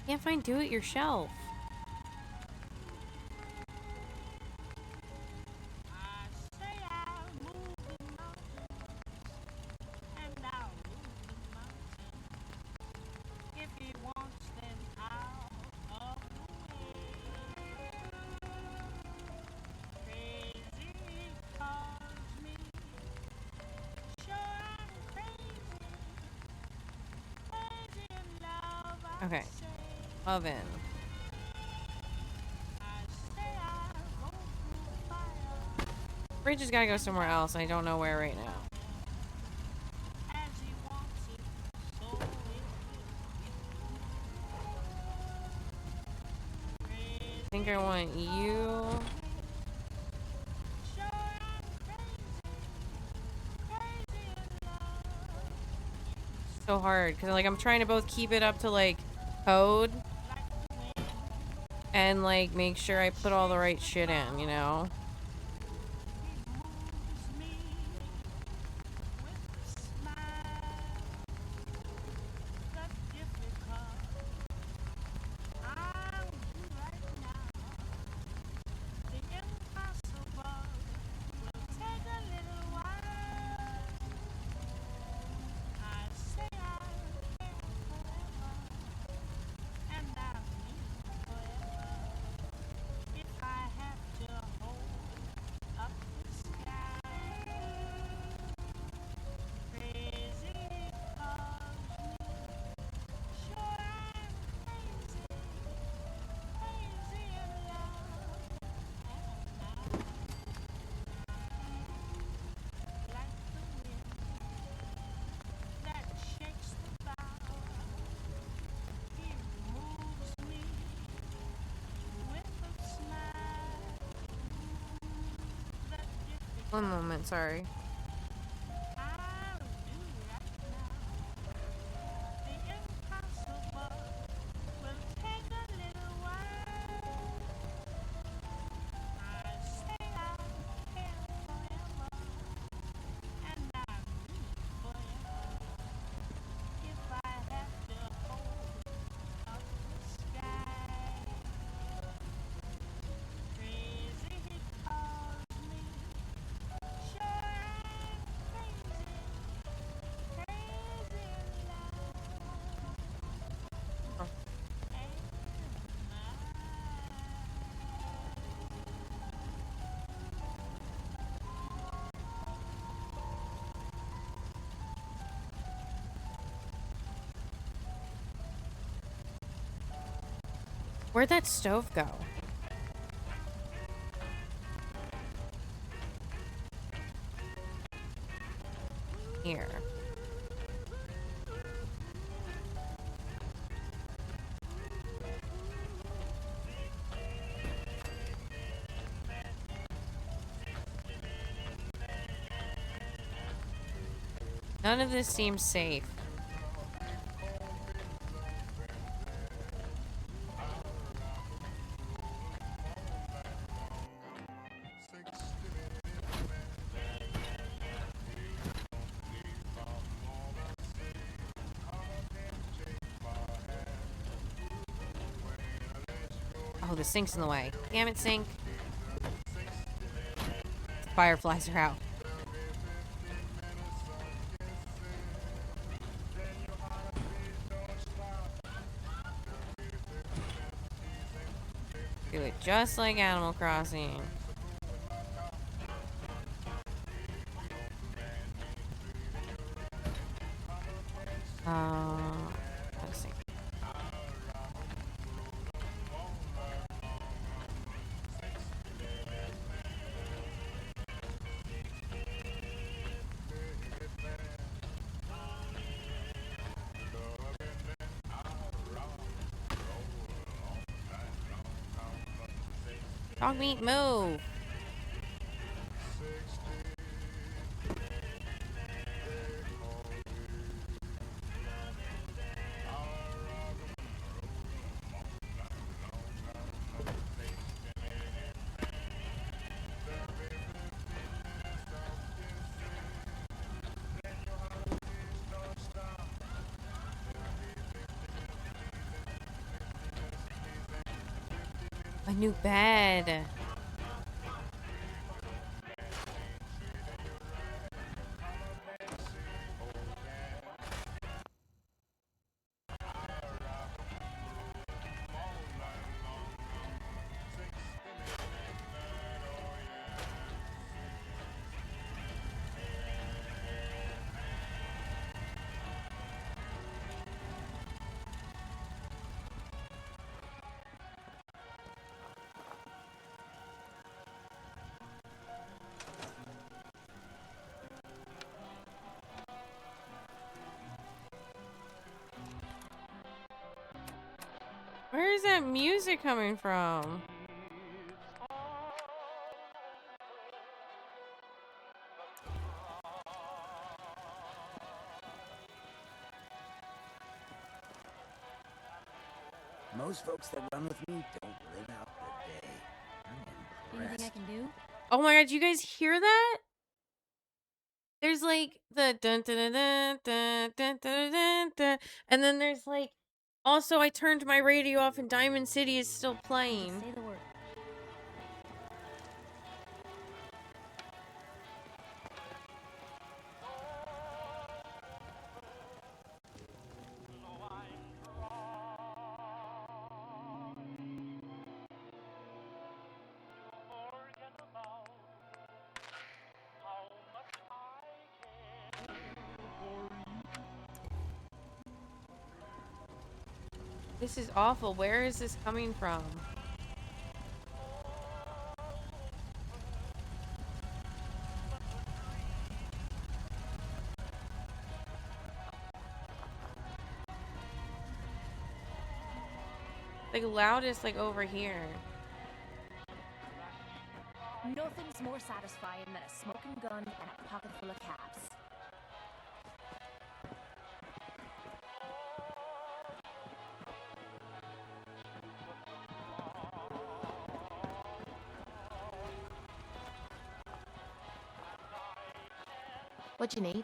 E: Can't find Do It Yourself. Okay. Oven. Fridge has gotta go somewhere else. I don't know where right now. I think I want you. So hard because like I'm trying to both keep it up to like code and like make sure I put all the right shit in, you know? One moment, sorry. Where'd that stove go? Here. None of this seems safe. Oh, the sink's in the way. Damn it, sink. Fireflies are out. Do it just like Animal Crossing. Let's see. Dog meat, move. A new bed. Where is that music coming from?
P: Most folks that run with me don't live out the day. I'm impressed.
E: Anything I can do? Oh my god, you guys hear that? There's like the dun dun dun dun dun dun dun dun, and then there's like also I turned my radio off and Diamond City is still playing.
Q: Say the word.
E: This is awful. Where is this coming from? Like loudest like over here.
Q: Nothing's more satisfying than a smoking gun and a pocket full of caps. What you need?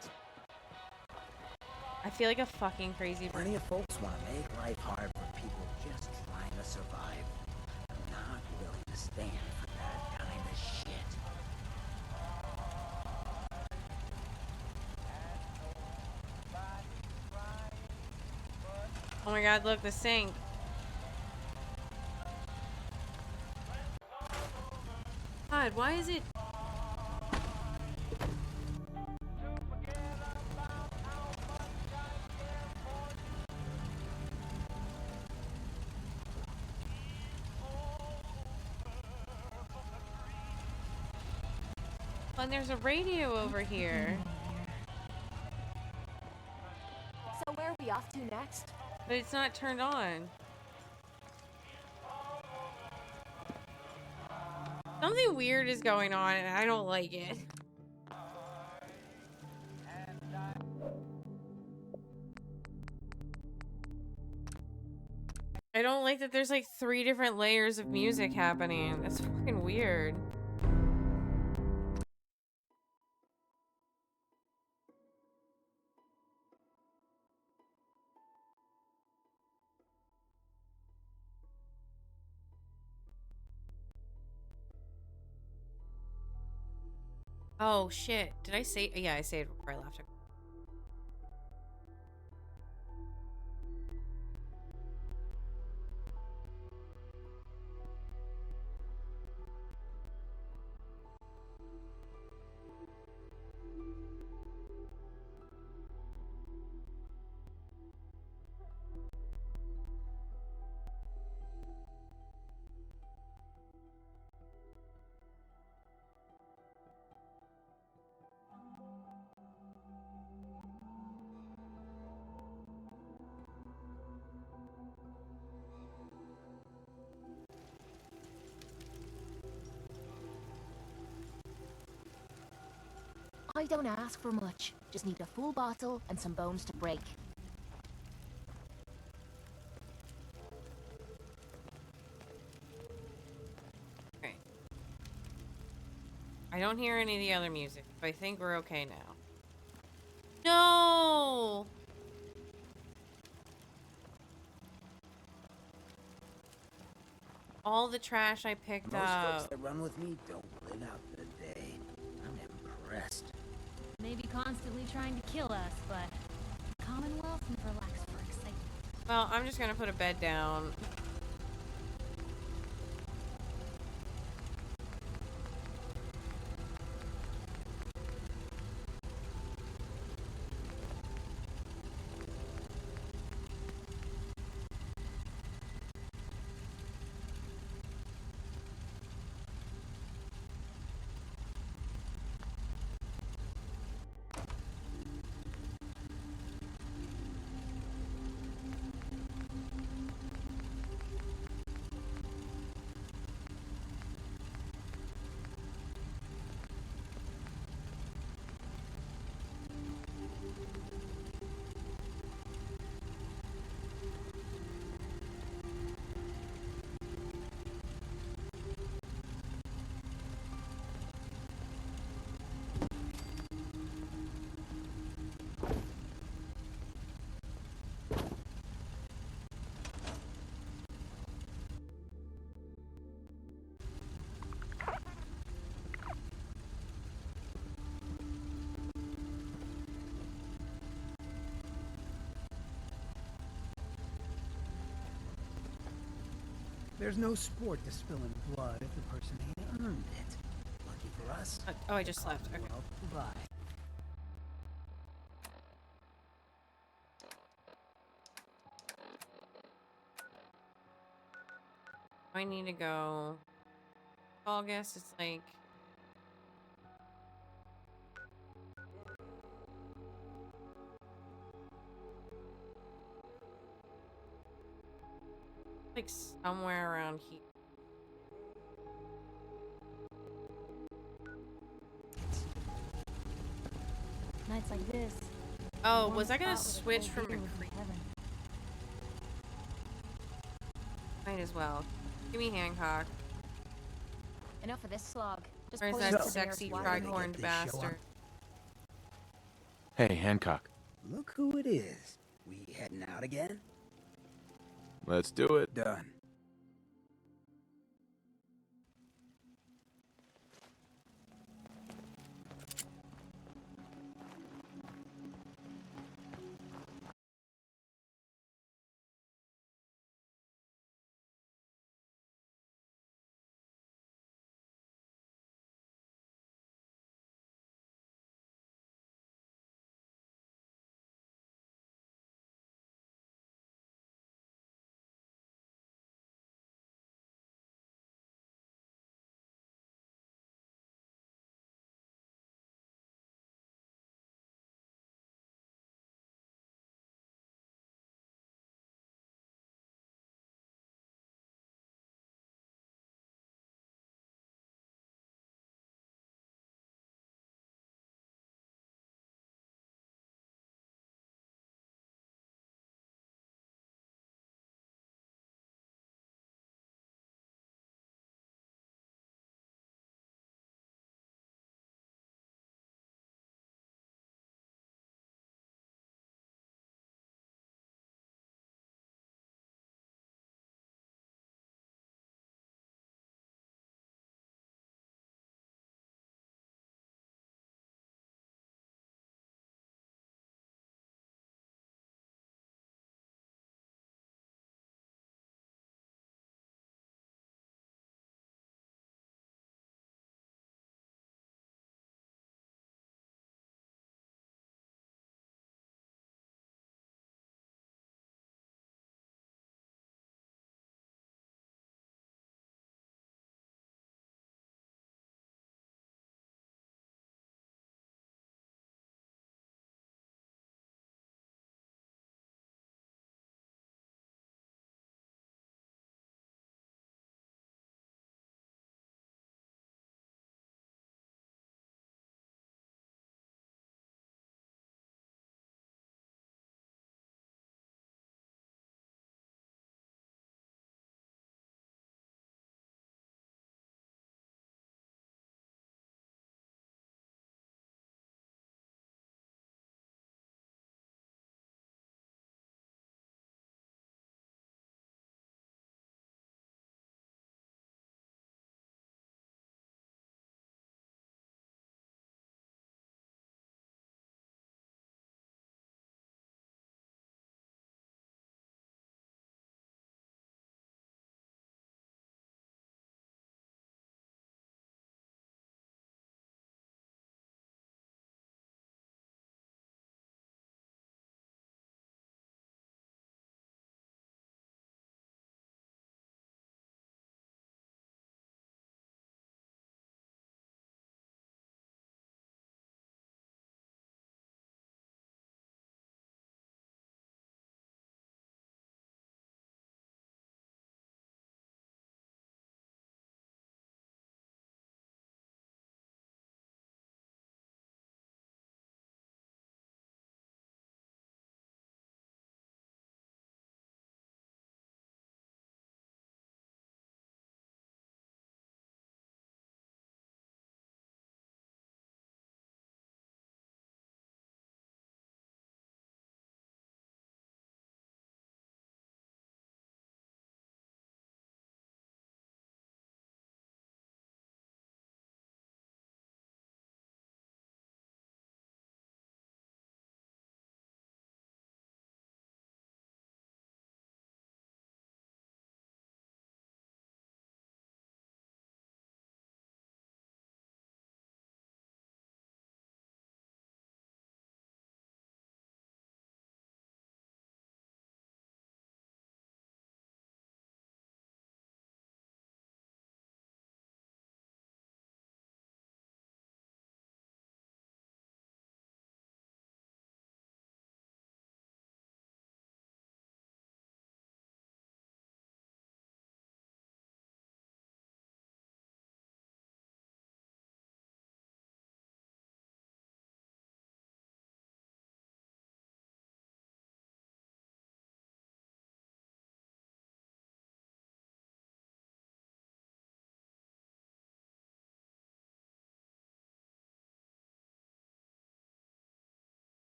E: I feel like a fucking crazy person.
P: Plenty of folks want to make life hard for people just trying to survive. I'm not willing to stand for that kind of shit.
E: Oh my god, look, the sink. God, why is it? And there's a radio over here.
Q: So where are we off to next?
E: But it's not turned on. Something weird is going on and I don't like it. I don't like that there's like 3 different layers of music happening. That's fucking weird. Oh shit. Did I say? Yeah, I saved before I left.
Q: I don't ask for much. Just need a full bottle and some bones to break.
E: Okay. I don't hear any of the other music, so I think we're okay now. No! all the trash I picked
P: Most folks
E: up.
P: that run with me don't live out the day. I'm impressed.
Q: Maybe constantly trying to kill us, but the Commonwealth never lacks for excitement.
E: Well, I'm just gonna put a bed down.
P: There's no sport to spilling blood if the person ain't earned it. Lucky for us.
E: Oh, I just left. Okay.
P: Well, goodbye.
E: I need to go. Well, I guess it's like. Like somewhere around here.
Q: Nights like this.
E: Oh, was I gonna switch from McCree? Might as well. Give me Hancock.
Q: Enough of this slog. Just
E: Where's
Q: pull
E: that
Q: yourself to the
E: sexy
Q: nearest water.
E: tricorned bastard?
R: Hey, Hancock.
P: Look who it is. We heading out again?
R: Let's do it.
P: Done.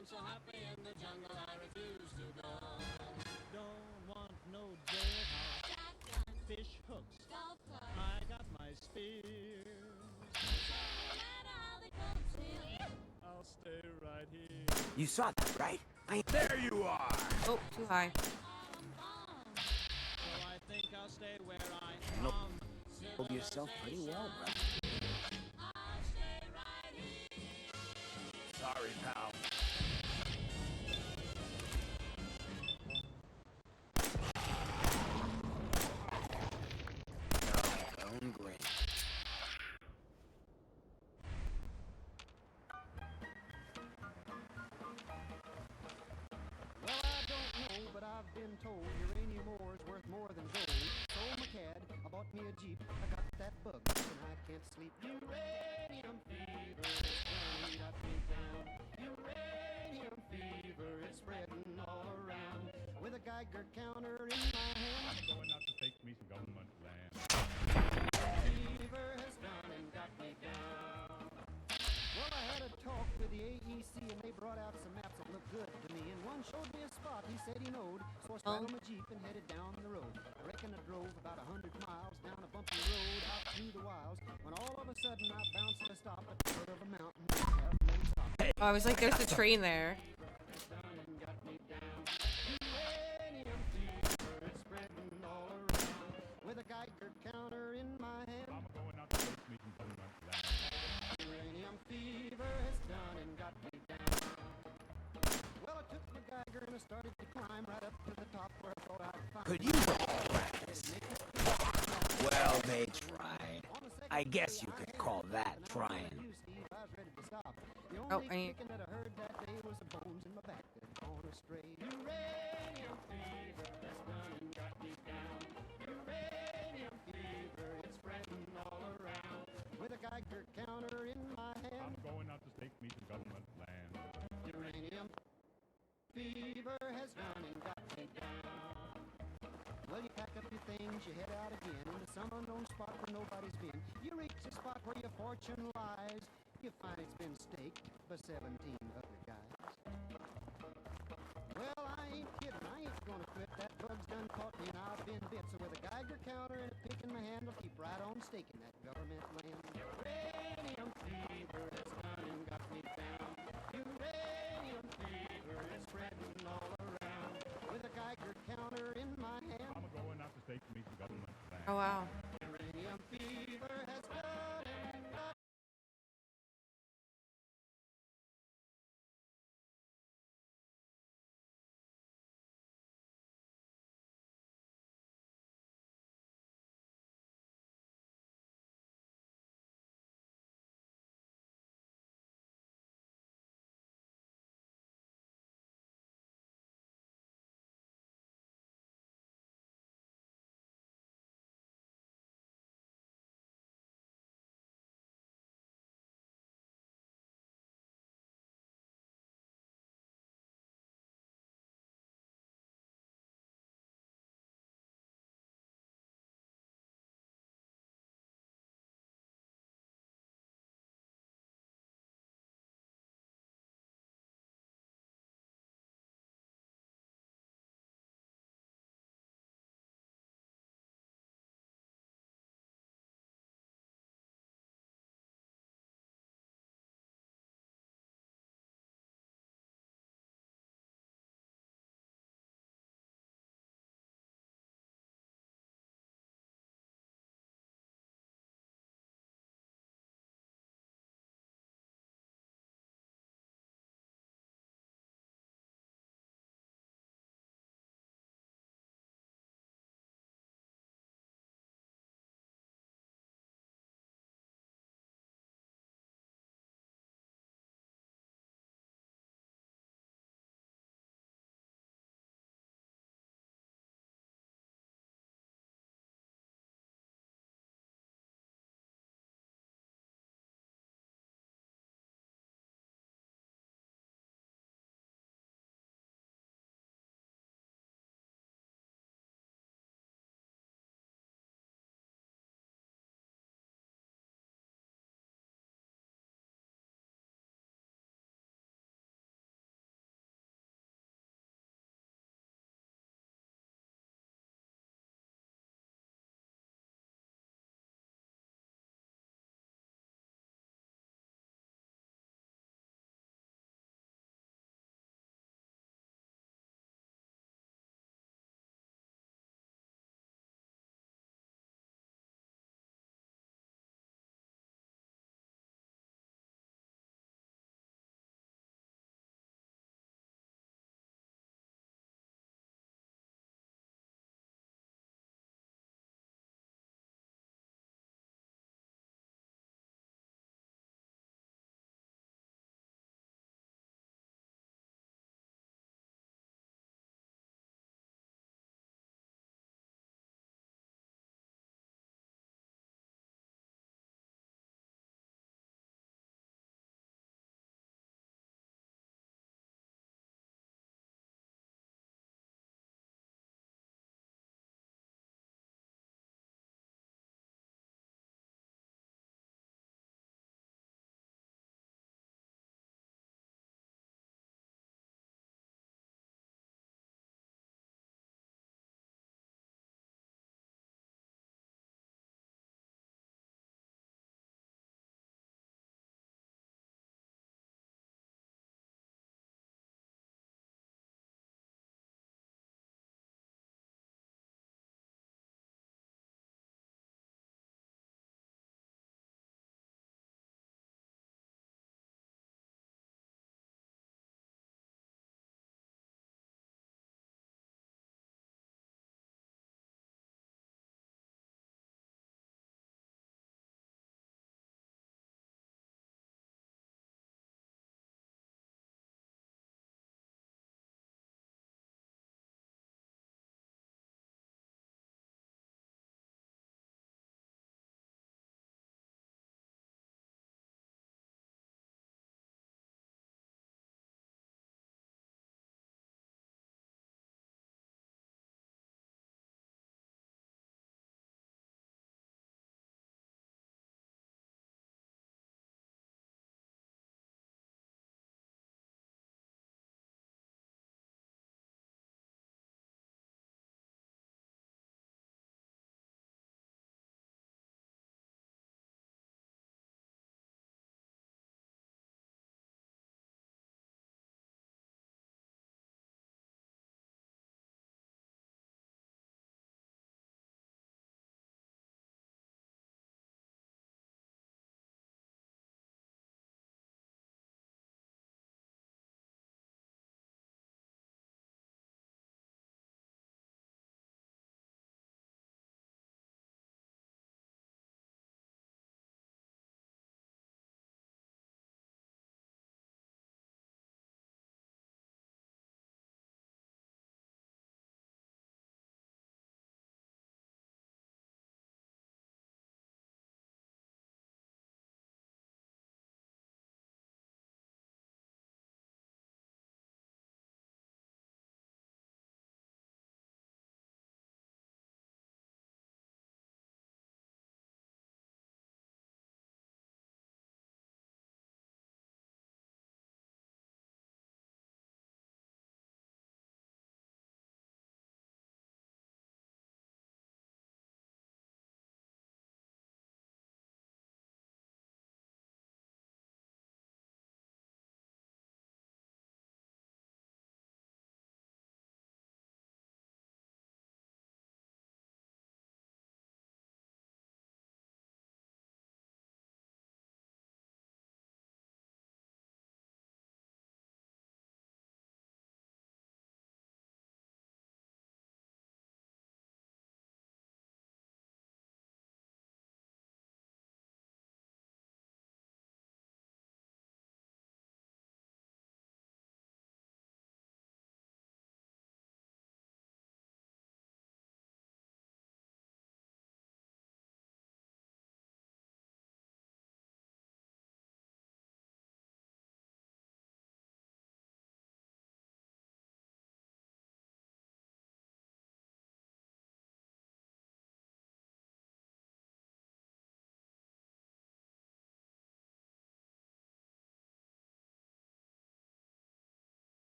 S: I'm so happy in the jungle, I refuse to go. Don't want no jailhouse. Shotgun. Fish hooks. Golf club. I got my spears. I'll stay right here.
P: You saw that, right?
A: There you are.
E: Oh, too high.
S: So I think I'll stay where I
P: Look,
S: am.
P: hold yourself pretty well, brother.
A: Sorry, pal.
P: Bone grin.
S: Well, I don't know, but I've been told uranium ore is worth more than gold. So, McCad, I bought me a Jeep. I got that bug, and I can't sleep. Uranium fever, it's running, got me down. Uranium fever, it's spreading all around. With a Geiger counter in my hand, I'm going out to take me some government land. Fever has gone and got me down. Well, I had a talk with the AEC and they brought out some maps that looked good to me. And one showed me a spot he said he knowed. So I straddled my Jeep and headed down the road. I reckon I drove about 100 miles down a bumpy road out through the wilds. When all of a sudden I bounced to a stop at the foot of a mountain.
E: Oh, I was like, there's a train there.
S: Uranium fever is spreading all around. With a Geiger counter in my hand, I'm going out to take me some government land. Uranium fever has done and got me down. Well, I took my Geiger and I started to climb right up to the top where I thought I'd find.
P: Could you practice? Well, they tried. I guess you could call that trying.
E: Oh, I need...
S: That I heard that day was the bones in my back that had gone astray. Uranium fever has done and got me down. Uranium fever, it's spreading all around. With a Geiger counter in my hand, I'm going out to stake me some government land. Uranium fever has done and got me down. Well, you pack up your things, you head out again into some unknown spot where nobody's been. You reach the spot where your fortune lies. You find it's been staked by 17 other guys. Well, I ain't kidding, I ain't gonna quit. That bug's done caught me and I've been bit. So with a Geiger counter and a pick in my hand, I'll keep right on staking that government land. Uranium fever has done and got me down. Uranium fever is spreading all around. With a Geiger counter in my hand, I'm going out to stake me some government land.
E: Oh, wow.